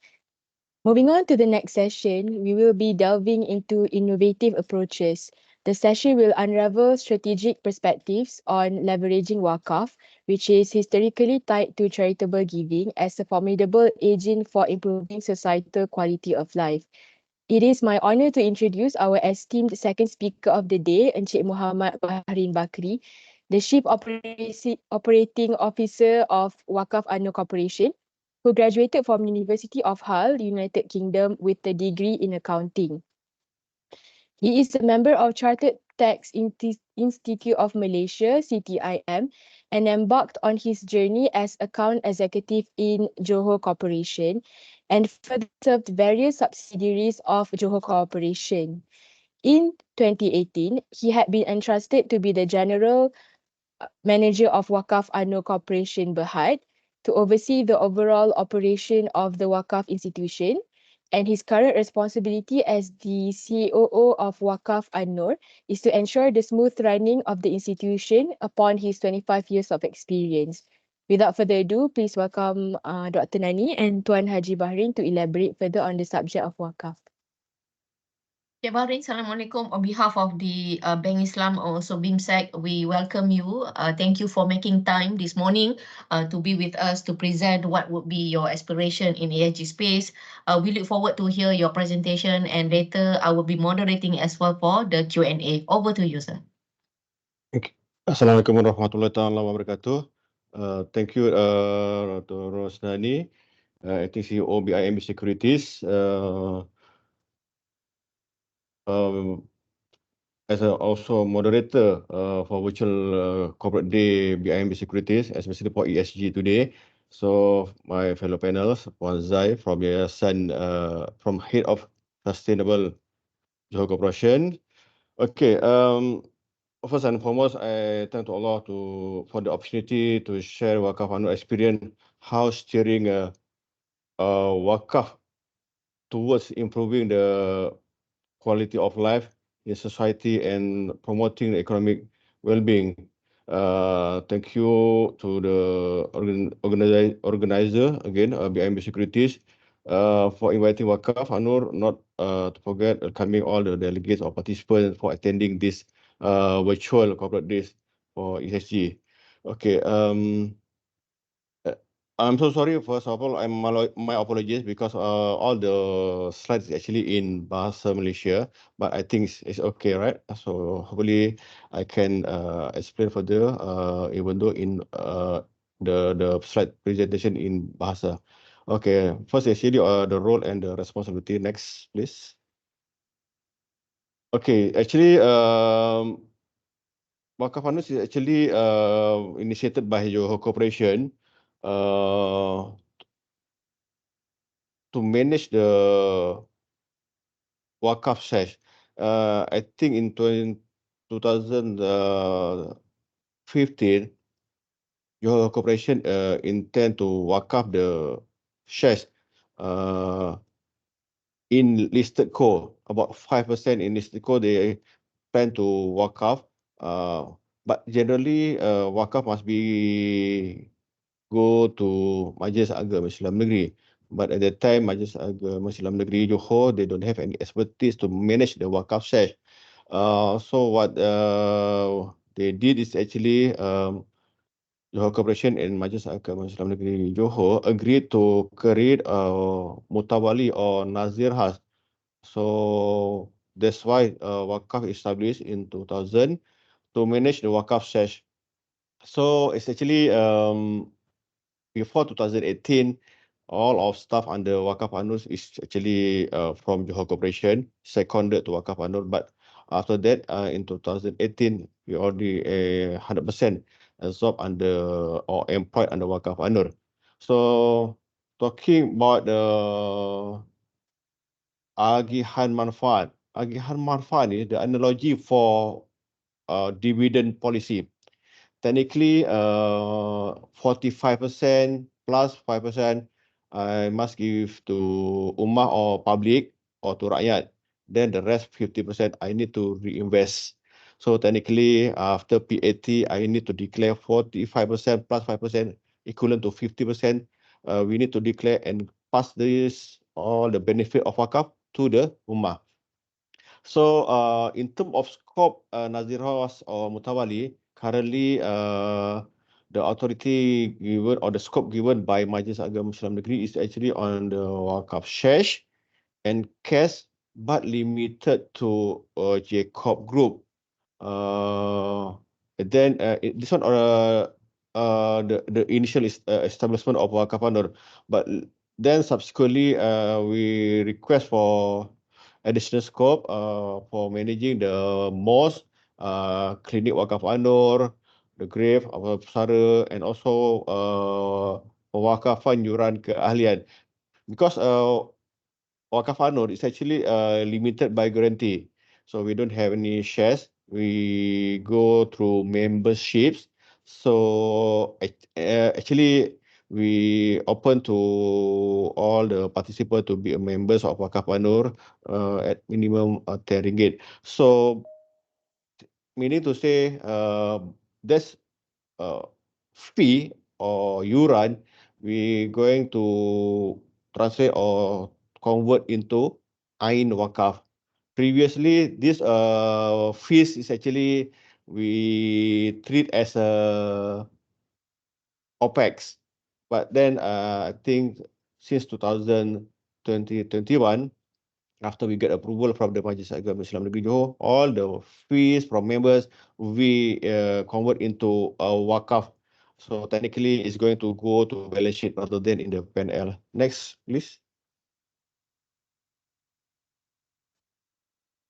Moving on to the next session, we will be delving into innovative approaches. The session will unravel strategic perspectives on leveraging Waqaf, which is historically tied to charitable giving as a formidable agent for improving societal quality of life. It is my honor to introduce our esteemed second speaker of the day, Encik Muhammad Bahrin Bakri, the Chief Operating Officer of Waqaf Anno Corporation, who graduated from University of Hull, United Kingdom, with a degree in accounting. He is a member of Chartered Tax Institute of Malaysia, CTIM, and embarked on his journey as account executive in Johor Corporation and further served various subsidiaries of Johor Corporation. In 2018, he had been entrusted to be the general manager of Waqaf Anno Corporation Berhad to oversee the overall operation of the Waqaf institution, and his current responsibility as the COO of Waqaf An-Nur is to ensure the smooth running of the institution upon his 25 years of experience. Without further ado, please welcome Dr. Nani and Tuan Haji Bahrin to elaborate further on the subject of Waqaf. Okay, Bahrin, Assalamualaikum. On behalf of the Bank Islam, also BIMSEC, we welcome you. Thank you for making time this morning to be with us to present what would be your aspiration in ESG space. We look forward to hear your presentation, and later I will be moderating as well for the Q&A. Over to you, sir. Okay. Assalamualaikum warahmatullahi wabarakatuh. Thank you, Dr. Rosnani. acting CEO BIMB Securities. As also moderator for virtual corporate day BIMB Securities, especially for ESG today. So my fellow panels, Puan Zai from Yayasan, from Head of Sustainable Johor Corporation. Okay, first and foremost, I thank to Allah for the opportunity to share Waqaf Anur experience, how steering Waqaf towards improving the quality of life in society and promoting economic well-being. Thank you to the organizer again, BIMB Securities, for inviting Waqaf Anur, not to forget welcoming all the delegates or participants for attending this virtual corporate days for ESG. Okay, uh, I'm so sorry. First of all, my apologies because all the slides is actually in Bahasa Malaysia, but I think it's okay, right? So hopefully I can explain further, even though in the slide presentation in Bahasa. Okay, first actually the role and the responsibility. Next, please. Okay, actually, Waqaf Anus is actually initiated by Johor Corporation. Uh, to manage the Wakaf shares. I think in 2015, your corporation intend to Wakaf the shares uh, in listed co. About 5% in listed co, they plan to Wakaf. But generally, Wakaf must be go to Majlis Agama Islam Negeri. But at that time, Majlis Agama Islam Negeri Johor, they don't have any expertise to manage the wakaf share. So what they did is actually Johor Corporation and Majlis Agama Islam Negeri Johor agreed to create a mutawali or nazir has. So that's why wakaf established in 2000 to manage the wakaf share. So it's actually before 2018, all of staff under Wakaf Anur is actually from Johor Corporation, seconded to Wakaf Anur. But after that, in 2018, we already 100% absorbed under or employed under Wakaf Anur. So talking about the agihan manfaat. Agihan manfaat is the analogy for dividend policy. Technically 45% plus 5% I must give to ummah or public or to rakyat. Then the rest 50% I need to reinvest. So technically after PAT I need to declare 45% plus 5% equivalent to 50%. We need to declare and pass this all the benefit of wakaf to the ummah. So in terms of scope, Nazir House or Mutawali, currently the authority given or the scope given by Majlis Agama Islam Negeri is actually on the Wakaf shares and cash, but limited to Jacob Group. Then this one the initial establishment of Wakaf Anur, but then subsequently we request for additional scope for managing the mosque, clinic Wakaf Anur, the grave of Pusara, and also pewakafan yuran keahlian. Because Wakaf Anur is actually limited by guarantee. So we don't have any shares. We go through memberships. So actually, we open to all the participants to be members of Wakaf Anur at minimum 10 ringgit. So meaning to say, that's fee or yuran, we going to translate or convert into Ain Wakaf. Previously, this fees is actually we treat as a OPEX. But then I think since 2021, after we get approval from the Majlis Agama Islam Negeri Johor, all the fees from members we convert into a wakaf. So technically, it's going to go to balance sheet rather than in the P&L. Next, please.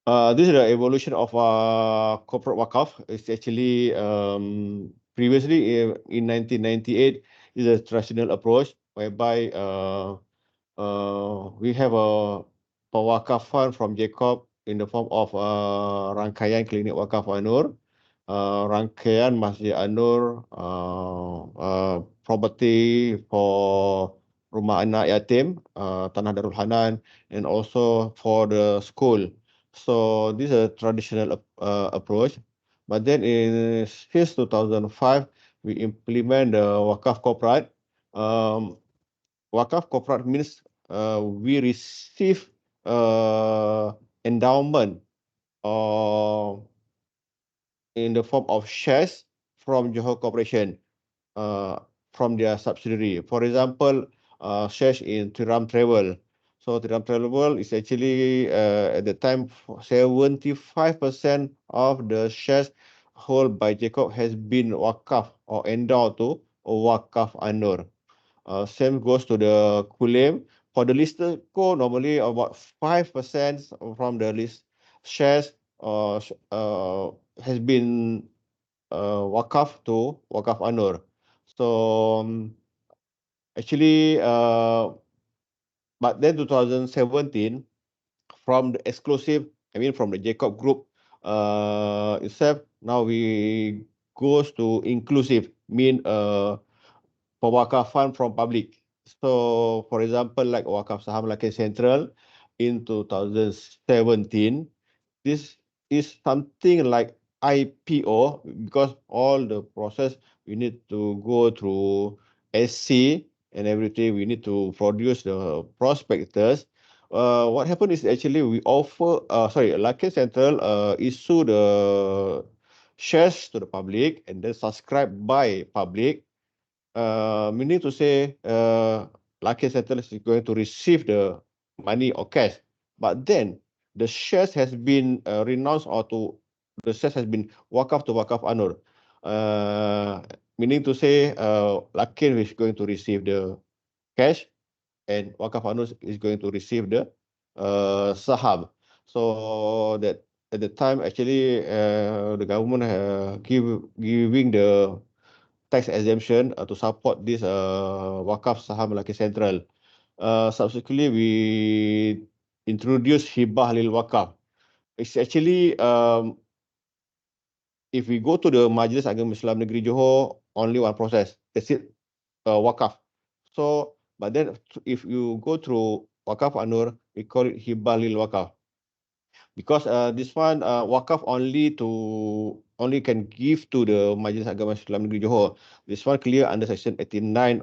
This is the evolution of corporate wakaf. It's actually previously in 1998 is a traditional approach whereby we have a pewakaf fund from Jacob in the form of rangkaian klinik wakaf Anur, rangkaian Masjid Anur, property for rumah anak yatim, Tanah Darul Hanan, and also for the school. So this is a traditional approach. But then since 2005, we implement the wakaf corporate. Wakaf corporate means we receive endowment or in the form of shares from Johor Corporation, uh, from their subsidiary. For example, shares in Tiram Travel. So Tiram Travel is actually at the time 75% of the shares held by Jacob has been wakaf or endowed to Wakaf Anur. Same goes to the Kulim. For the listed co, normally about 5% from the list shares has been wakaf to Wakaf Anur. So actually, but then 2017, from the exclusive, I mean from the Jacob Group itself, now we goes to inclusive, mean pewakafan from public. So, for example, like Wakaf Saham Lakin Central in 2017, this is something like IPO because all the process we need to go through SC and everything. We need to produce the prospectus. What happened is actually we offer, Lakin Central issue the shares to the public and then subscribed by public, meaning to say, Lucky Settlers is going to receive the money or cash, but then the shares has been renounced or to the shares has been wakaf to Wakaf Anur, meaning to say, Lucky is going to receive the cash and Wakaf Anur is going to receive the saham. So that at the time, actually, the government giving the tax exemption to support this Wakaf Saham Melaki Central. Subsequently, we introduced Hibah Lil Wakaf. It's actually, if we go to the Majlis Agama Islam Negeri Johor, only one process. That's it, Wakaf. So, but then if you go through Wakaf Anur, we call it Hibah Lil Wakaf. Because this one wakaf only can give to the Majlis Agama Islam Negeri Johor. This one clear under section 89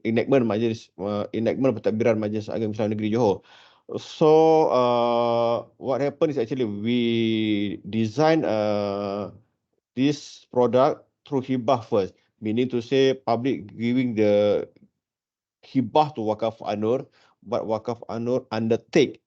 enactment pentadbiran Majlis Agama Islam Negeri Johor. So what happened is actually we design this product through hibah first, meaning to say public giving the hibah to Wakaf Anur, but Wakaf Anur undertake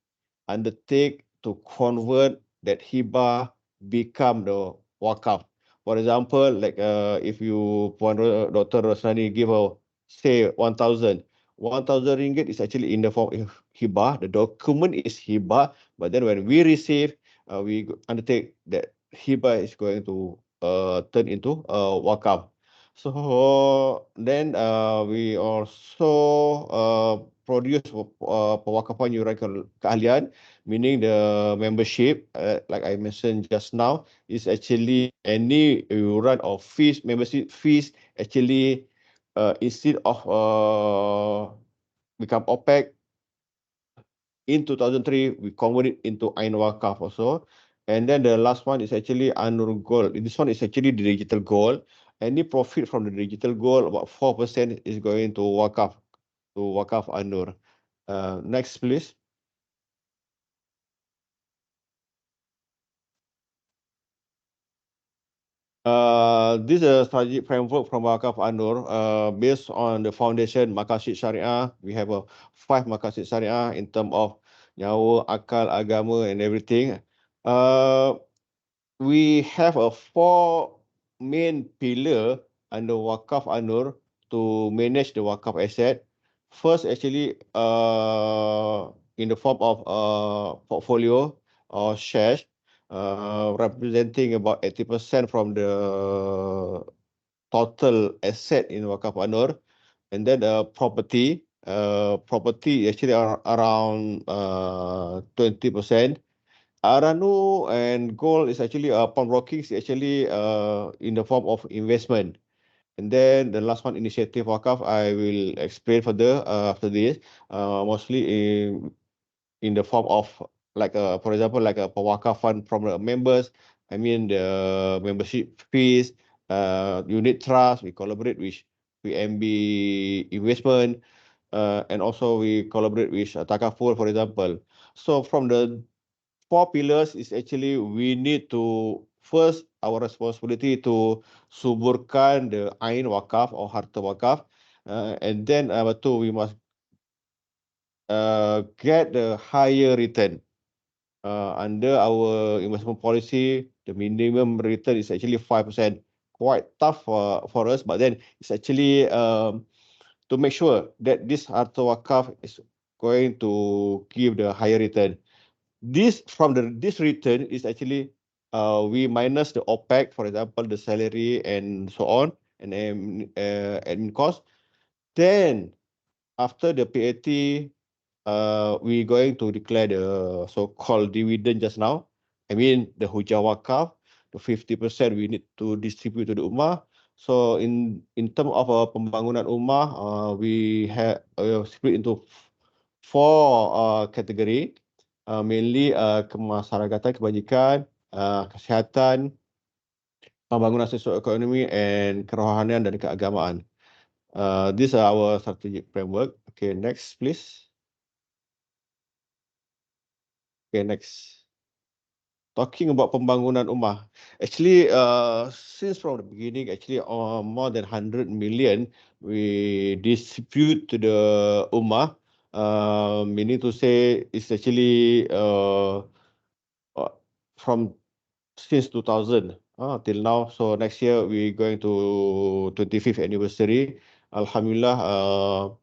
to convert that hibah become the wakaf. For example, like if you, Puan Dr. Rosnani give her, say 1,000 ringgit is actually in the form of hibah. The document is hibah, but then when we receive, we undertake that hibah is going to turn into wakaf. So then we also produce pewakafan yuran keahlian, meaning the membership, like I mentioned just now, is actually any yuran of fees, membership fees, actually instead of become OPEC, in 2003, we convert it into Ain Wakaf also. And then the last one is actually Anur Gold. This one is actually the digital gold. Any profit from the digital gold, about 4% is going to Wakaf Anur. Next, please. This is a strategic framework from Wakaf Anur based on the foundation Maqasid Syariah. We have 5 Maqasid Syariah in terms of nyawa, akal, agama and everything. We have 4 main pillar under Waqaf Anur to manage the Waqaf asset. First, actually, in the form of portfolio or shares, representing about 80% from the total asset in Waqaf Anur, and then property. Property actually are around 20%. Aranu and gold is actually pawnbroking is actually in the form of investment. And then the last one, initiative Wakaf, I will explain further after this. Mostly in the form of like for example, like a Wakaf fund from the members. I mean the membership fees, unit trust. We collaborate with PMB investment, and also we collaborate with Takaful, for example. So from the four pillars is actually we need to first our responsibility to suburkan the ain wakaf or harta wakaf, and then number two we must get the higher return. Under our investment policy, the minimum return is actually 5%. Quite tough for us, but then it's actually to make sure that this harta wakaf is going to give the higher return. This from this return is actually we minus the OPEX, for example, the salary and so on, and admin cost. Then after the PAT, we going to declare the so-called dividend just now. I mean the hujah wakaf, the 50% we need to distribute to the ummah. So in term of pembangunan ummah, we have split into four category, mainly kemasyarakatan, kebajikan, kesihatan, pembangunan sosioekonomi, and kerohanian dan keagamaan. These are our strategic framework. Okay, next please. Okay, next. Talking about pembangunan ummah, actually, since from the beginning, actually, more than 100 million we distribute to the ummah. Meaning to say, it's actually uh, from since 2000 till now. So next year we going to 25th anniversary. Alhamdulillah,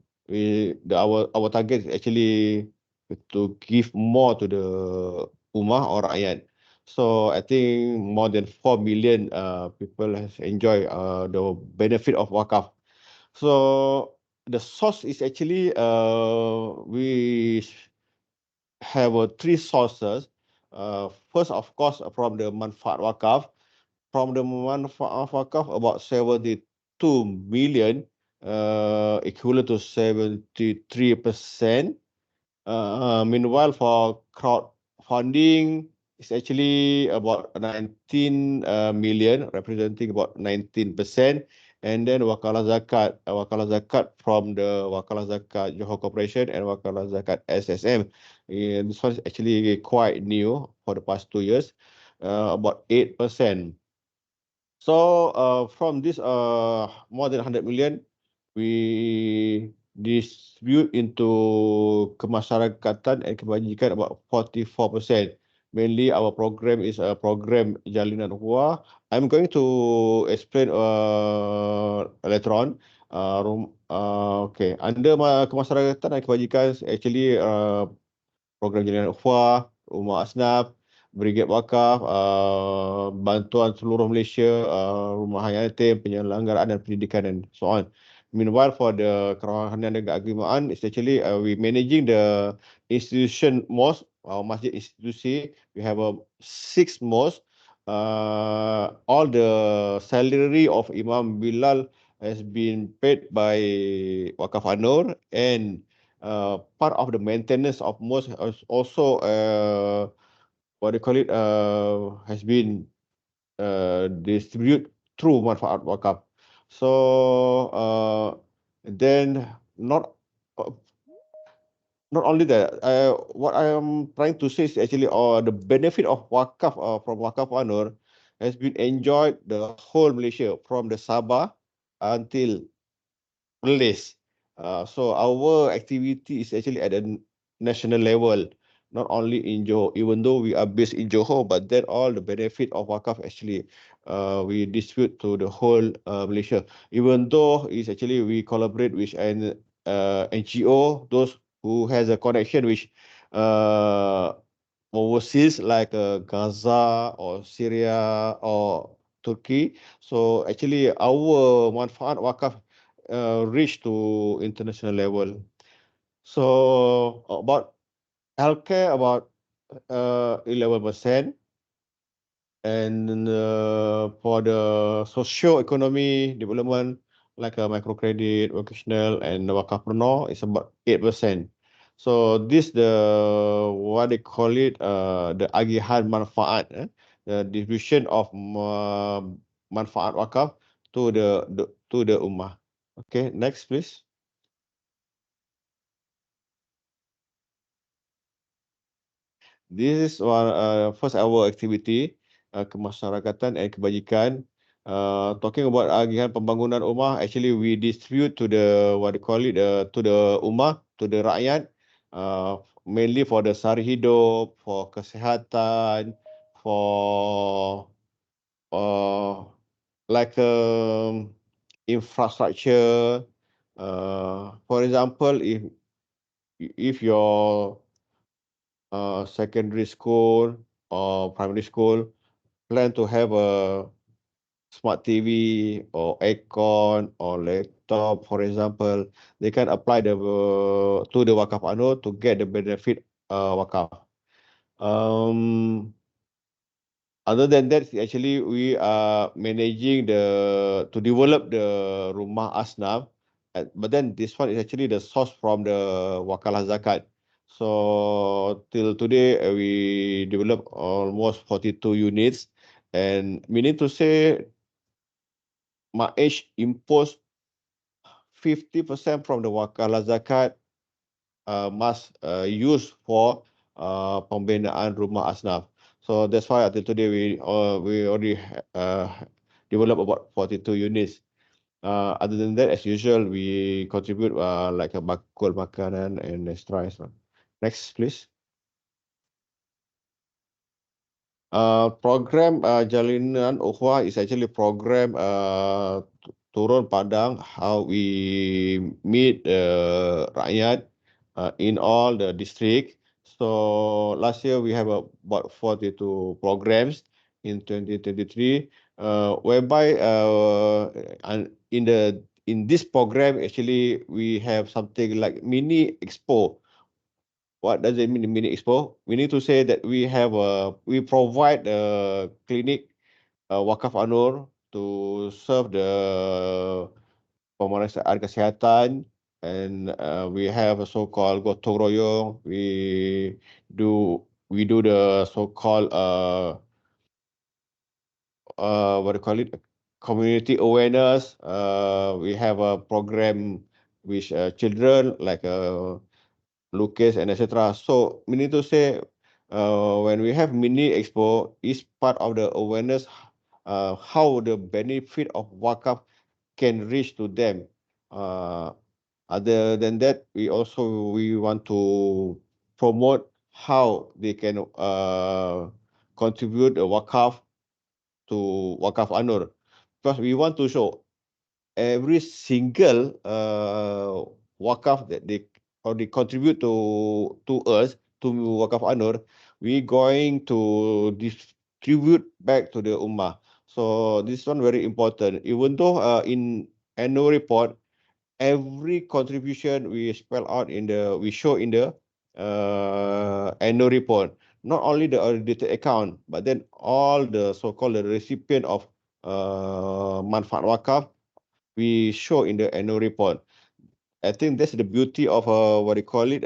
our target is actually to give more to the ummah or rakyat. So I think more than 4 million people has enjoyed the benefit of wakaf. So the source is actually we have three sources. First, of course, from the manfaat wakaf. From the manfaat wakaf, about 72 million, equivalent to 73%. Meanwhile, for crowdfunding, it's actually about 19 million, representing about 19%. And then wakalah zakat from the wakalah zakat Johor Corporation and wakalah zakat SSM. This one is actually quite new for the past 2 years, about 8%. So from this more than 100 million, we distribute into kemasyarakatan and kebajikan about 44%. Mainly our program is a program Jalinan Ukhuwah. I'm going to explain later on. Okay, under kemasyarakatan dan kebajikan, actually program Jalinan Ukhuwah, Rumah Asnaf, Brigade Wakaf, bantuan seluruh Malaysia, rumah hayat yatim, penyelenggaraan dan pendidikan dan so on. Meanwhile, for the kerohanian dan keagamaan, it's actually we managing the institution mosque, masjid institusi. We have a 6 mosque. All the salary of Imam Bilal has been paid by Wakaf Anur, and part of the maintenance of mosque is also what they call it has been distributed through manfaat wakaf. So then not uh, not only that, what I am trying to say is actually the benefit of wakaf from Wakaf Anur has been enjoyed the whole Malaysia from the Sabah until Perlis. So our activity is actually at a national level, not only in Johor, even though we are based in Johor, but then all the benefit of Wakaf actually we distribute to the whole Malaysia. Even though it's actually we collaborate with an NGO, those who has a connection with uh, overseas like Gaza or Syria or Turkey. So actually our manfaat wakaf reach to international level. So about healthcare about 11%. And for the socio-economy development, like a microcredit, vocational, and wakafpreneur, it's about 8%. So this the what they call it, the agihan manfaat, the distribution of manfaat wakaf to the ummah. Okay, next please. This is one first our activity kemasyarakatan and kebajikan. Talking about agihan pembangunan ummah, actually we distribute to the what they call it to the ummah, to the rakyat, mainly for the sari hidup, for kesihatan, for uh, like infrastructure. For example, if your secondary school or primary school plan to have a smart TV or aircon or laptop, for example, they can apply to the Wakaf Anur to get the benefit Wakaf. Other than that, actually we are managing to develop the Rumah Asnaf, but then this one is actually the source from the Wakalah Zakat. So till today, we developed almost 42 units, and meaning to say, MAH imposed 50% from the Wakalah Zakat must use for pembinaan rumah asnaf. So that's why until today we already develop about 42 units. Other than that, as usual, we contribute like a bakul makanan and extras. Next, please. Program Jalinan Ukhuwah is actually program turun padang how we meet rakyat in all the district. So last year we have about 42 programs in 2023, whereby in this program actually we have something like mini expo. What does it mean, mini expo? We need to say that we provide a clinic, Wakaf Anur, to serve the pemeriksaan kesihatan, and we have a so-called gotong royong. We do the so-called what do you call it, community awareness. We have a program with children like Lucas and etc. So meaning to say, when we have mini expo, is part of the awareness how the benefit of wakaf can reach to them. Uh, Other than that, we want to promote how they can contribute a wakaf to Wakaf Anur, because we want to show every single wakaf that they contribute to us, to Wakaf Anur, we going to distribute back to the ummah. So this one very important. Even though in annual report, every contribution we show in the annual report, not only the audited account, but then all the so-called the recipient of manfaat wakaf, we show in the annual report. I think that's the beauty of what they call it,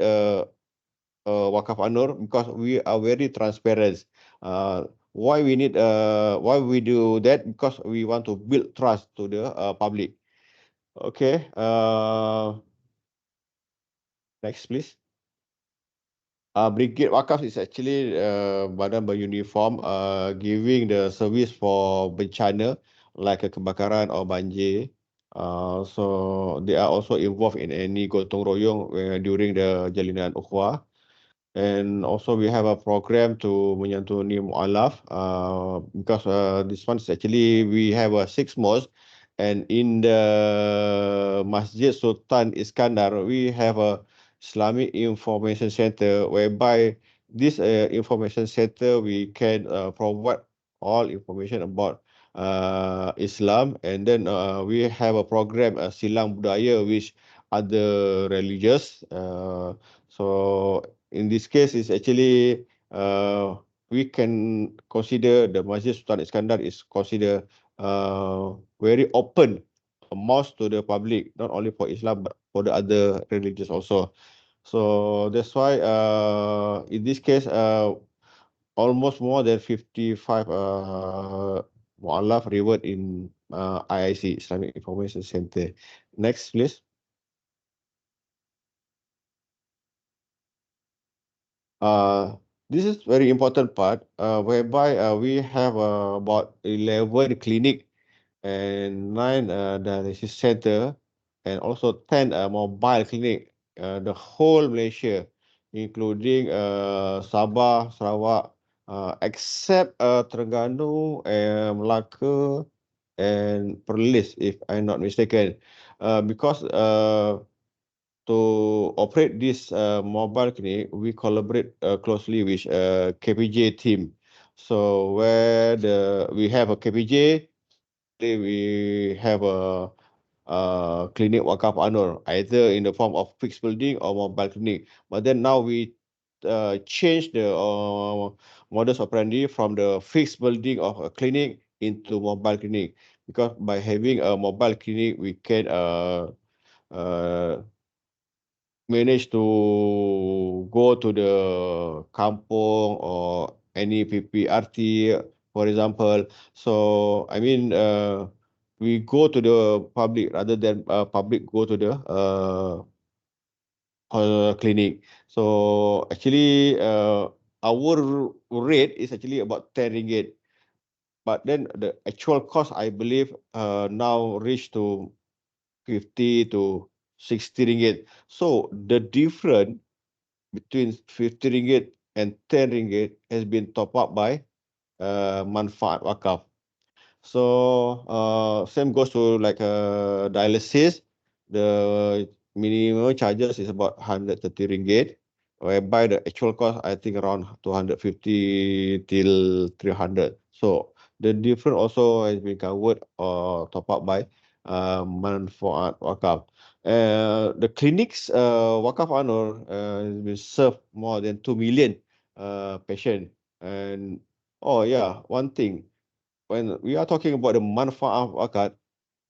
Wakaf Anur, because we are very transparent. Why we do that? Because we want to build trust to the public. Okay. Next, please. Brigade Wakaf is actually badan beruniform giving the service for bencana like a kebakaran or banjir. So they are also involved in any gotong royong during the Jalinan Ukhuwah. And also we have a program to menyantuni mu'alaf, because this one is actually we have a 6 mosques, and in the Masjid Sultan Iskandar we have a Islamic Information Center, whereby this information center we can provide all information about Islam, and then we have a program Silang Budaya, which other religious. So in this case, is actually we can consider the Masjid Sultan Iskandar is considered very open, a mosque to the public, not only for Islam but for the other religions also. So that's why in this case almost more than 55 mu'alaf reward in IIC, Islamic Information Center. Next, please. This is very important part, whereby we have about 11 clinic and 9 dialysis center, and also 10 mobile clinic, the whole Malaysia, including Sabah, Sarawak, except Terengganu, Melaka, and Perlis, if I'm not mistaken, because to operate this mobile clinic, we collaborate closely with KPJ team. So where we have a KPJ, we have a clinic Waqaf Anur, either in the form of fixed building or mobile clinic. But then now we change the modus operandi from the fixed building of a clinic into mobile clinic, because by having a mobile clinic, we can uh, manage to go to the kampung or any PPRT, for example. So, I mean, we go to the public rather than public go to the clinic. So, actually, our rate is actually about 10 ringgit. But then the actual cost, I believe, now reached to 50 to 60 ringgit. So, the difference between 50 ringgit and 10 ringgit has been top up by manfaat wakaf. So same goes to like dialysis. The minimum charges is about 130 ringgit, whereby the actual cost I think around 250 till 300. So the difference also has been covered or top up by manfaat wakaf. The clinics Wakaf Anur has been served more than 2 million patient. And oh yeah, one thing, when we are talking about the manfaat wakaf,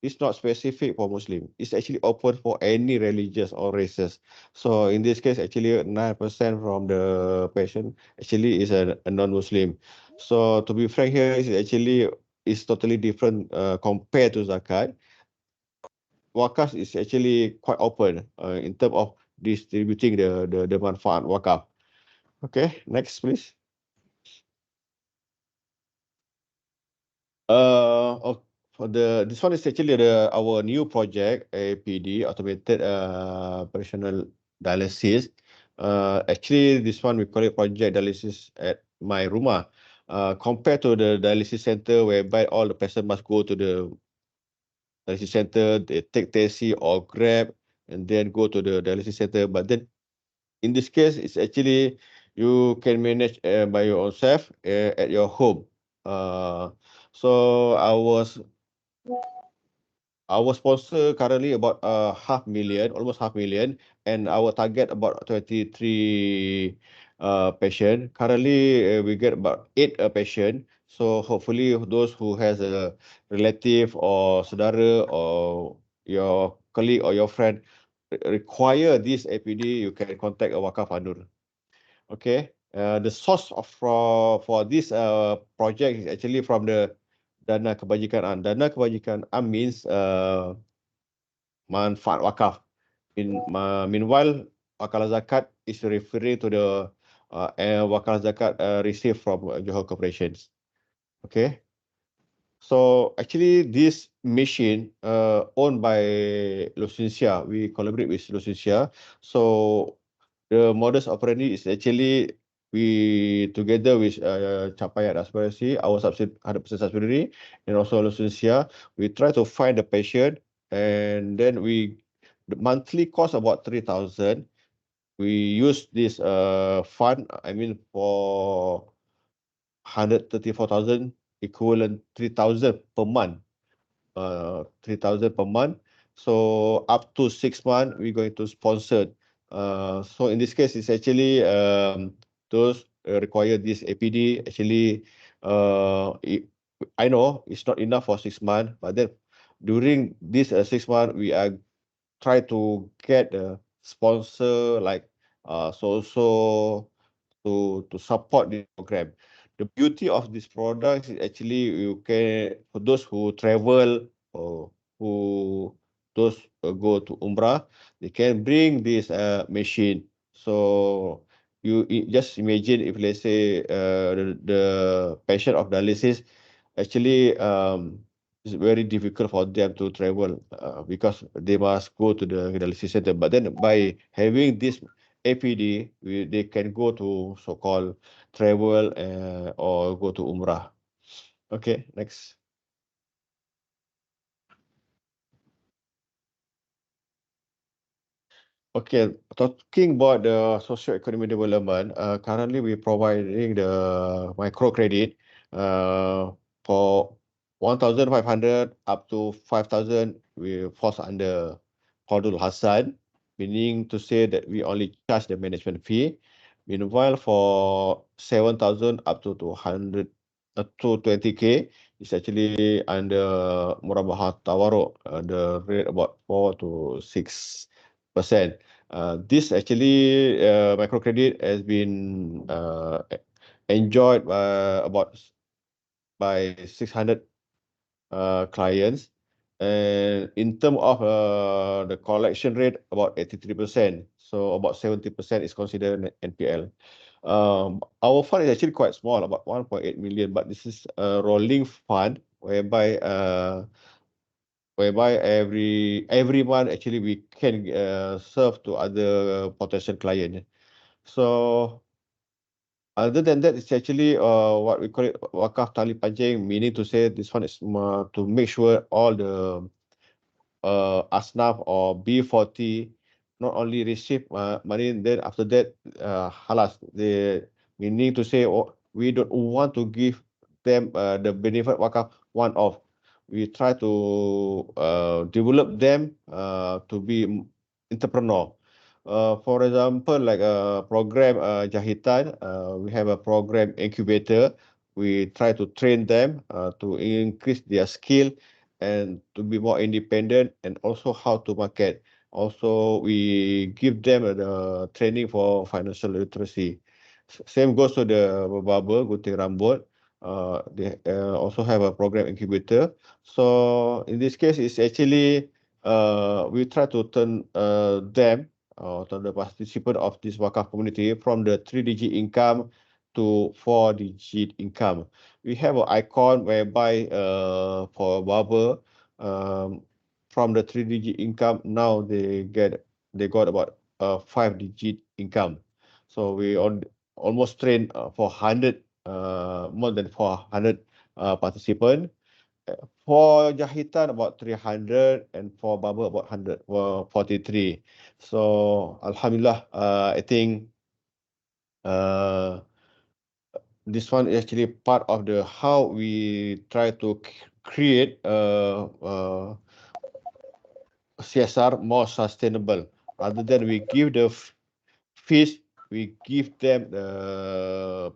it's not specific for Muslim. It's actually open for any religious or races. So in this case, actually 9% from the patient actually is a non-Muslim. So to be frank here, is actually is totally different compared to zakat. Wakaf is actually quite open in terms of distributing the manfaat wakaf. Okay, next please. For this one is actually our new project, APD, automated personal dialysis. Actually, this one we call it project dialysis at my rumah. Compared to the dialysis center, whereby all the patients must go to the dialysis center, they take taxi or Grab, and then go to the dialysis center. But then in this case, it's actually you can manage by yourself at your home. Uh, so our sponsor currently about 500,000, almost 500,000, and our target about 23 patient. Currently, we get about 8 patient. So hopefully, those who has a relative or saudara or your colleague or your friend require this APD, you can contact a Wakaf Anur. Okay. The source of for this project is actually from the Dana Kebajikan Am. Dana Kebajikan Am means manfaat wakaf. Meanwhile, wakalah zakat is referring to the wakalah zakat received from Johor Corporations. Okay. So actually, this machine owned by Lucinsia, we collaborate with Lucinsia. So the modus operandi is actually we together with Capaiat Aspirasi, our 100% subsidiary, and also Lucensia, we try to find the patient, and then the monthly cost about 3,000. We use this fund, I mean, for 134,000 equivalent 3,000 per month. 3,000 per month. So up to 6 months, we're going to sponsor. So in this case, it's actually those require this APD. Actually, I know it's not enough for 6 months, but then during this 6 months, we are try to get a sponsor like so to support the program. The beauty of this product is actually you can for those who travel or who those go to Umrah, they can bring this machine. So just imagine if let's say the patient of dialysis actually it's very difficult for them to travel because they must go to the dialysis center. But then by having this APD, they can go to so-called travel or go to Umrah. Okay, next. Okay, talking about the socio-economic development, currently we're providing the microcredit for 1,500 up to 5,000. We falls under Qadul Hassan, meaning to say that we only charge the management fee. Meanwhile, for 7,000 up to 200 to 20K, it's actually under Murabahah Tawaruk, the rate about 4 to 6%. This actually microcredit has been enjoyed by 600 clients, and in terms of the collection rate about 83%, so about 70% is considered NPL. Our fund is actually quite small, about 1.8 million, but this is a rolling fund whereby every month actually we can serve to other potential client. So other than that, it's actually what we call it wakaf tali pancing, meaning to say this one is to make sure all the Asnaf or B40 not only receive money, then after that, halas, we need to say, oh, we don't want to give them the benefit wakaf one-off. We try to develop them to be entrepreneur. For example, like a program Jahitan, we have a program incubator. We try to train them to increase their skill and to be more independent, and also how to market. Also, we give them the training for financial literacy. Same goes to the barber, gunting rambut. They also have a program incubator. So in this case, it's actually we try to turn them to the participant of this wakaf community from the 3-digit income to 4-digit income. We have an icon whereby for barber, from the 3-digit income, now they got about 5-digit income. So we almost train for 100 more than 400 participants. For jahitan about 300, and for barber about 143. So alhamdulillah, I think uh, this one is actually part of the how we try to create CSR more sustainable. Rather than we give the fish, we give them the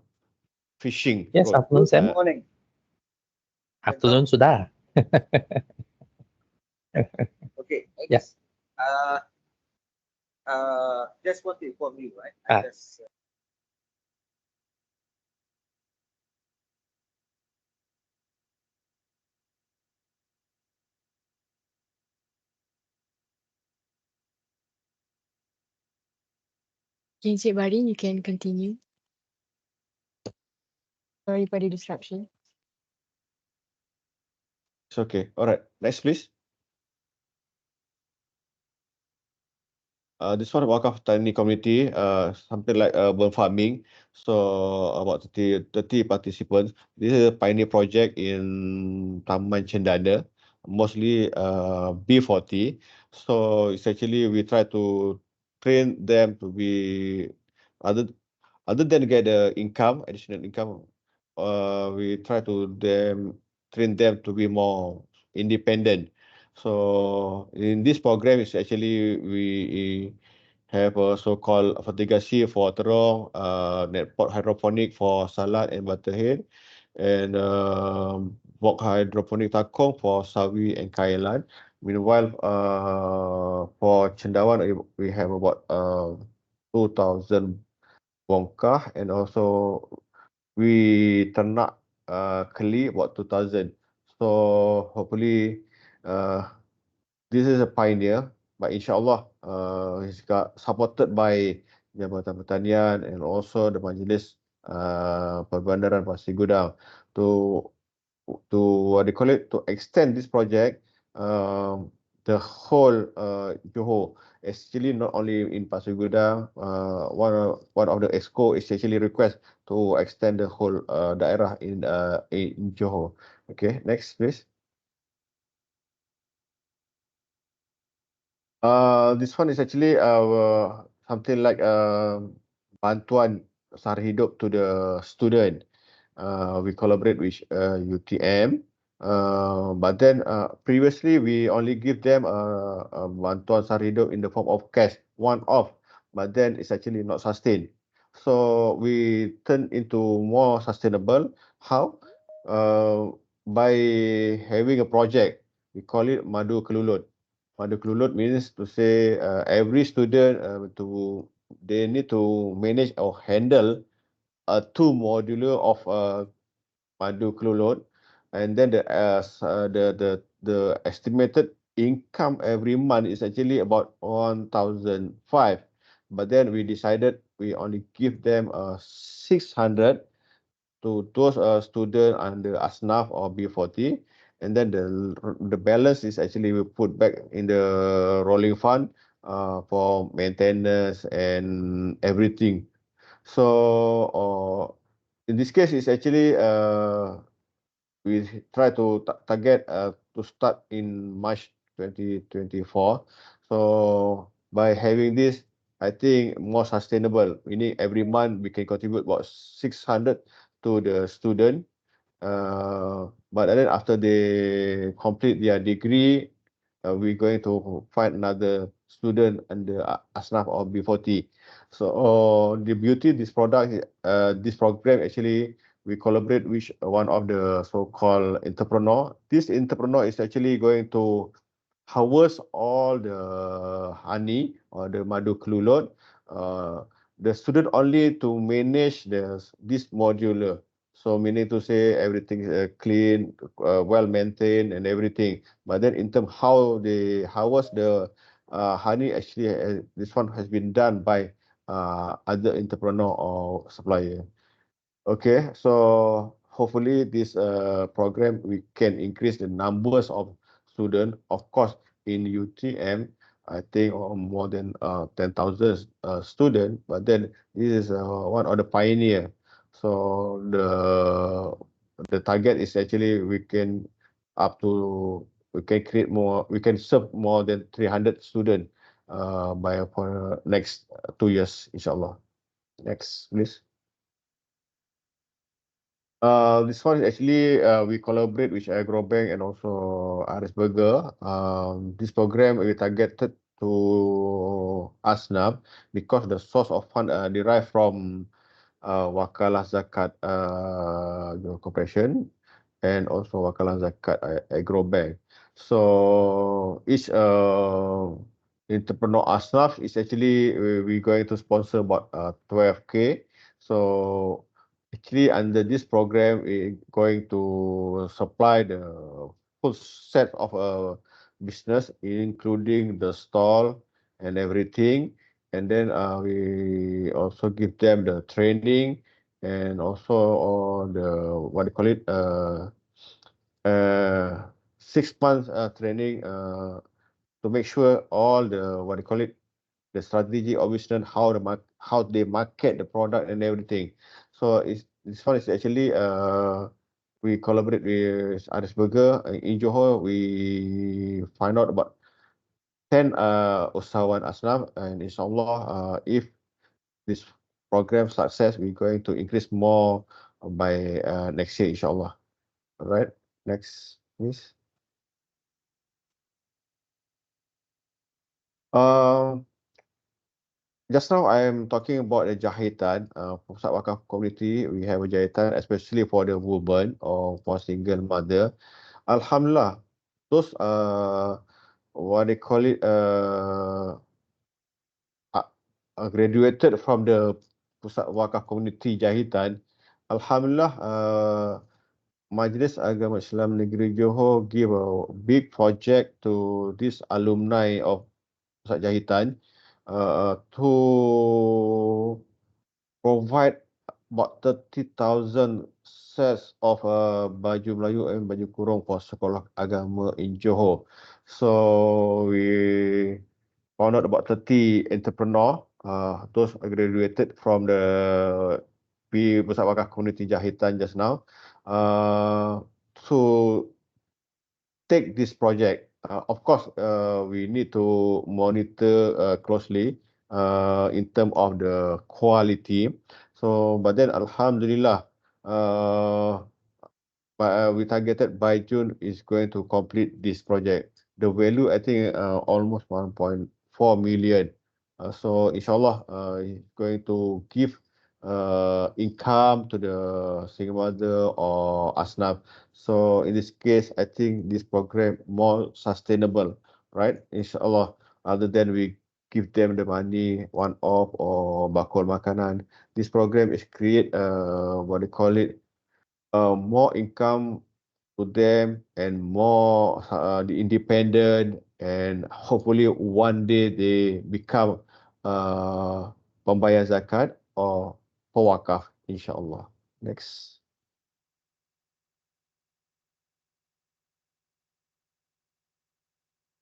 fishing Yes, rod. afternoon, Sam. Morning. Afternoon sudah. Okay, Yeah. next. Just want to inform you, right? Ah. Okay, Encik Barin, you can continue. Sorry for the disruption. It's okay. All right. Next, please. This one Wakaf Tani Community, something like urban farming. So about 30 participants. This is a pioneer project in Taman Cendana, mostly B40. So it's actually we try to train them to be other other than get the income, additional income. We try to train them to be more independent. So in this program, is actually we have a so-called fertigasi for terong, net pot hydroponic for salad and butterhead, and wok hydroponic takong for sawi and kailan. Meanwhile, for cendawan, we have about 2,000 bongkah, and also we ternak keli about 2,000. So hopefully, uh, this is a pioneer, but inshallah, it's got supported by Jabatan Pertanian and also the Majlis Perbandaran Pasir Gudang to what they call it, to extend this project, the whole Johor, actually not only in Pasir Gudang. One of the exco is actually request to extend the whole daerah in Johor. Okay, next please. This one is actually something like bantuan sara hidup to the student. We collaborate with UTM, but then previously we only give them bantuan sara hidup in the form of cash, one off, but then it's actually not sustained. So we turn into more sustainable. How? By having a project, we call it Madu Kelulut. Madu Kelulut means to say every student they need to manage or handle two modular of Madu Kelulut, and then the estimated income every month is actually about 1,005. But then we decided we only give them 600 to those student under ASNAF or B40, and then the balance is actually we put back in the rolling fund for maintenance and everything. So in this case, it's actually we try to target to start in March 2024. So by having this, I think more sustainable. Meaning every month we can contribute about 600 to the student. But then after they complete their degree, we're going to find another student under ASNAF or B40. So the beauty of this product, this program actually, we collaborate with one of the so-called entrepreneur. This entrepreneur is actually going to harvest all the honey or the madu kelulut. The student only to manage this modular. So meaning to say everything is clean, well maintained and everything. But then in terms how they harvest the honey, actually this one has been done by other entrepreneur or supplier. Okay, so hopefully this program we can increase the numbers of students. Of course, in UTM, I think more than 10,000 students. But then this is one of the pioneer. So the target is actually we can create more. We can serve more than 300 students by for next 2 years, inshallah. Next, please. This one is actually we collaborate with Agrobank and also RS Burger. This program we targeted to ASNAP because the source of fund derived from Wakalah Zakat Corporation and also Wakalah Zakat Agrobank. So each entrepreneur ASNAF is actually we're going to sponsor about 12K. So actually under this program we're going to supply the full set of business including the stall and everything, and then we also give them the training and also all the what do you call it 6 months training to make sure all the what do you call it the strategy of business, how they market the product and everything. So this one is actually we collaborate with Aris Burger in Johor. We find out about 10 usahawan asnaf, and inshallah if this program success, we're going to increase more by next year, inshallah. All right, next, please. Um, just now I am talking about the jahitan. Pusat Wakaf community, we have a jahitan, especially for the woman or for single mother. Alhamdulillah, those what they call it graduated from the Pusat Wakaf community jahitan. Alhamdulillah, Majlis Agama Islam Negeri Johor give a big project to this alumni of Pusat Jahitan to provide about 30,000 sets of baju Melayu and baju kurung for sekolah agama in Johor. So we found out about 30 entrepreneur, those graduated from the Pusat Wakaf Community Jahitan just now, to take this project. Of course, we need to monitor closely in terms of the quality. So, but then Alhamdulillah, we targeted by June is going to complete this project. The value, I think, almost 1.4 million. So inshallah, it's going to give income to the single mother or asnaf. So in this case, I think this program more sustainable, right? Inshallah, other than we give them the money one off or bakul makanan. This program is create what they call it, more income to them and more the independent, and hopefully one day they become pembayar zakat or pewakaf, insyaAllah. Next.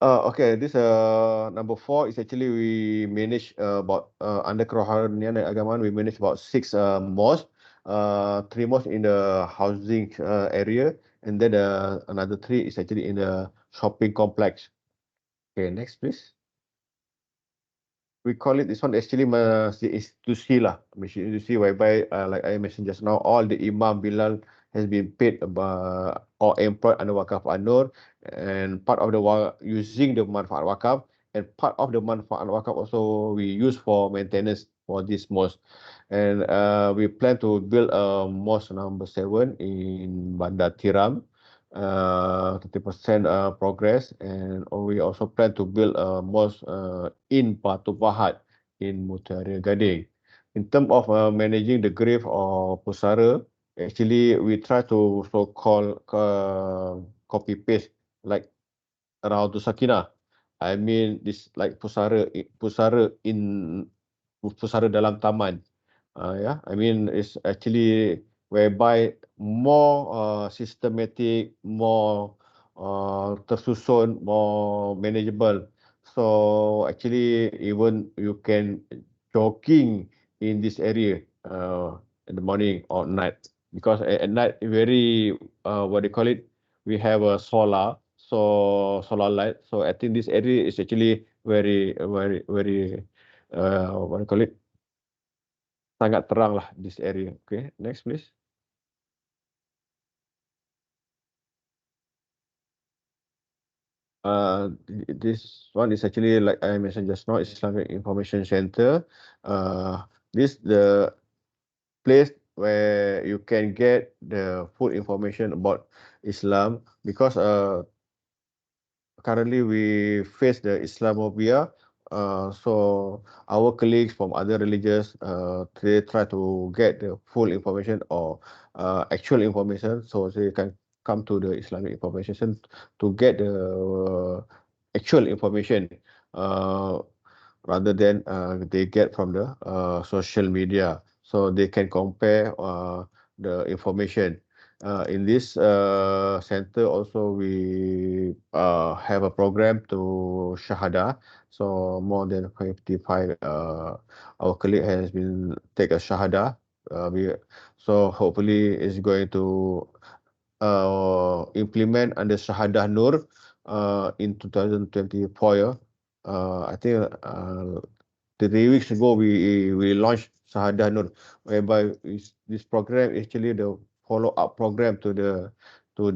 Okay, this number 4 is actually we manage about under kerohanian dan agamaan, we manage about 6 mosques, 3 mosques in the housing area, and then another 3 is actually in the shopping complex. Okay, next please. We call it this one actually masjid institusi lah, masjid institusi, whereby like I mentioned just now, all the imam bilal has been paid or employed under wakaf anur, and part of the using the manfaat wakaf, and part of the manfaat wakaf also we use for maintenance for this mosque. And we plan to build a mosque number 7 in Bandar Tiram, 30% progress, and we also plan to build a mosque in Batu Pahat in Mutiara Gading. In terms of managing the grave or pusara, actually we try to so-called copy paste like around to Sakina. I mean this like pusara in pusara dalam taman. Yeah, I mean it's actually whereby more systematic, more tersusun, more manageable. So actually even you can jogging in this area in the morning or night, because at night very what they call it, we have a solar light. So I think this area is actually very what do you call it, sangat terang lah this area. Okay, next please. This one is actually like I mentioned just now, Islamic Information Center. This the place where you can get the full information about Islam, because currently we face the Islamophobia. So our colleagues from other religions, they try to get the full information or actual information, so they can come to the Islamic Information Center to get the actual information, uh, rather than they get from the social media. So they can compare the information. In this center also we have a program to Shahada. So more than 55 our colleague has been take a shahada. So hopefully it's going to implement under Shahadah Nur in 2024. Yeah. I think 3 weeks ago we launched Shahadah Nur, whereby this program is actually the follow up program to the what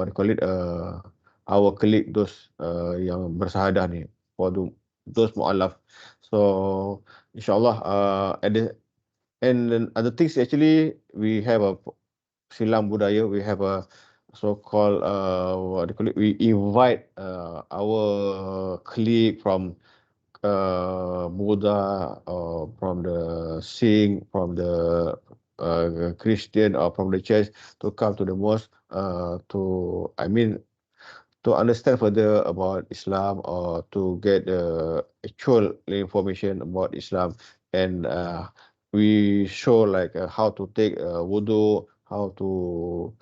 do you call it our colleague those yang bersahadah ni for those mu'alaf. So insyaAllah and then other things actually we have a silam budaya, we have a so-called what do you call it? We invite our colleague from Buddha or from the Sikh, from the Christian or from the church to come to the mosque to understand further about Islam or to get the actual information about Islam. And we show like how to take wudu, how to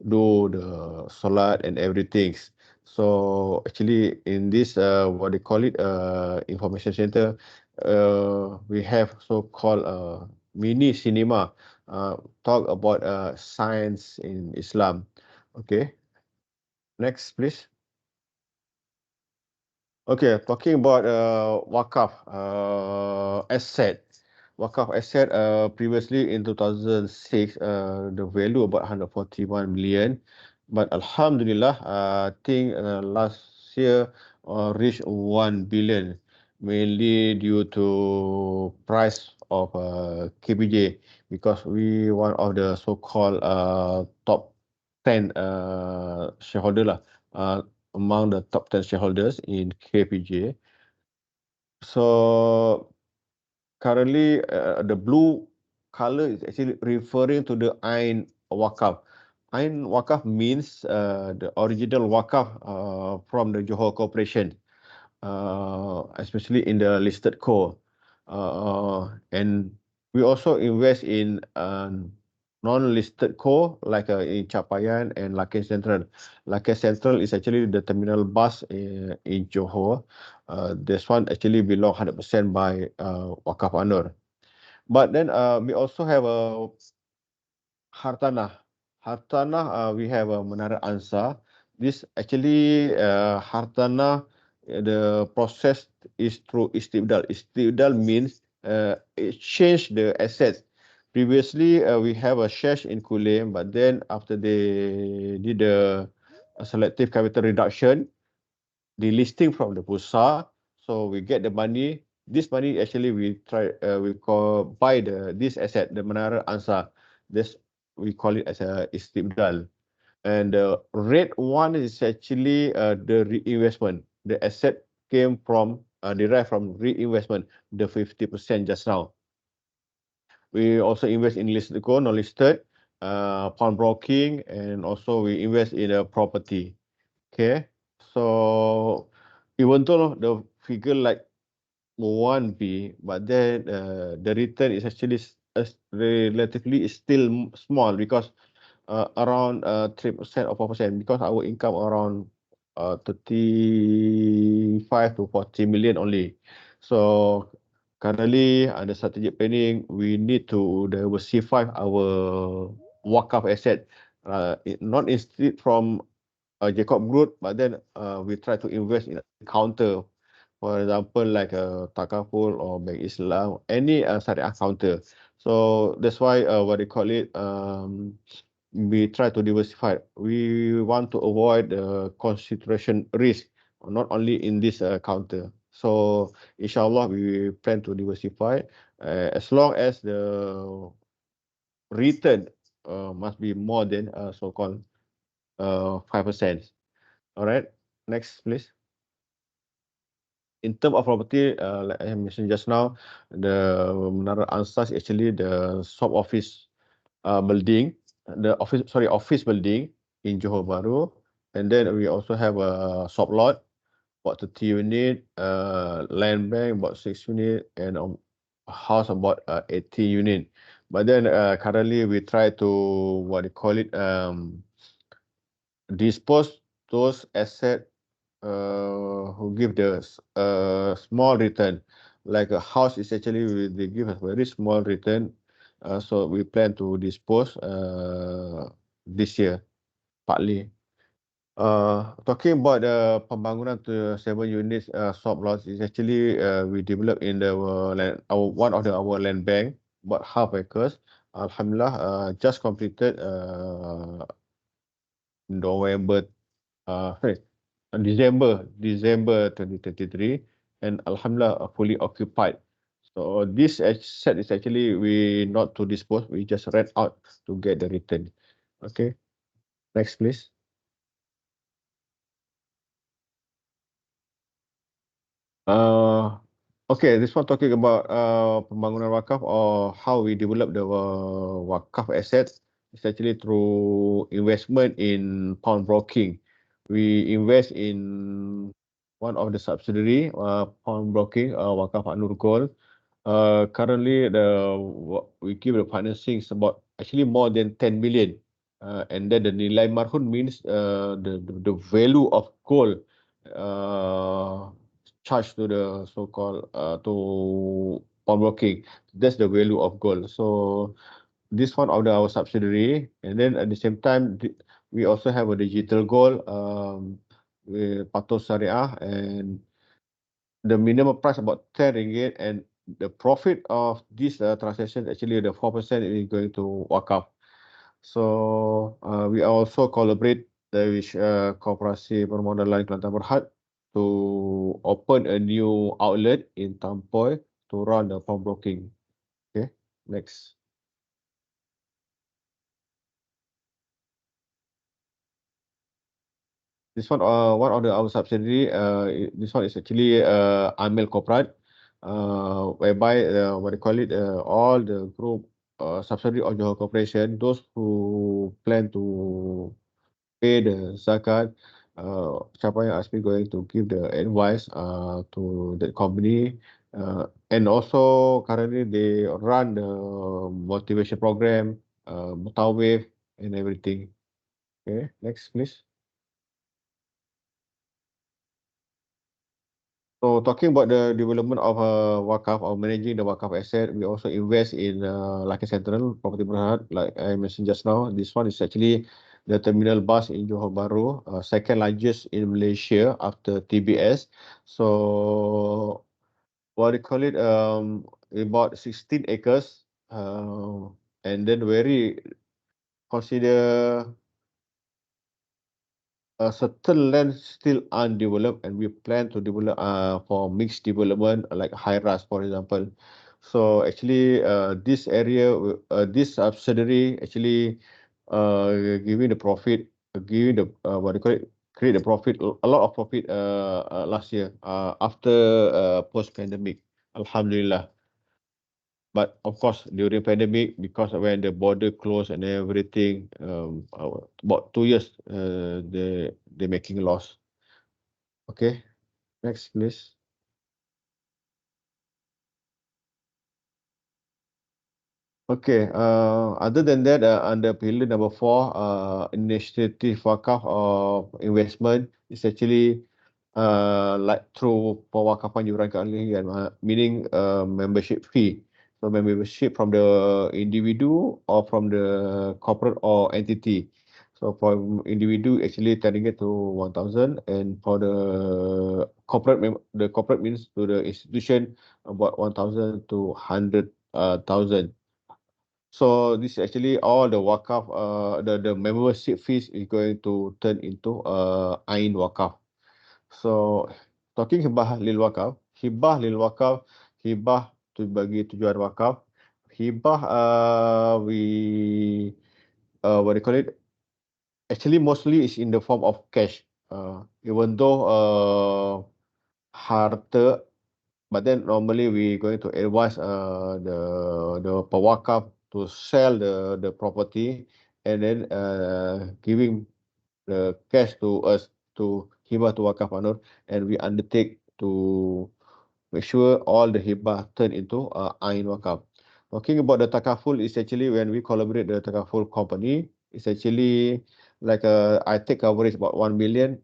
do the salat and everything. So actually in this what they call it information center, we have so-called mini cinema, talk about science in Islam. Okay, next please. Okay, talking about Waqaf asset. Waqaf asset previously in 2006 the value about 141 million, but Alhamdulillah I think last year reached 1 billion, mainly due to price of KPJ, because we one of the so-called top 10 shareholder lah. Among the top 10 shareholders in KPJ. So currently the blue color is actually referring to the Ain Wakaf. Ain Wakaf means the original Wakaf from the Johor Corporation, especially in the listed co. And we also invest in non-listed co like in Chapayan and Lakan Central. Lakan Central is actually the terminal bus in Johor. This one actually belong 100% by Wakaf Anur. But then we also have a Hartanah. Hartanah, we have a Menara Ansar. This actually Hartanah, the process is through istibdal. Istibdal means exchange the assets. Previously, we have a shares in Kulim, but then after they did a selective capital reduction, delisting from the Bursa, so we get the money. This money actually we call buy this asset, the Menara Ansar. This we call it as a istibdal. And the red one is actually the reinvestment. The asset came from derived from reinvestment, the 50% just now. We also invest in listed co, non-listed, pawnbroking, and also we invest in a property. Okay, so even though the figure like 1B, but then the return is actually relatively is still small because around 3% or 4%, because our income around 35 to 40 million only. So currently under strategic planning, we need to diversify our Wakaf asset, not instead from Jacob Group, but then we try to invest in counter, for example, like Takaful or Bank Islam, any Syariah counter. So that's why what they call it, we try to diversify. We want to avoid concentration risk, not only in this counter. So inshallah, we plan to diversify as long as the return must be more than so-called 5%. All right, next please. In terms of property, like I mentioned just now, the Menara Ansar is actually the sub office building, office building in Johor Bahru. And then we also have a sub lot, about 30 unit, land bank about 6 unit, and a house about 80 unit. But then currently we try to what they call it dispose those assets who give the small return. Like a house is actually they give a very small return. So we plan to dispose this year partly. Talking about the pembangunan to 7 units swap lots is actually we developed in the land, one of our land bank, about half acres. Alhamdulillah, just completed November, sorry, December 2023, and Alhamdulillah fully occupied. So this asset is actually we not to dispose, we just rent out to get the return. Okay, next please. Okay, this one talking about pembangunan wakaf or how we develop the wakaf assets. It's actually through investment in pawnbroking. We invest in one of the subsidiary, pawnbroking, Wakaf Anur Gold. Currently, we give the financing is about actually more than 10 million. And then the nilai marhun means the value of gold charged to the so-called to pawnbroking. That's the value of gold. So this one of our subsidiary, and then at the same time we also have a digital gold with Patos Syariah, and the minimum price about 10 ringgit, and the profit of this transaction actually the 4% is going to Wakaf. So we also collaborate with Koperasi Permodalan Kelantan Berhad to open a new outlet in Tampoy to run the pawnbroking. Okay, next. This one of our subsidiary, this one is actually Amel Corporate, whereby what they call it, all the group subsidiary of Johor Corporation, those who plan to pay the zakat, siapa yang actually going to give the advice to the company, and also currently they run the motivation program, Mutawif and everything. Okay, next please. So talking about the development of Wakaf or managing the Wakaf asset, we also invest in Laki Central Property Berhad, like I mentioned just now. This one is actually the terminal bus in Johor Bahru, second largest in Malaysia after TBS. So what do you call it? About 16 acres, and then very consider certain land still undeveloped, and we plan to develop for mixed development like high rise, for example. So actually, this area, this subsidiary actually giving the profit, giving the what do you call it, create the profit, a lot of profit last year after post pandemic. Alhamdulillah. But of course, during pandemic, because when the border closed and everything, about 2 years, they making loss. Okay, next please. Okay, other than that, under pillar number 4, initiative wakaf of investment is actually like through pewakapan yuran keahlian, meaning membership fee. So membership from the individu or from the corporate or entity. So for individu, actually turning it to 1,000, and for the corporate, the corporate means to the institution about 1,000 to 100,000. So this actually all the wakaf, the membership fees is going to turn into ain wakaf. So talking hibah lil wakaf, hibah tu bagi tujuan wakaf, hibah we what do you call it? Actually mostly is in the form of cash. Even though harta, but then normally we going to advise the pewakaf to sell the property, and then giving the cash to us to hibah to wakaf anur, and we undertake to make sure all the hibah turn into ain wakaf. Talking about the takaful is actually when we collaborate the takaful company, it's actually like I take coverage about 1 million,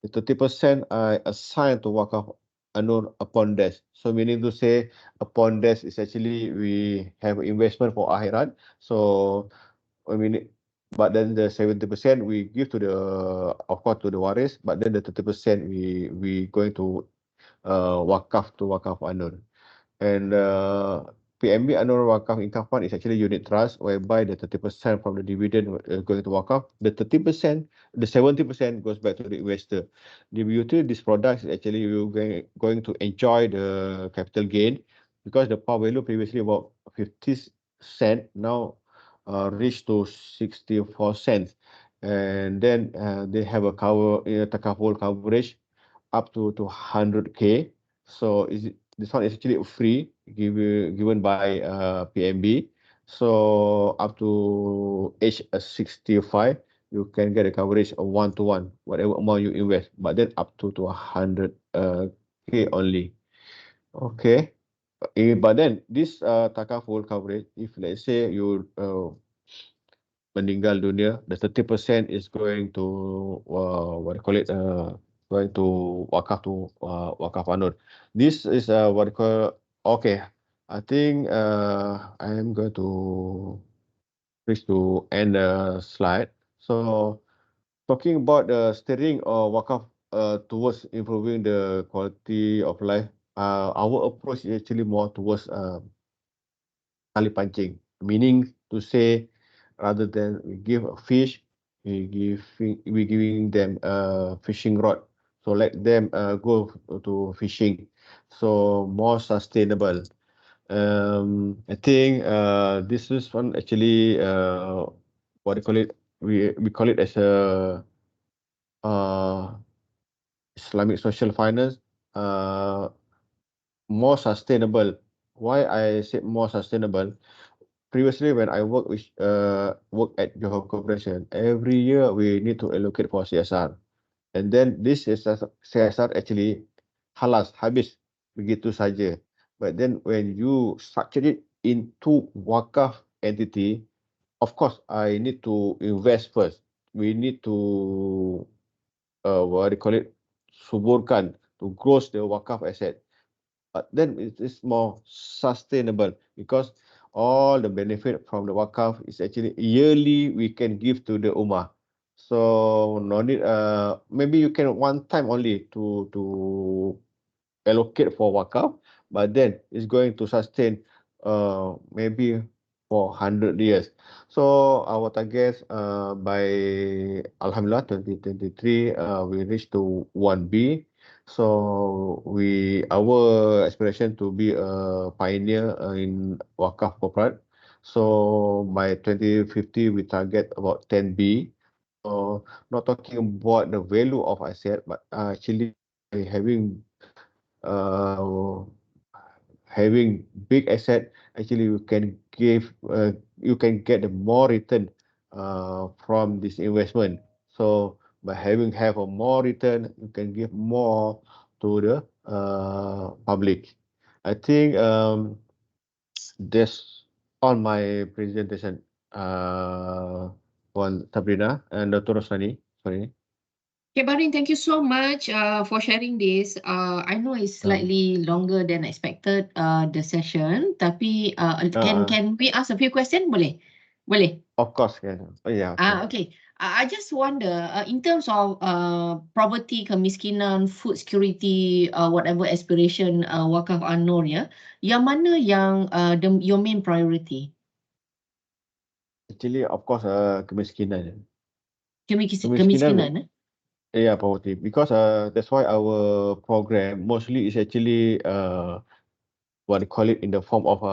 the 30% I assign to Wakaf Anur upon death. So meaning to say upon death is actually we have investment for akhirat. So I mean, but then the 70% we give to the, of course, to the waris, but then the 30% we going to wakaf to Wakaf Anur. And PMB Annual Wakaf Income Fund is actually unit trust whereby the 30% from the dividend going to Wakaf, the 30%, the 70% goes back to the investor. The beauty of this product is actually you're going to enjoy the capital gain because the par value previously about 50 cent now reached to 64 cents. And then they have a cover, takaful coverage up to 100K. So this one is actually free given by PMB. So up to age 65, you can get a coverage of 1-to-1, whatever amount you invest, but then up to 100K only. Okay. But then this takaful coverage, if let's say you meninggal dunia, the 30% is going to what do you call it? Going to wakaf anur. This is what do you call? Okay, I think I am going to reach to end the slide. So talking about the steering or wakaf towards improving the quality of life, our approach is actually more towards tali pancing, meaning to say rather than we give a fish, we giving them a fishing rod. So let them go to fishing. So more sustainable. I think this is one actually what do you call it? We call it as a uh, Islamic social finance. More sustainable. Why I said more sustainable? Previously, when I work at Johor Corporation, every year we need to allocate for CSR, and then this CSR actually halas habis begitu saja. But then when you structure it into wakaf entity, of course I need to invest first. We need to what do you call it, suburkan to grow the wakaf asset. But then it is more sustainable because all the benefit from the wakaf is actually yearly we can give to the ummah. So no need maybe you can one time only to allocate for wakaf, but then it's going to sustain maybe for 100 years. So our target by Alhamdulillah 2023 we reached to 1B. So our aspiration to be a pioneer in wakaf corporate. So by 2050 we target about 10B. So not talking about the value of asset, but actually having uh, having big asset, actually you can get more return from this investment. So by have a more return, you can give more to the public. I think that's all my presentation. One Sabrina and Dr. Rosani. Sorry. Okay, Barin, thank you so much for sharing this. I know it's slightly longer than expected the session, tapi can we ask a few questions? Boleh? Boleh? Of course, yeah. Oh, yeah, okay. Okay. I just wonder, in terms of poverty, kemiskinan, food security, whatever aspiration Wakaf Anur ya, yang mana yang your main priority? Actually, of course, kemiskinan. Kemiskinan, Yeah, poverty. Because that's why our program mostly is actually what they call it in the form of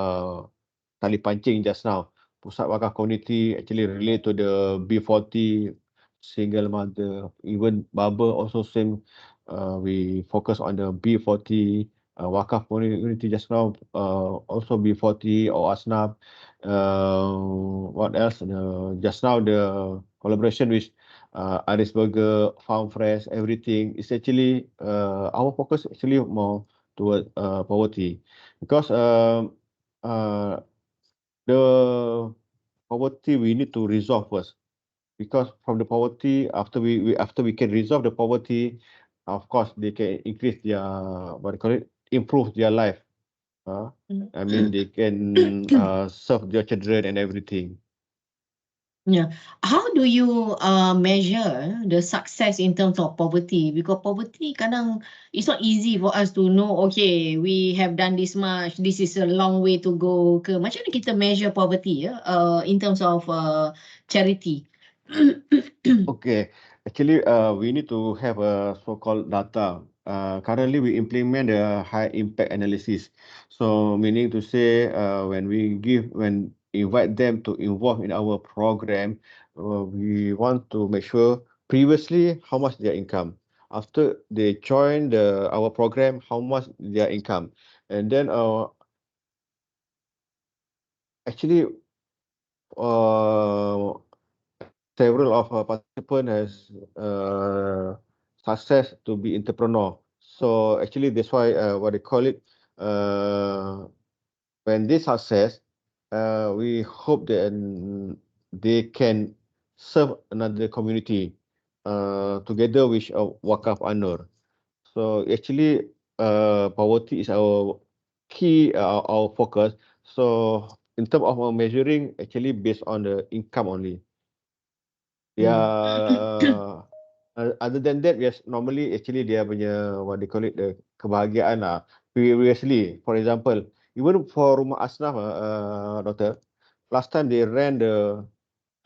tali pancing just now. Pusat Wakaf Community actually relate to the B40 single mother, even Baba also same. We focus on the B40 Wakaf Community just now, also B40 or Asnaf. What else? Just now the collaboration with Aris Burger, Farm Fresh, everything is actually our focus actually more toward poverty because uh, the poverty we need to resolve first. because from the poverty, after we can resolve the poverty, of course they can increase their, what do you call it, improve their life. I mean, they can serve their children and everything. Yeah. How do you measure the success in terms of poverty? Because poverty kadang it's not easy for us to know, okay, we have done this much, this is a long way to go. Macam mana kita measure poverty in terms of charity? Okay, actually, we need to have a so-called data. Currently, we implement a high impact analysis. So, meaning to say, when when invite them to involve in our program, we want to make sure previously how much their income. After they join our program, how much their income, and then actually, uh, several of our participants has success to be entrepreneur. So actually, that's why what they call it. Uh, when they success, we hope that they can serve another community together with Wakaf Anur. So actually, poverty is our key, our focus. So in terms of measuring, actually based on the income only. Yeah. Other than that, yes, normally actually dia punya what they call it, the kebahagiaan lah. Previously, for example, even for rumah asnaf, doctor, last time they rent the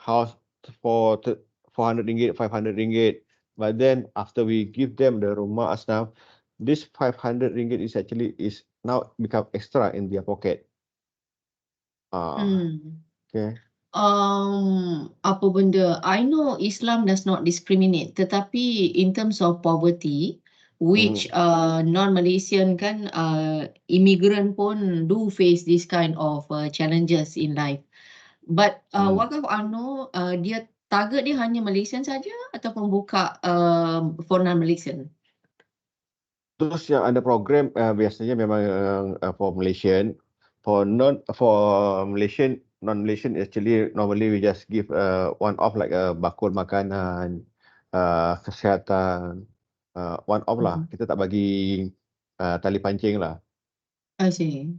house for 400 ringgit, 500 ringgit. But then after we give them the rumah asnaf, this 500 ringgit is actually is now become extra in their pocket. Okay. Apa benda, I know Islam does not discriminate, tetapi in terms of poverty, which non-Malaysian kan, immigrant pun do face this kind of challenges in life. But Wakaf UMNO, dia target dia hanya Malaysian saja ataupun buka for non-Malaysian? Terus yang ada program biasanya memang for Malaysian. For Malaysian, non-Malaysian actually normally we just give one off like bakul makanan, kesihatan, one off lah. Kita tak bagi tali pancing lah. I see.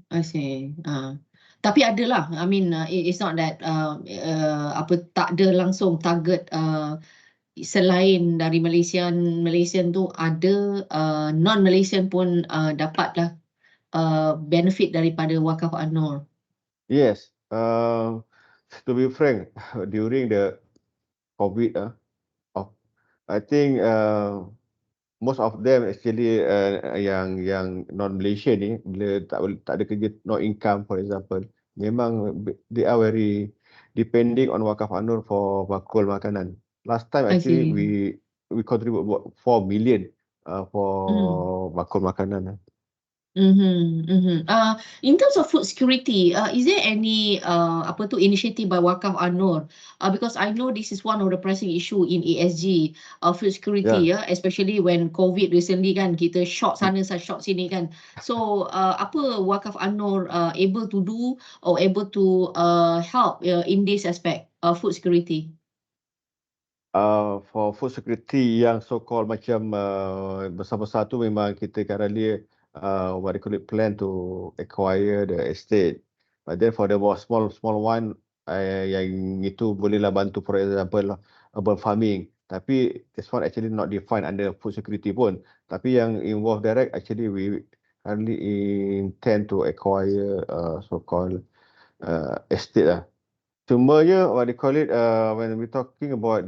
Tapi adalah, I mean, it's not that tak ada langsung target selain dari Malaysian tu ada non-Malaysian pun dapatlah benefit daripada Wakaf An-Nur. Yes. To be frank, during the COVID, I think most of them actually yang non Malaysia ni bila tak ada kerja, no income for example, memang they are very depending on Wakaf Anur for bakul makanan. Last time I actually see. we contribute about 4 million for bakul makanan. In terms of food security, is there any initiative by Wakaf An-Nur? Because I know this is one of the pressing issue in ASG, food security, especially when COVID recently kan, kita short sana short sini kan. So apa Wakaf An-Nur able to do or able to help in this aspect, food security? For food security yang so-called macam besar-besar tu memang kita currently what they call it, plan to acquire the estate. But then for the more small one, yang itu bolehlah bantu, for example urban farming. Tapi this one actually not defined under food security pun. Tapi yang involve direct, actually we currently intend to acquire so-called estate lah. Cumanya what they call it, when we talking about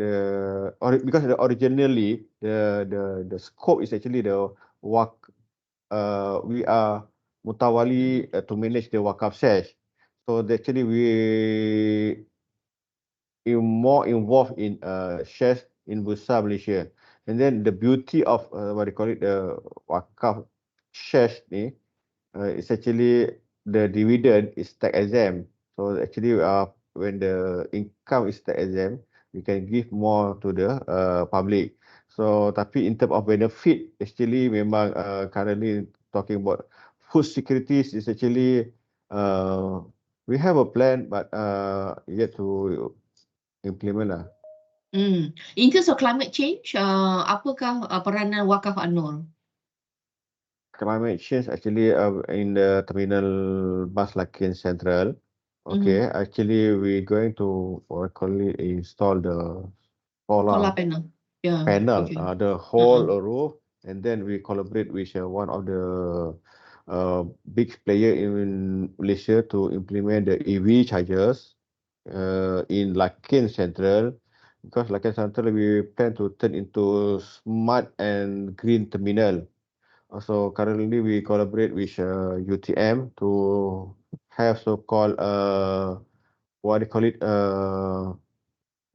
because originally the scope is actually we are mutawali to manage the wakaf shares. So actually we more involved in shares in Bursa Malaysia. And then the beauty of what they call it, the wakaf shares ni, it's actually the dividend is tax exempt. So actually, when the income is tax exempt, we can give more to the public. So tapi in terms of benefit, actually memang currently talking about food securities is actually we have a plan but yet to implement lah. In terms of climate change, apakah peranan Wakaf An-Nur? Climate change actually in the terminal bus Lakin Central. Okay, actually we're going to what I call it, install the Solar solar panel. Yeah. panel, Okay. the whole roof, and then we collaborate with one of the big player in Malaysia to implement the EV chargers in Lakin Central. Because Lakin Central we plan to turn into smart and green terminal. So currently we collaborate with UTM to have so-called what do you call it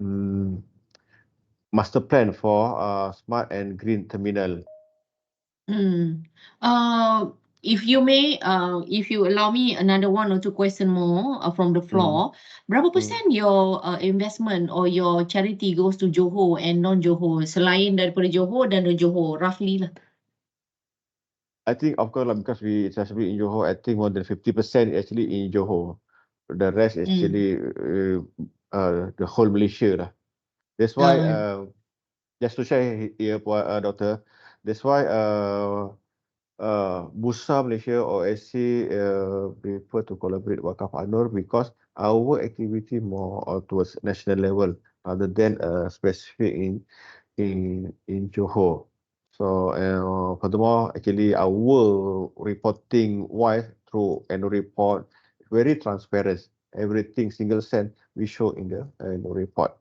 mm, master plan for smart and green terminal. Mm. Uh, if you may, if you allow me another one or two question more from the Mm, floor, berapa mm. persen your investment or your charity goes to Johor and non-Johor, selain daripada Johor dan non-Johor, roughly lah. I think of course like, because we it's actually in Johor, I think more than 50% actually in Johor. The rest is Mm. actually the whole Malaysia lah. That's why Uh, just to share here, Doctor, that's why Bursa Malaysia or SC prefer to collaborate Wakaf Anur because our activity more towards national level rather than specific in Johor. So furthermore, actually our reporting wise through annual report very transparent. Everything single cent we show in the annual report.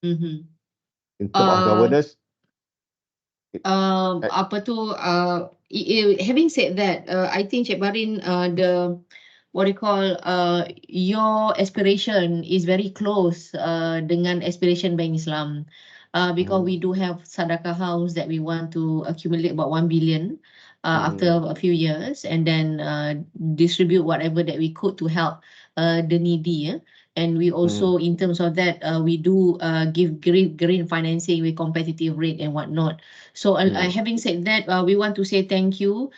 mm-hmm. In terms of governance, Apa tu having said that, I think Cik Barin, the what do you call your aspiration is very close dengan aspiration Bank Islam, because we do have Sadaqah House that we want to accumulate about 1 billion after a few years, and then distribute whatever that we could to help the needy. And we also, in terms of that, we do give green financing with competitive rate and whatnot. So having said that, we want to say thank you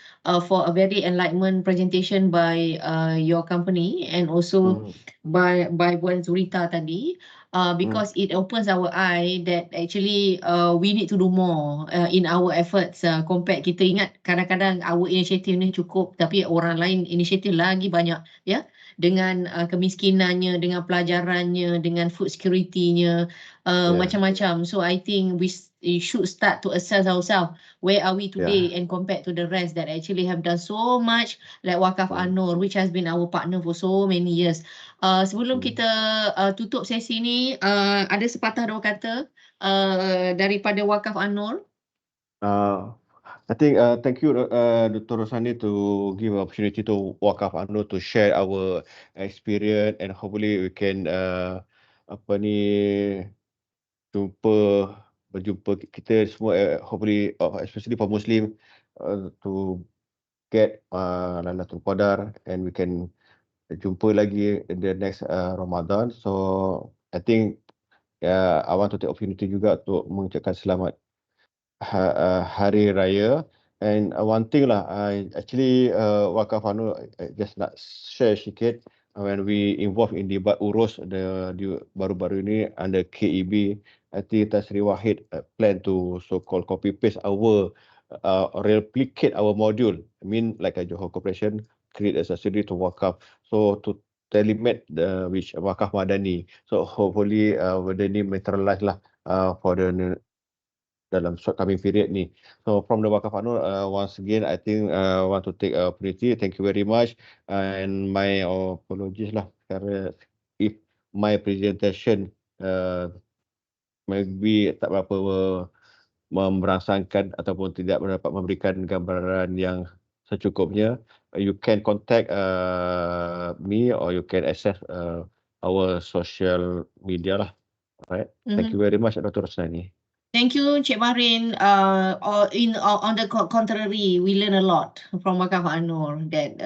for a very enlightenment presentation by your company, and also by Puan Zurita tadi, because it opens our eye that actually we need to do more in our efforts, compared kita ingat kadang-kadang our initiative ni cukup tapi orang lain inisiatif lagi banyak, ya, dengan kemiskinannya, dengan pelajarannya, dengan food security-nya, macam-macam. So I think we should start to assess ourselves, where are we today and compared to the rest that actually have done so much, like Wakaf An-Nur, which has been our partner for so many years. Sebelum kita tutup sesi ni, ada sepatah dua kata daripada Wakaf An-Nur. I think thank you Dr. Rosani to give opportunity to Wakaf Anur to share our experience, and hopefully we can apa ni berjumpa kita semua hopefully especially for Muslim to get Lailatul Qadar, and we can jumpa lagi in the next Ramadan. So I think I want to take opportunity juga untuk mengucapkan selamat Hari Raya. And one thing lah, actually Wakaf Anu just nak share sikit when we involved in debat urus di baru-baru ini under KEB, I think Tan Sri Wahid plan to so-called copy paste our replicate our module. I mean like a Johor Corporation create a subsidiary to Wakaf, so to tailor-made which Wakaf Madani. So hopefully benda ni materialize lah for the dalam short coming period ni. So from the Wakaf Anur, once again, I think want to take a opportunity. Thank you very much. And my apologies lah, karena if my presentation maybe tak berapa merangsangkan ataupun tidak dapat memberikan gambaran yang secukupnya, you can contact me or you can access our social media lah. Alright. Thank you very much, Dr. Rosnani. Thank you, Cik Bahrain. On the contrary, we learn a lot from Waqaf Anur that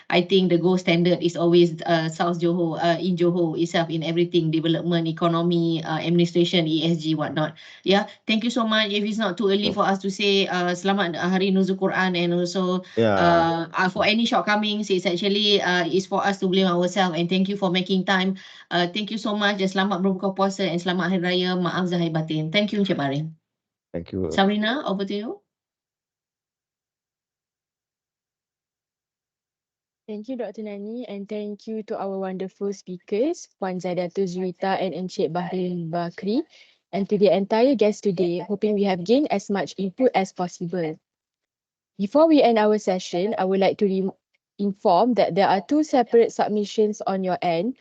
I think the gold standard is always South Johor, in Johor itself, in everything, development, economy, administration, ESG, whatnot. Yeah, thank you so much. If it's not too early for us to say Selamat Hari Nuzul Quran, and also Yeah. for any shortcomings, it's actually is for us to blame ourselves. And thank you for making time. Thank you so much. Dan selamat berbuka puasa and selamat Hari Raya. Maaf Zahir Batin. Thank you, Encik Bahrain. Thank you. Sabrina, over to you. Thank you, Dr. Nani, and thank you to our wonderful speakers, Puan Zaidatul Zurita and Encik Bahrain Bakri, and to the entire guests today, hoping we have gained as much input as possible. Before we end our session, I would like to inform that there are two separate submissions on your end.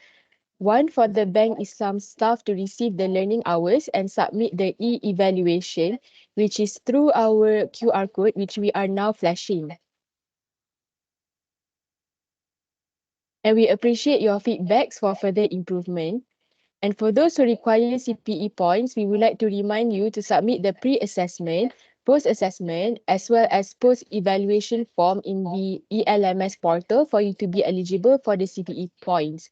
One for the Bank Islam staff to receive the learning hours and submit the e-evaluation, which is through our QR code, which we are now flashing. And we appreciate your feedbacks for further improvement. And for those who require CPE points, we would like to remind you to submit the pre-assessment, post-assessment, as well as post-evaluation form in the ELMS portal for you to be eligible for the CPE points.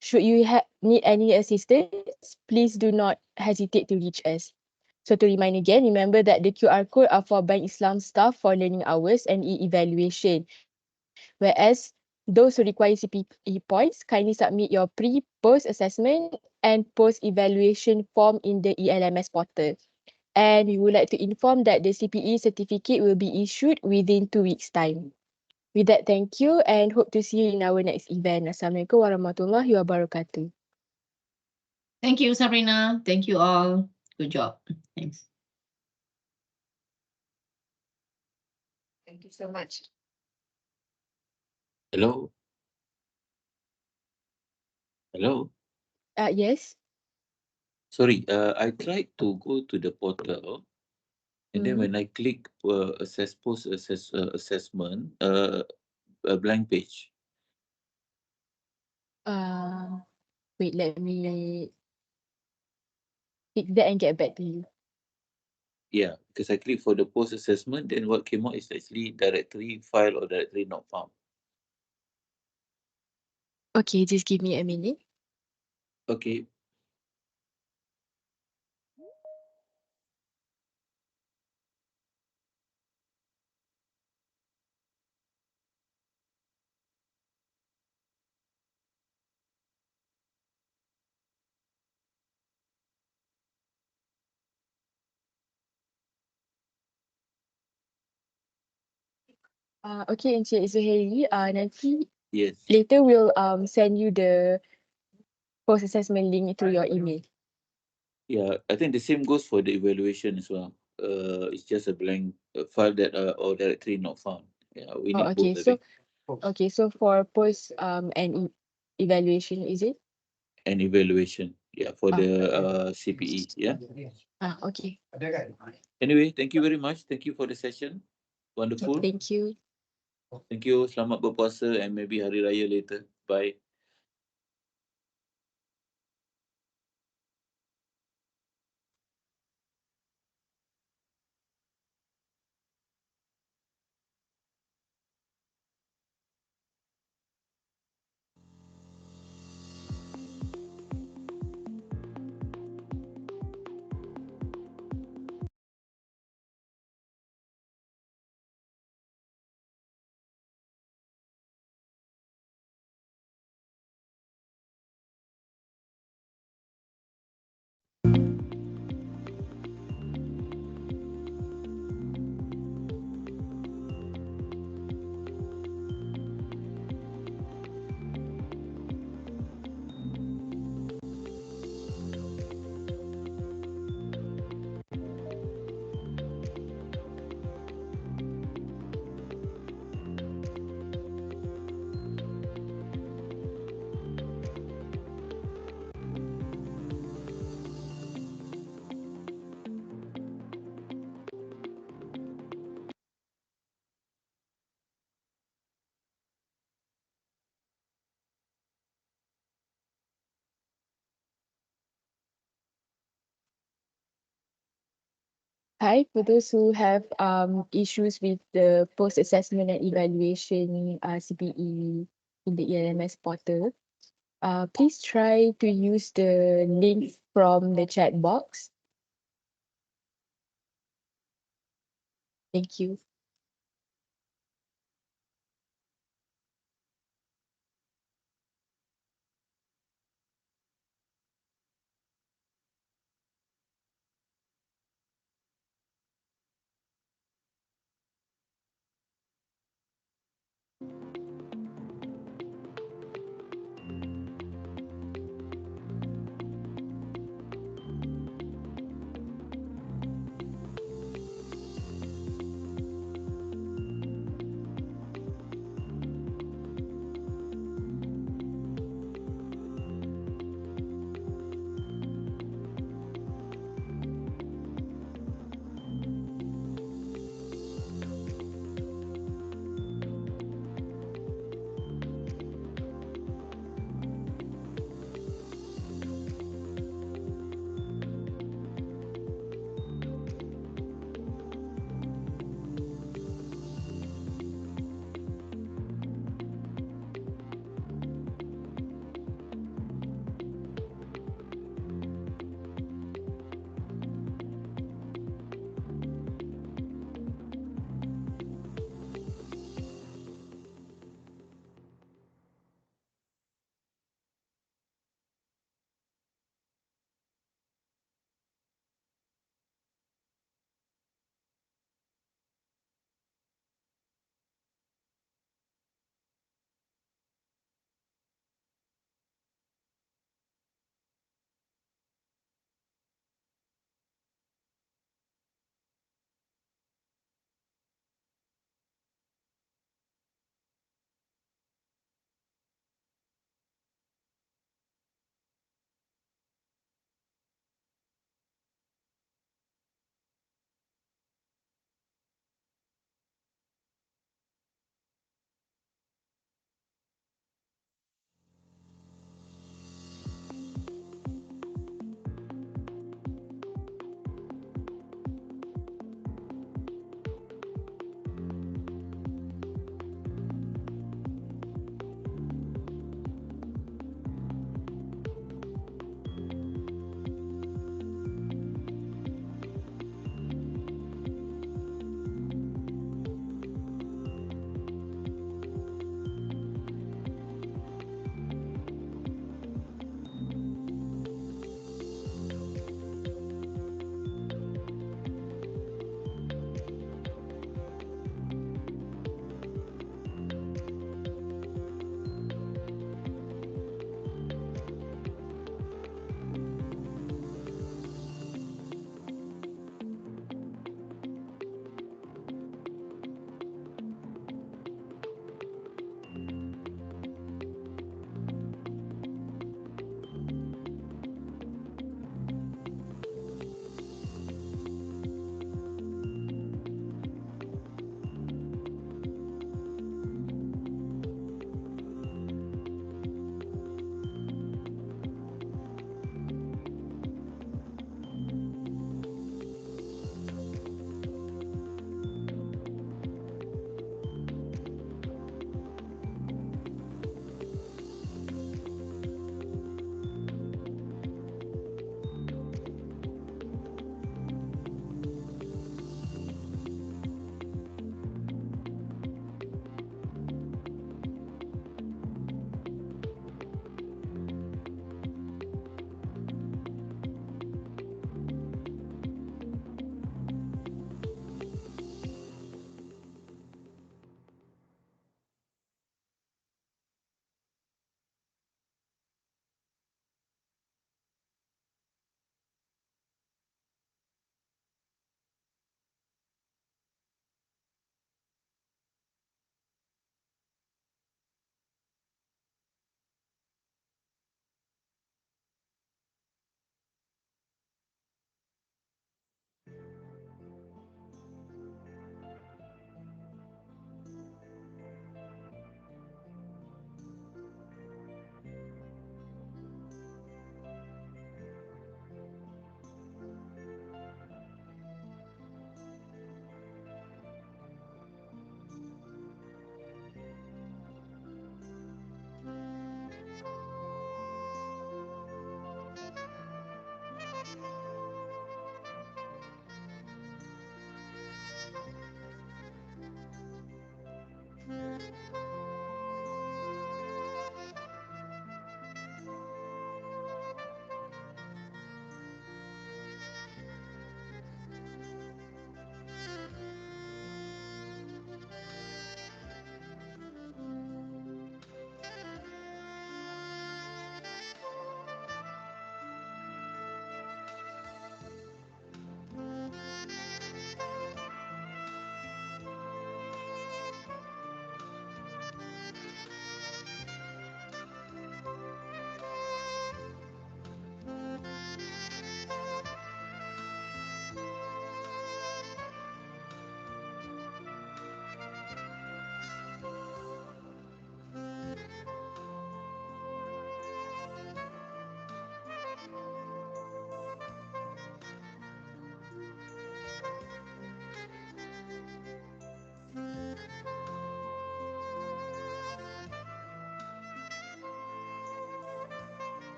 Should you need any assistance, please do not hesitate to reach us. So to remind again, remember that the QR code are for Bank Islam staff for learning hours and e-evaluation. Whereas those who require CPE points, kindly submit your post-assessment and post-evaluation form in the ELMS portal. And we would like to inform that the CPE certificate will be issued within 2 weeks' time. With that, thank you and hope to see you in our next event. Assalamualaikum warahmatullahi wabarakatuh. Thank you, Sabrina. Thank you all. Good job. Thanks. Thank you so much. Hello. Hello. Yes. Sorry, I tried to go to the portal, and then when I click assessment, a blank page. Wait, let me fix that and get back to you. Yeah, because I clicked for the post assessment, then what came out is actually directory file or directory not found. Okay, just give me a minute. Okay. Okay, Encik Zuhairi, nanti Yes. later we'll send you the post assessment link through your email. Yeah, I think the same goes for the evaluation as well. It's just a blank file that or directory not found. Yeah, we need Okay, both, I so think. for post and evaluation, is it? And evaluation. Yeah, for the CPE. Yeah. Okay. Anyway, thank you very much. Thank you for the session. Wonderful. Thank you. Thank you. Selamat berpuasa and maybe Hari Raya later. Bye. Hi, for those who have issues with the post-assessment and evaluation CPE in the ELMS portal, please try to use the link from the chat box. Thank you.